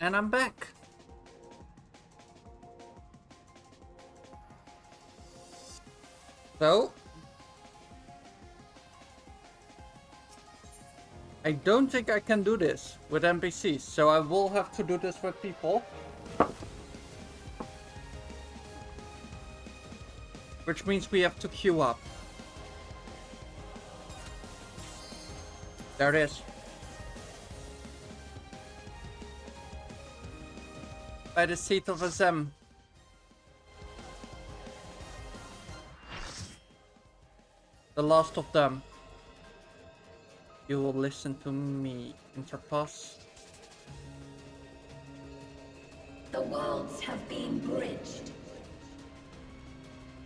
And I'm back. So, I don't think I can do this with NPCs, so I will have to do this with people. Which means we have to queue up. There it is. By the seat of a Zem. The last of them. You will listen to me, Interpos. The worlds have been bridged.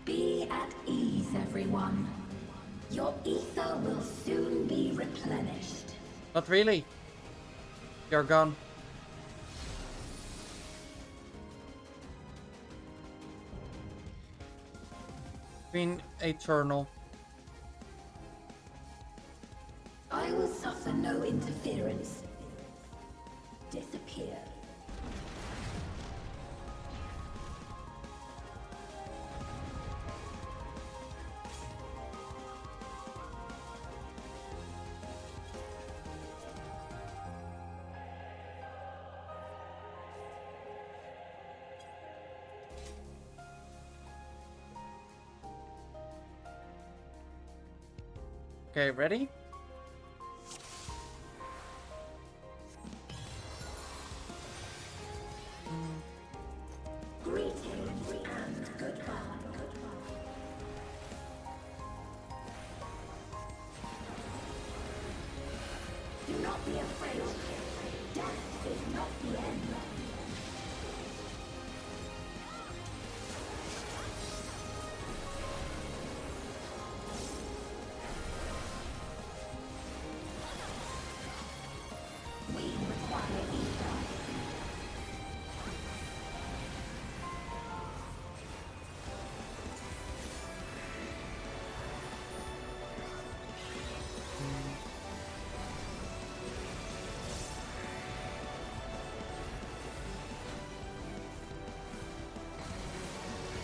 Be at ease, everyone. Your ether will soon be replenished. Not really. You're gone. Queen Eternal. I will suffer no interference. Disappear. Okay, ready? Greetings and goodbye. Do not be afraid. Death is not the end. We require ether.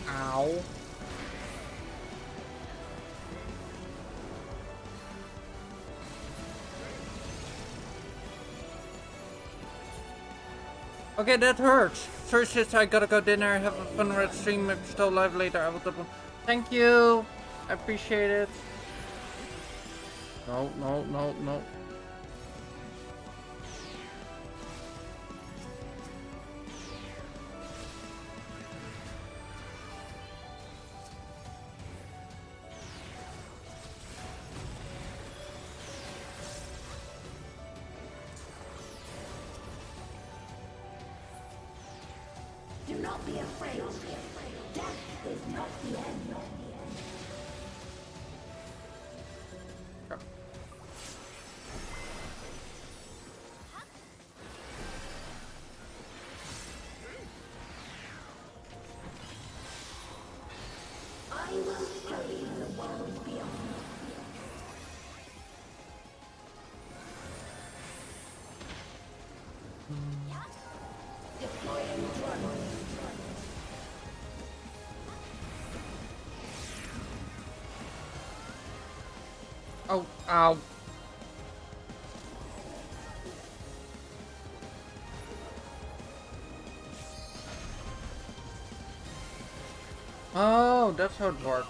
Ow. Okay, that hurts. Sorry sis, I gotta go dinner. Have a fun red stream. If you're still live later, I will double. Thank you. I appreciate it. No, no, no, no. Do not be afraid. Death is not the end. I will study the world beyond. Deploying drone. Oh, ow. Oh, that's how it works.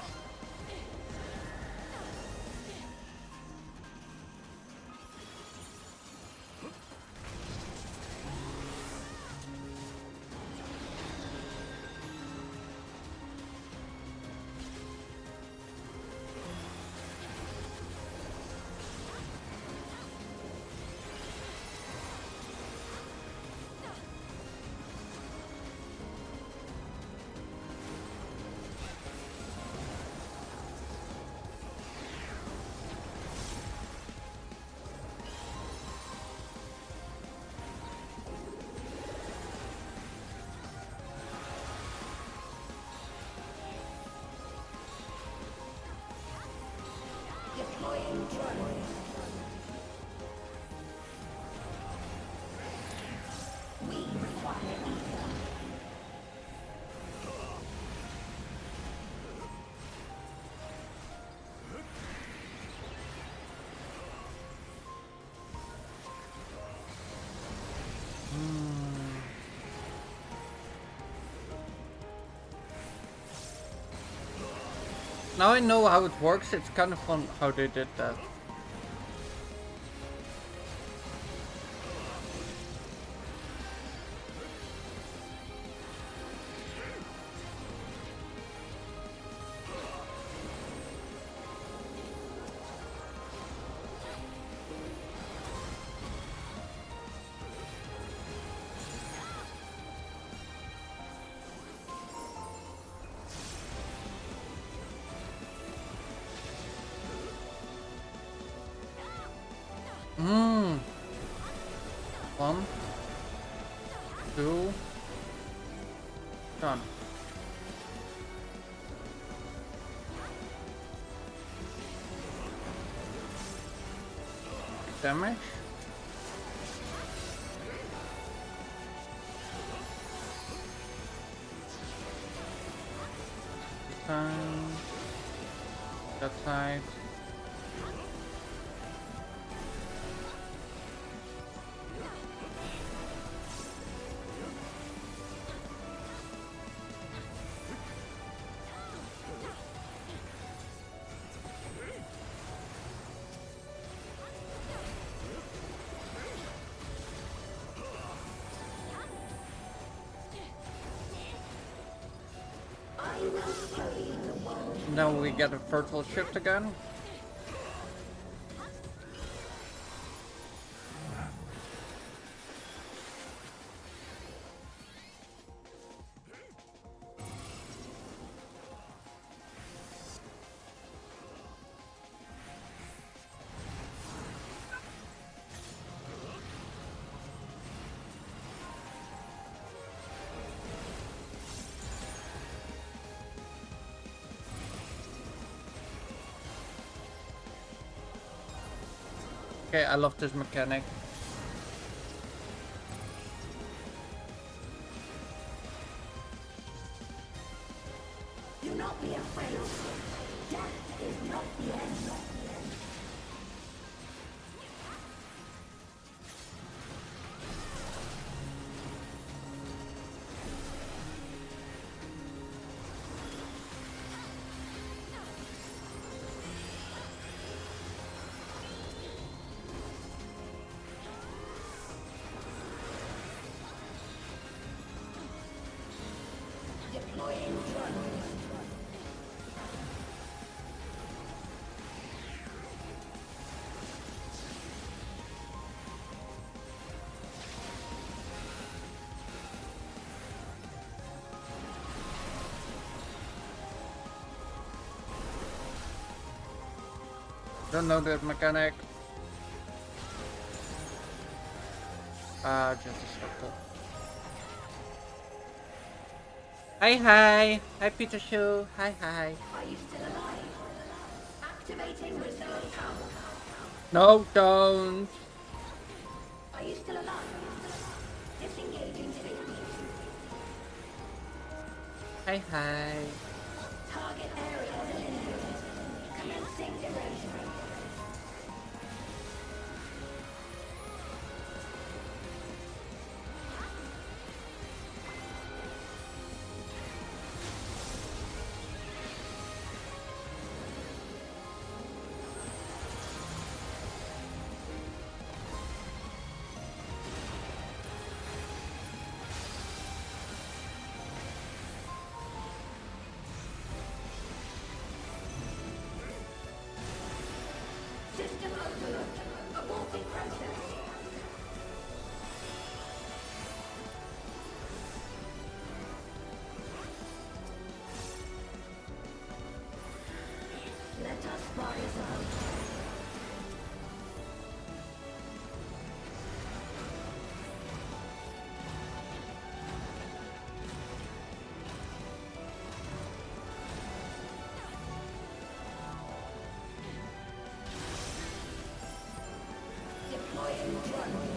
Now I know how it works. It's kind of fun how they did that. Hmm. 1, 2, done. Damage. This time. That side. Now we get a fertile shift again. Okay, I love this mechanic. Do not be afraid. Death is not the end. Deploying drone. Don't know that mechanic. Just a circle. Hi, hi. Hi, Peter Show. Hi, hi. Are you still alive? Activating reserve power. No, don't. Are you still alive? Disengaging safety. Hi, hi. Target area eliminated. Commencing erosion. System overload. Aborting process. Let us rise up. Deploying drone.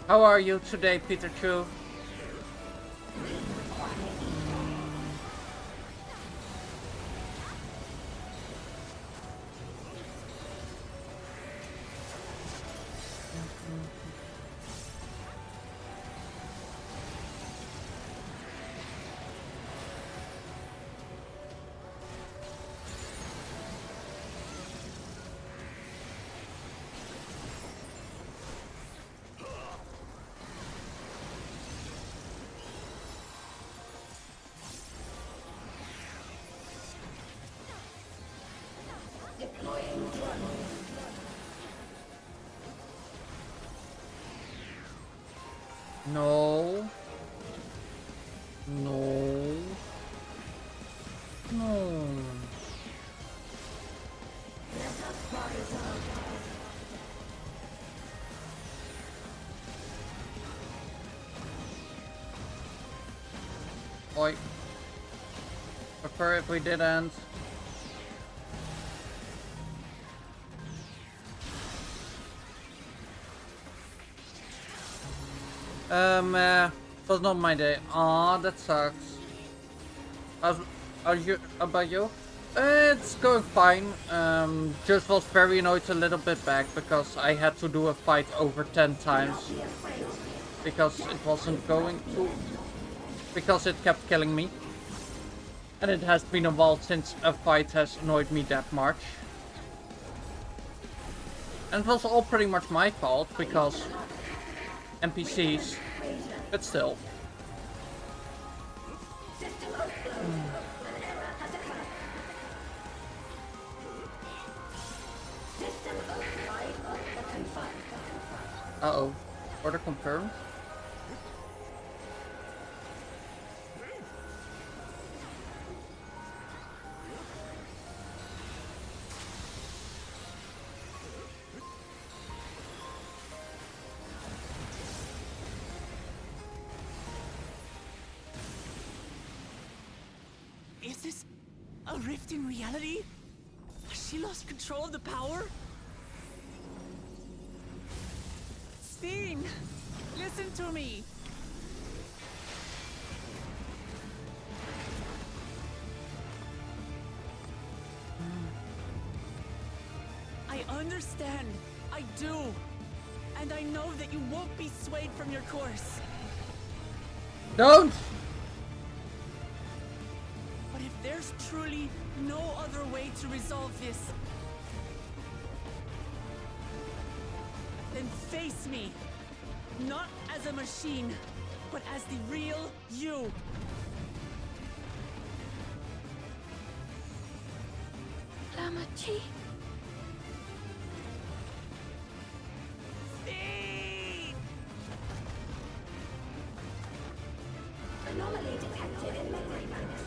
How are you today, Peter Chu? No. No. No. Oi. Prefer if we didn't. Was not my day. Aw, that sucks. Are you, about you? It's going fine. Just was very annoyed a little bit back because I had to do a fight over 10 times. Because it wasn't going to. Because it kept killing me. And it has been a while since a fight has annoyed me that much. And it was all pretty much my fault because NPCs, but still. Uh-oh. Order confirmed. Is this a rift in reality? Has she lost control of the power? Steen, listen to me. I understand. I do. And I know that you won't be swayed from your course. Don't! But if there's truly no other way to resolve this, then face me. Not as a machine, but as the real you. Lamachi. Anomaly detected in memory banks.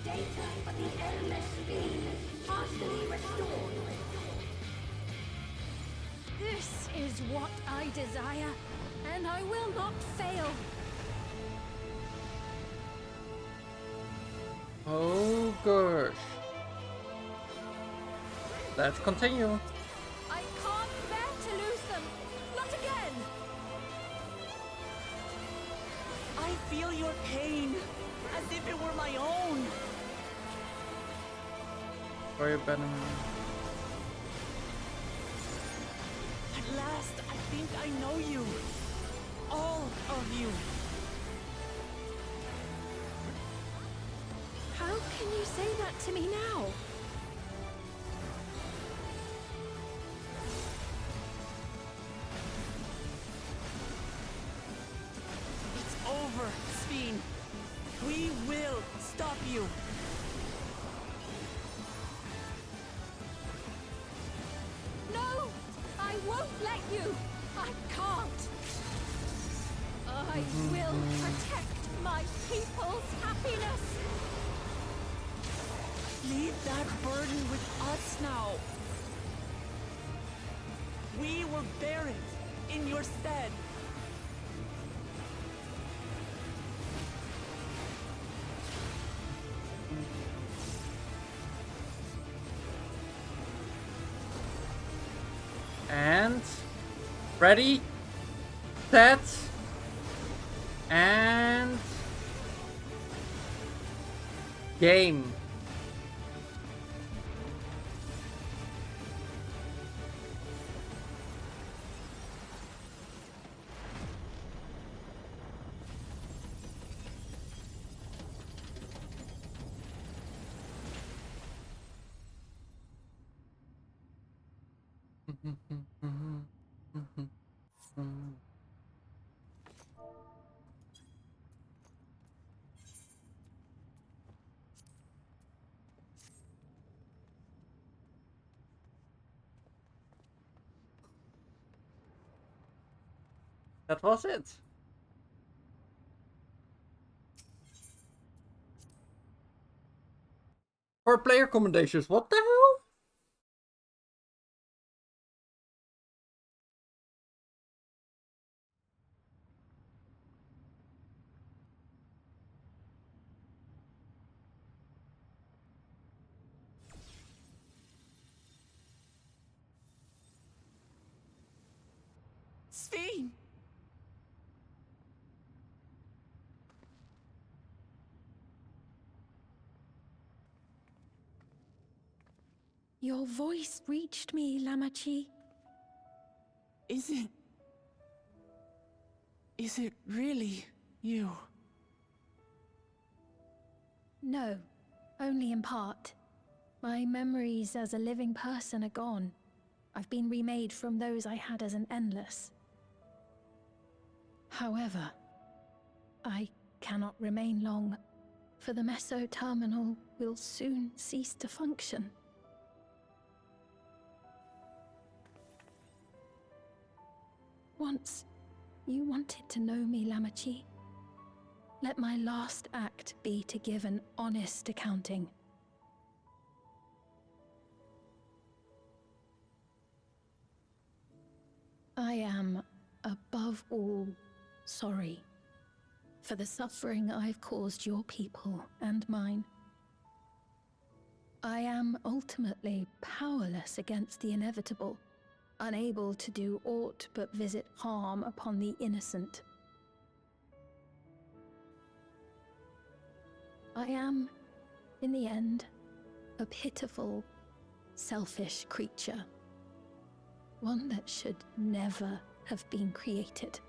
Data for the endless beam partially restored. This is what I desire, and I will not fail. Oh gosh. Let's continue. I can't bear to lose them. Not again. I feel your pain, as if it were my own. For your benefit. At last, I think I know you. All of you. How can you say that to me now? It's over, Steen. We will stop you. No! I won't let you! I can't! I will protect my people's happiness! Leave that burden with us now. We will bear it in your stead. And ready, set, and game. That was it. For player commendations, what the hell? Sphene! Your voice reached me, Lamachi. Is it really you? No, only in part. My memories as a living person are gone. I've been remade from those I had as an endless. However, I cannot remain long, for the meso-terminal will soon cease to function. Once, you wanted to know me, Lamachi. Let my last act be to give an honest accounting. I am, above all, sorry for the suffering I've caused your people and mine. I am ultimately powerless against the inevitable, unable to do aught but visit harm upon the innocent. I am, in the end, a pitiful, selfish creature. One that should never have been created.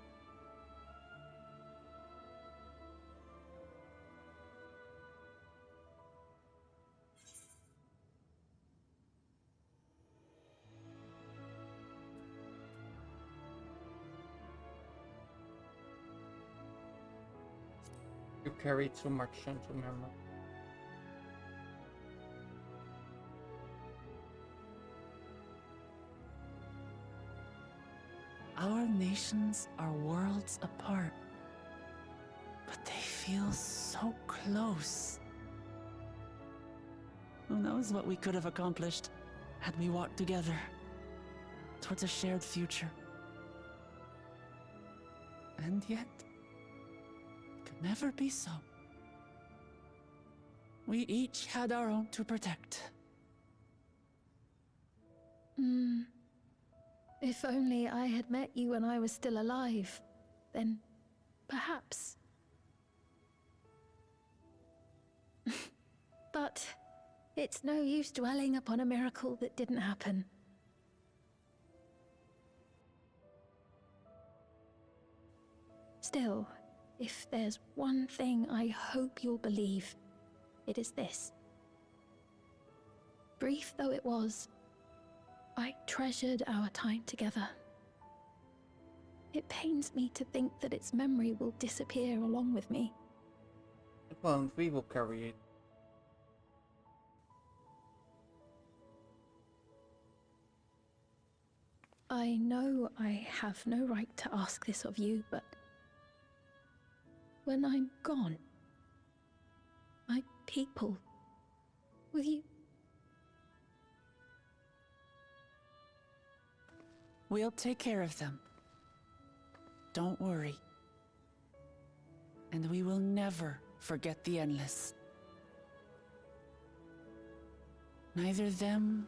You carry too much into memory. Our nations are worlds apart, but they feel so close. Who knows what we could have accomplished had we walked together towards a shared future. And yet, it could never be so. We each had our own to protect. If only I had met you when I was still alive, then perhaps. But it's no use dwelling upon a miracle that didn't happen. Still, if there's one thing I hope you'll believe, it is this. Brief though it was, I treasured our time together. It pains me to think that its memory will disappear along with me. It won't, we will carry it. I know I have no right to ask this of you, but when I'm gone, my people, will you? We'll take care of them. Don't worry. And we will never forget the Endless. Neither them,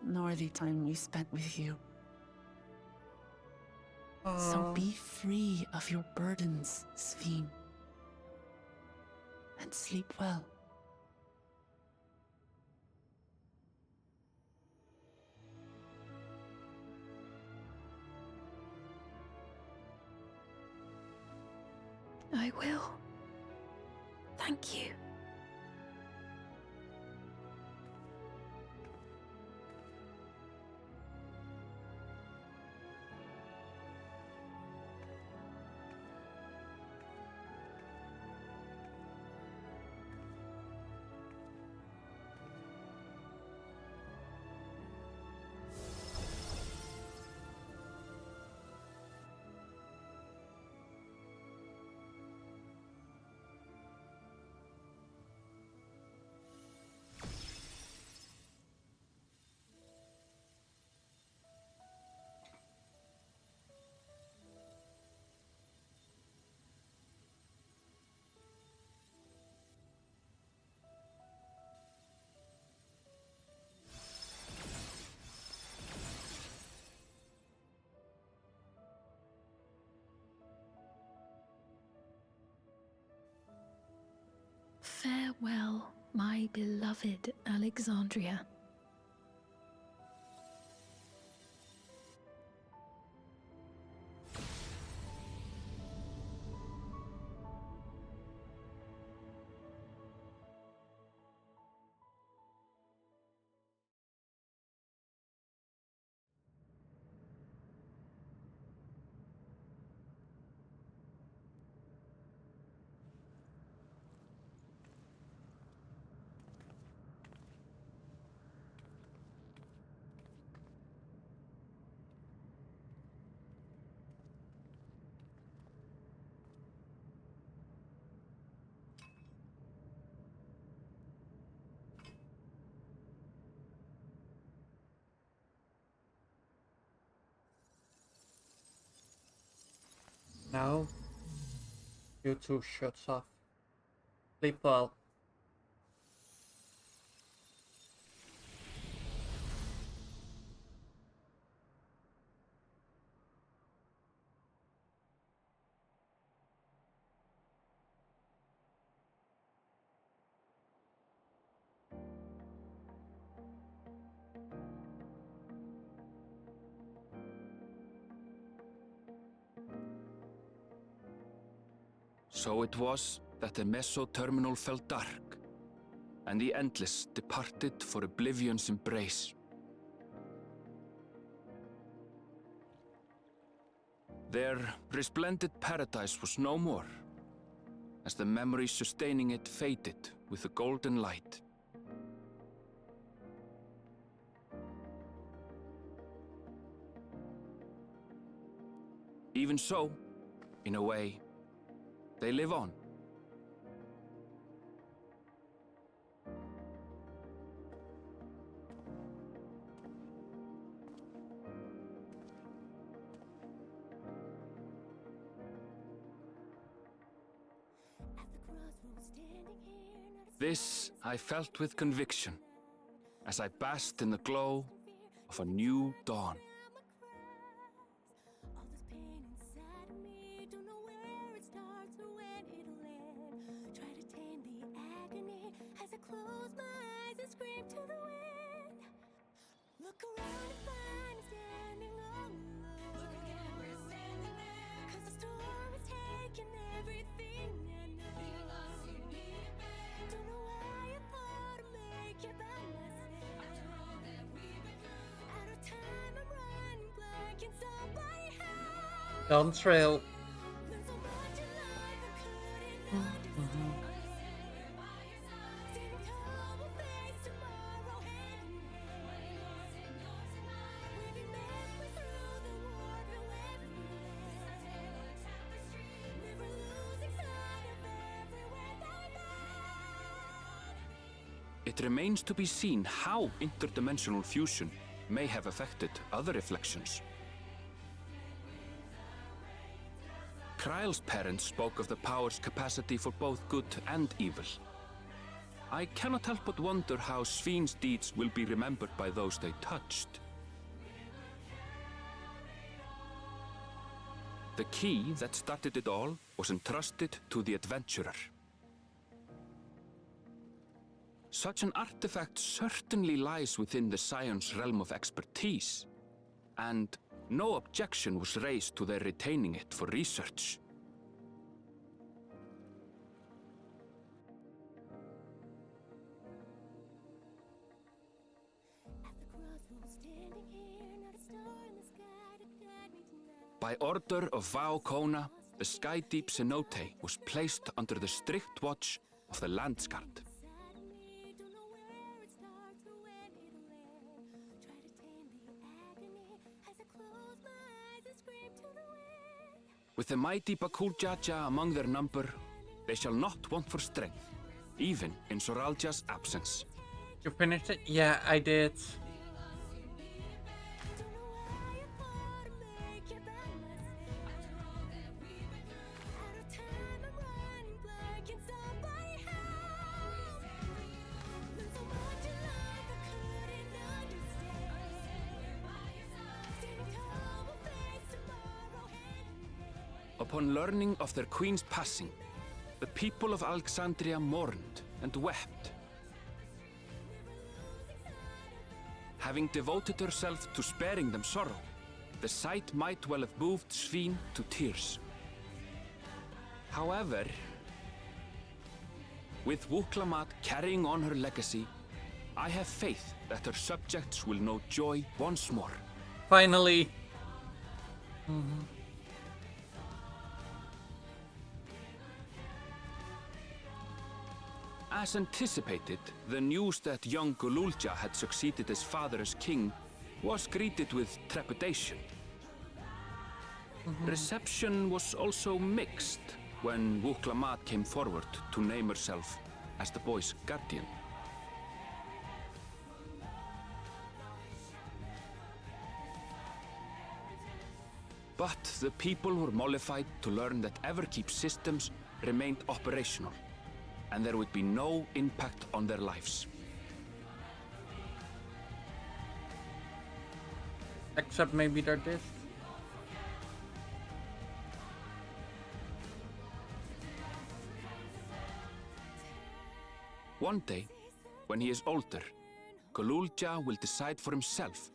nor the time we spent with you. So be free of your burdens, Sphene. And sleep well. I will. Thank you. Farewell, my beloved Alexandria. Now, you two shuts off. Sleep well. So it was that the meso-terminal fell dark, and the Endless departed for oblivion's embrace. Their resplendent paradise was no more, as the memory sustaining it faded with the golden light. Even so, in a way, they live on. This I felt with conviction, as I basked in the glow of a new dawn. Down trail. It remains to be seen how interdimensional fusion may have affected other reflections. Kryle's parents spoke of the power's capacity for both good and evil. I cannot help but wonder how Svin's deeds will be remembered by those they touched. The key that started it all was entrusted to the adventurer. Such an artifact certainly lies within the Scion's realm of expertise, and no objection was raised to their retaining it for research. By order of Vau Kona, the Sky Deep cenote was placed under the strict watch of the Landsguard. With the mighty Bakul Jaja among their number, they shall not want for strength, even in Soralja's absence. You finished it? Yeah, I did. Upon learning of their queen's passing, the people of Alexandria mourned and wept. Having devoted herself to sparing them sorrow, the sight might well have moved Svín to tears. However, with Wuklamat carrying on her legacy, I have faith that her subjects will know joy once more. Finally. As anticipated, the news that young Gululja had succeeded his father as king was greeted with trepidation. Reception was also mixed when Wuklamat came forward to name herself as the boy's guardian. But the people were mollified to learn that Everkeep's systems remained operational, and there would be no impact on their lives. Except maybe their disc. One day, when he is older, Gululja will decide for himself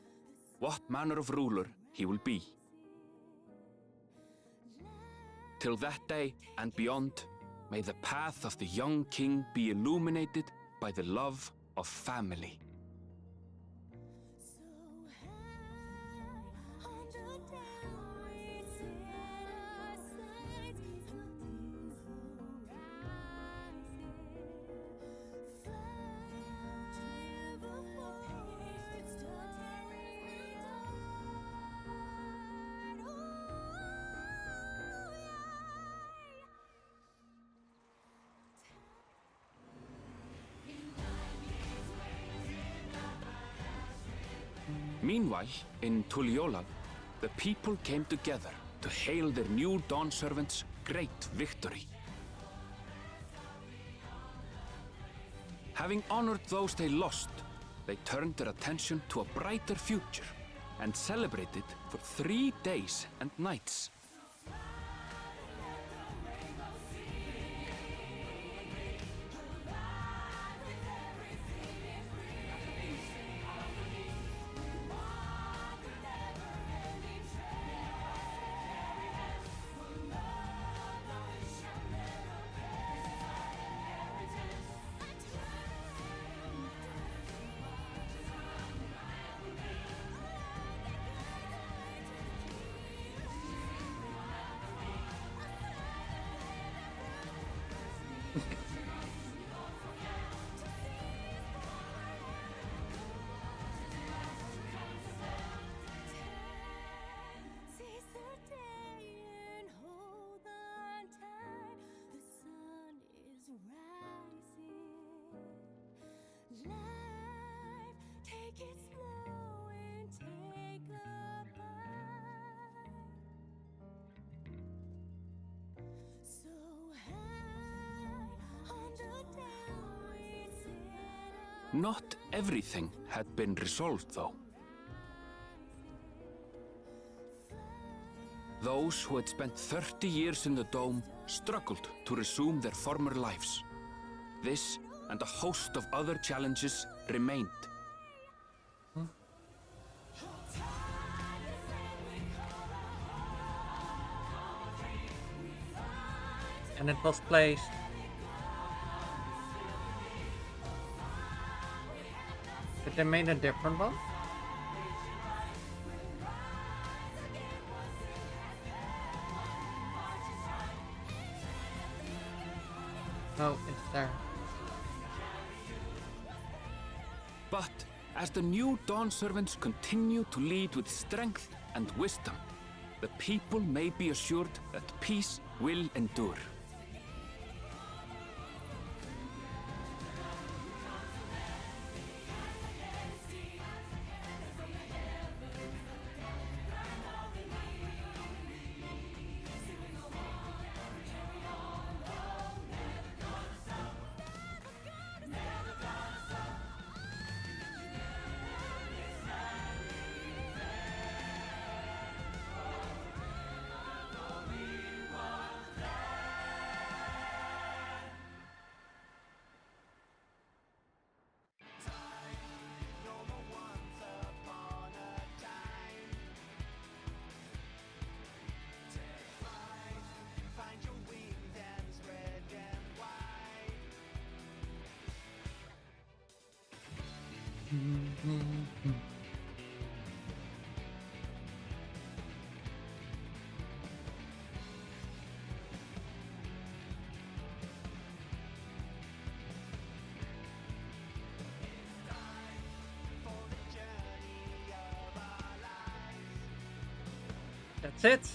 what manner of ruler he will be. Till that day and beyond, may the path of the young king be illuminated by the love of family. Meanwhile, in Tuliolal, the people came together to hail their new dawn servant's great victory. Having honored those they lost, they turned their attention to a brighter future and celebrated for 3 days and nights. Not everything had been resolved, though. Those who had spent 30 years in the Dome struggled to resume their former lives. This and a host of other challenges remained. And it was placed. Did they make a different one? No, it's there. But as the new Dawn Servants continue to lead with strength and wisdom, the people may be assured that peace will endure. That's it.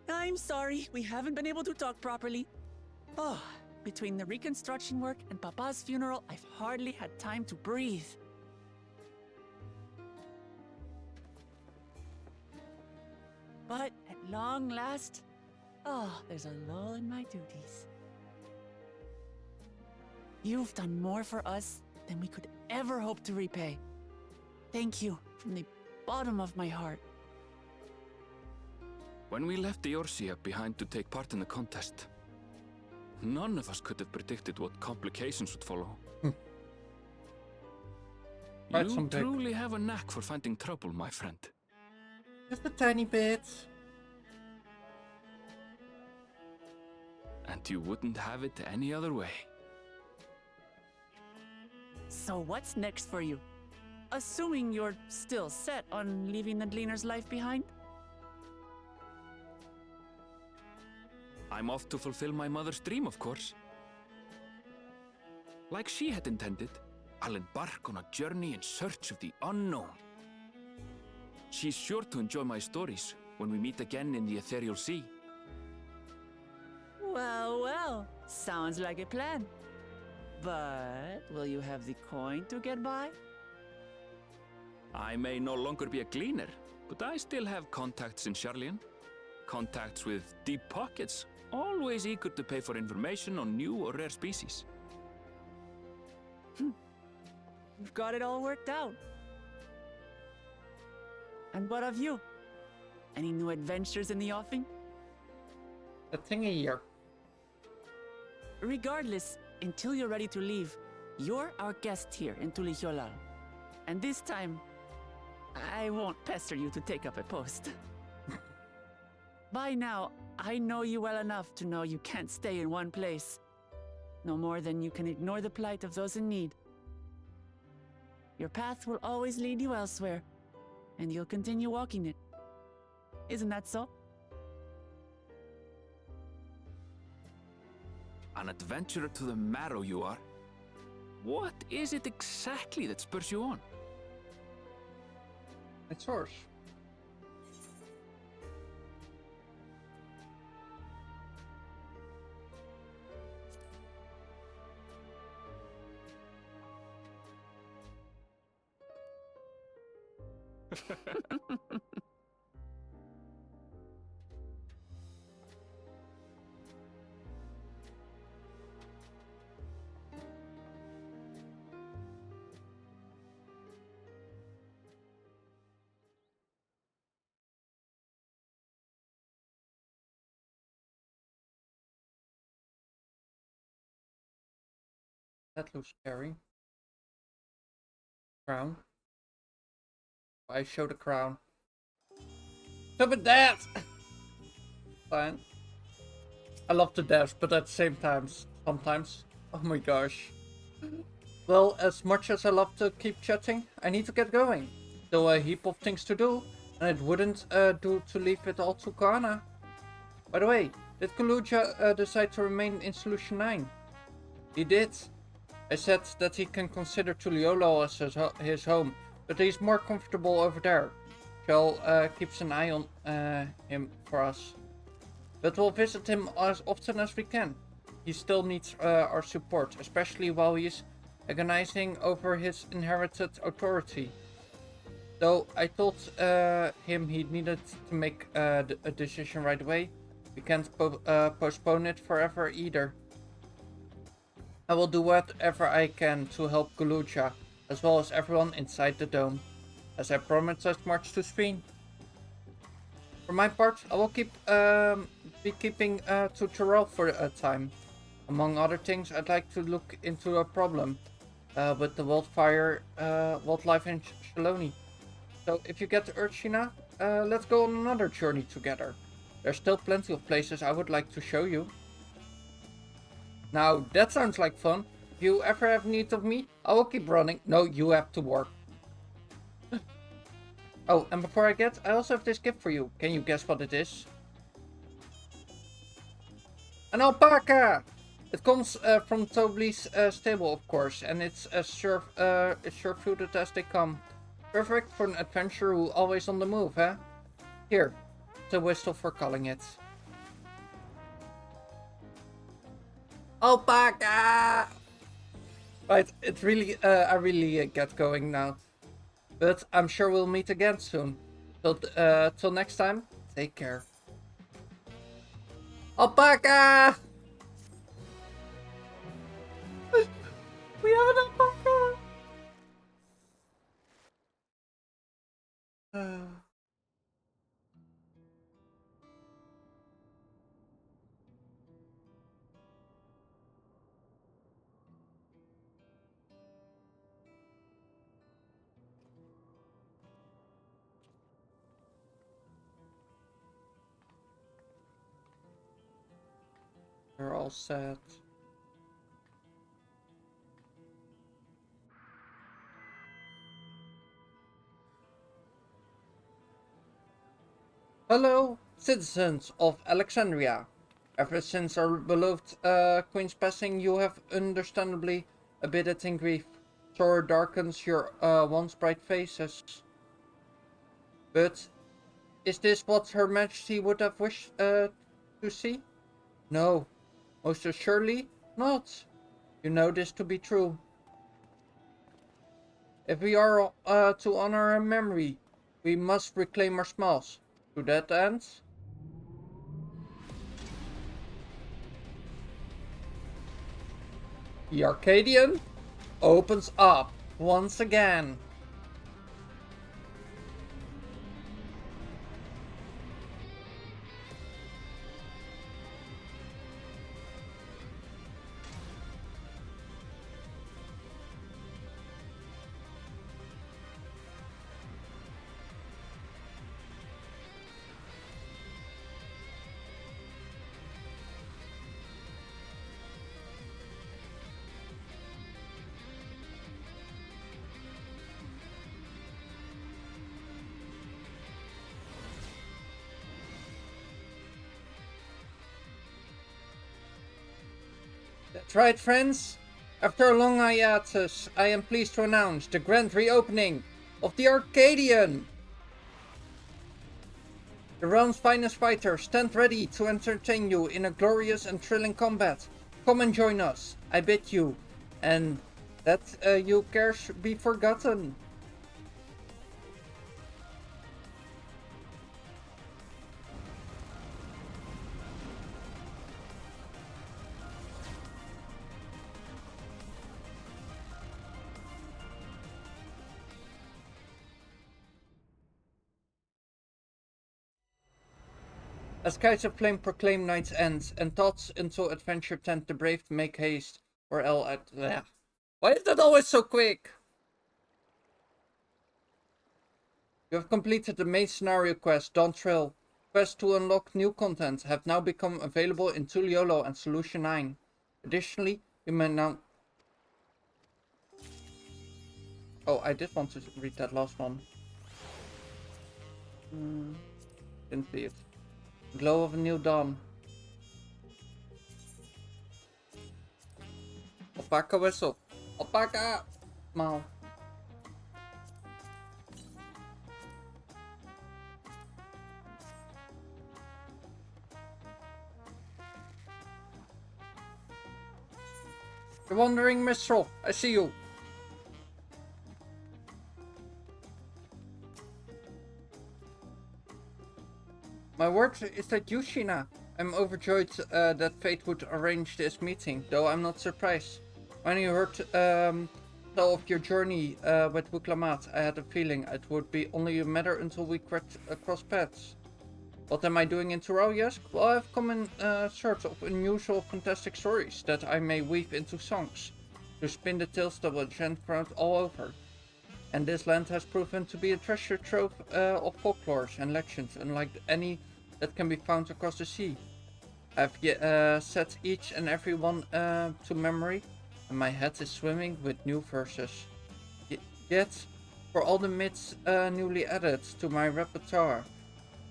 I'm sorry, we haven't been able to talk properly. Oh, between the reconstruction work and Papa's funeral, I've hardly had time to breathe. But at long last, there's a lull in my duties. You've done more for us than we could ever hope to repay. Thank you from the bottom of my heart. When we left the Eorzea behind to take part in the contest, none of us could have predicted what complications would follow. Quite You some big. truly have a knack for finding trouble, my friend. Just a tiny bit. And you wouldn't have it any other way. So what's next for you? Assuming you're still set on leaving the Gleaner's life behind? I'm off to fulfill my mother's dream, of course. Like she had intended, I'll embark on a journey in search of the unknown. She's sure to enjoy my stories when we meet again in the ethereal sea. Well, well, sounds like a plan. But will you have the coin to get by? I may no longer be a gleaner, but I still have contacts in Sharlayan. Contacts with deep pockets, always eager to pay for information on new or rare species. You've got it all worked out. And what of you? Any new adventures in the offing? A thing a year. Regardless, until you're ready to leave, you're our guest here in Tulihyolal. And this time, I won't pester you to take up a post. By now, I know you well enough to know you can't stay in one place. No more than you can ignore the plight of those in need. Your path will always lead you elsewhere, and you'll continue walking it. Isn't that so? An adventurer to the marrow you are. What is it exactly that spurs you on? It's yours. That looks scary. Crown. Why show the crown? Stupid dad! Fine. I love the death, but at the same time, sometimes. Oh my gosh. Well, as much as I love to keep chatting, I need to get going. Still a heap of things to do, and it wouldn't do to leave it all to Kana. By the way, did Kaluja decide to remain in Solution 9? He did. I said that he can consider Tulihyolal as his home, but he's more comfortable over there. Shell keeps an eye on him for us. But we'll visit him as often as we can. He still needs our support, especially while he's agonizing over his inherited authority. Though I told him he needed to make a decision right away, we can't postpone it forever either. I will do whatever I can to help Kaluja, as well as everyone inside the dome, as I promised as much to Sveen. For my part, I will be keeping to Tyrell for a time. Among other things, I'd like to look into a problem with the wildlife in Shaloni. So if you get the urge, Sheena, let's go on another journey together. There's still plenty of places I would like to show you. Now, that sounds like fun. If you ever have need of me, I will keep running. No, you have to work. Oh, and before I also have this gift for you. Can you guess what it is? An alpaca! It comes from Tobli's stable, of course, and it's as sure-footed as they come. Perfect for an adventurer who always on the move, huh? Here, it's a whistle for calling it. Alpaca! Right, it's really, I really get going now. But I'm sure we'll meet again soon. Till next time, take care. Alpaca! We have an alpaca! They're all sad. Hello, citizens of Alexandria. Ever since our beloved Queen's passing, you have understandably abided in grief. Sorrow darkens your once bright faces. But is this what Her Majesty would have wished to see? No, most assuredly not. You know this to be true. If we are to honor her memory, we must reclaim our smiles. To that end, the Arcadian opens up once again. That's right, friends. After a long hiatus, I am pleased to announce the grand reopening of the Arcadian. The realm's finest fighters stand ready to entertain you in a glorious and thrilling combat. Come and join us, I bid you, and let your cares be forgotten. As Kites of Flame proclaim night's end, and thoughts into adventure tend the brave to make haste, or why is that always so quick? You have completed the main scenario quest, Dawn Trail. Quests to unlock new content have now become available in Tuliolo and Solution 9. Additionally, you may now... Oh, I did want to read that last one. Didn't see it. Glow of a new dawn. Alpaca whistle. Alpaca! Smile. The wandering minstrel, I see you. My word is that you, Sheena. I'm overjoyed that fate would arrange this meeting, though I'm not surprised. When you heard tell of your journey with Wuklamat, I had a feeling it would be only a matter until we cross paths. What am I doing in Tyrell, you ask? Well, I've come in search of unusual, fantastic stories that I may weave into songs, to spin the tales that will enchant crowds all over. And this land has proven to be a treasure trove of folklores and legends, unlike any that can be found across the sea. I've set each and every one to memory, and my head is swimming with new verses. Yet, for all the myths newly added to my repertoire,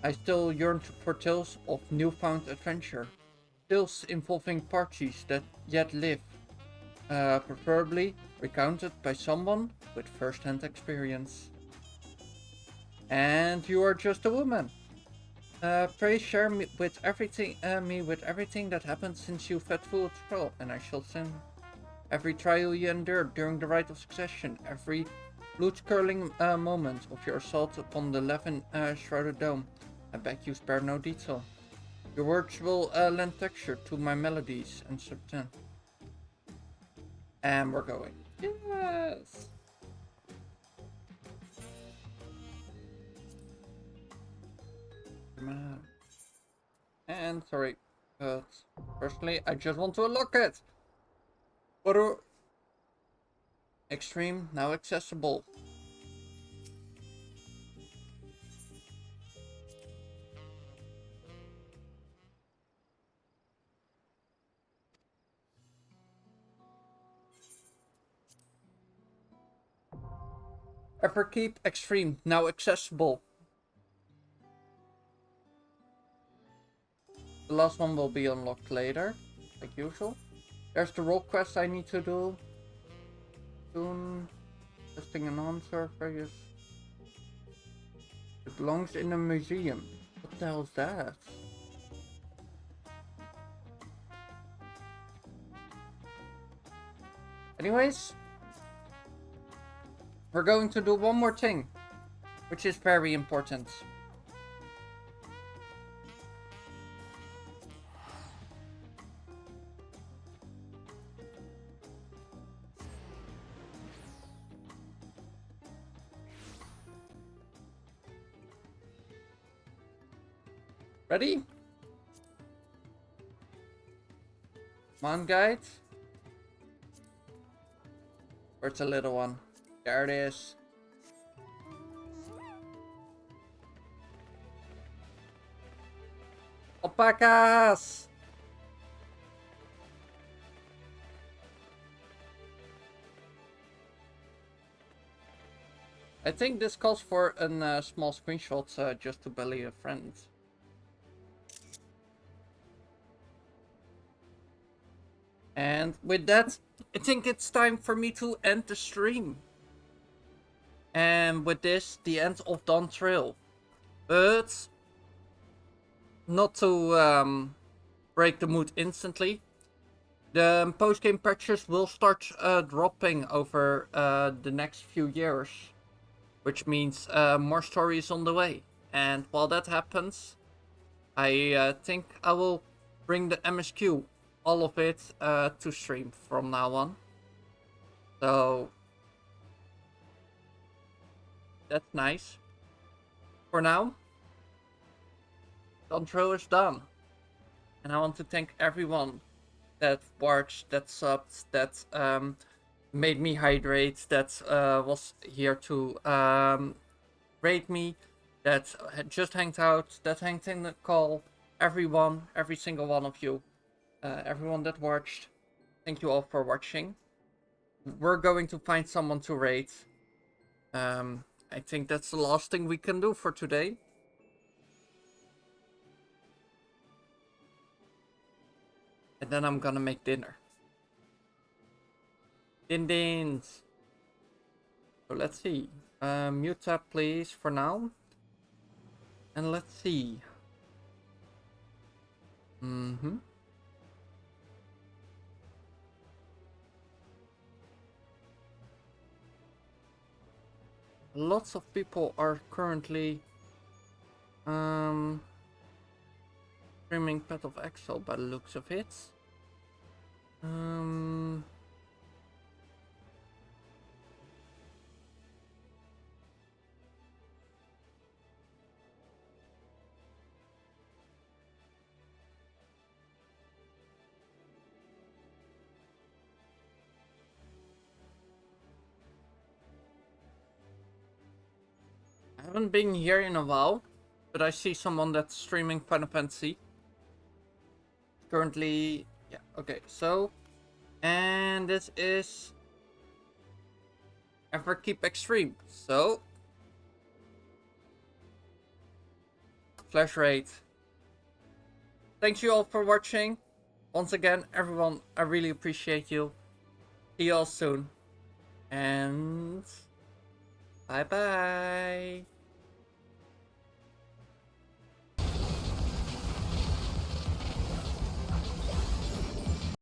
I still yearn for tales of newfound adventure. Tales involving parties that yet live, preferably recounted by someone with first-hand experience. And you are just a woman. Pray share me with everything that happened since you fed full trial, and I shall sing. Every trial you endured during the rite of succession, every blood-curdling moment of your assault upon the Levin-shrouded dome, I beg you spare no detail. Your words will lend texture to my melodies and certain. And we're going. Yes! And sorry, but personally, I just want to unlock it. What Extreme now accessible. Everkeep Extreme now accessible. The last one will be unlocked later, like usual. There's the role quest I need to do. Soon. Testing an answer. Various. It belongs in a museum. What the hell is that? Anyways. We're going to do one more thing. Which is very important. Ready? Come on, guys. Where's the little one? There it is. Alpacas! I think this calls for a small screenshot just to belly a friend. And with that, I think it's time for me to end the stream. And with this, the end of Dawn Trail. But not to break the mood instantly. The post-game patches will start dropping over the next few years. Which means more stories on the way. And while that happens, I think I will bring the MSQ, all of it, to stream from now on. So that's nice. For now, the intro is done. And I want to thank everyone that watched, that subbed, that made me hydrate, that was here to rate me, that just hanged out, that hanged in the call. Everyone, every single one of you, everyone that watched, thank you all for watching. We're going to find someone to rate. I think that's the last thing we can do for today. And then I'm gonna make dinner. Din-dins. So let's see. Mute tab please for now. And let's see. Lots of people are currently streaming Path of Exile by the looks of it. haven't been here in a while, but I see someone that's streaming Final Fantasy. Currently, yeah, okay, so, and this is FFXIV, so, flash rate. Thanks you all for watching. Once again, everyone, I really appreciate you. See you all soon. And bye bye.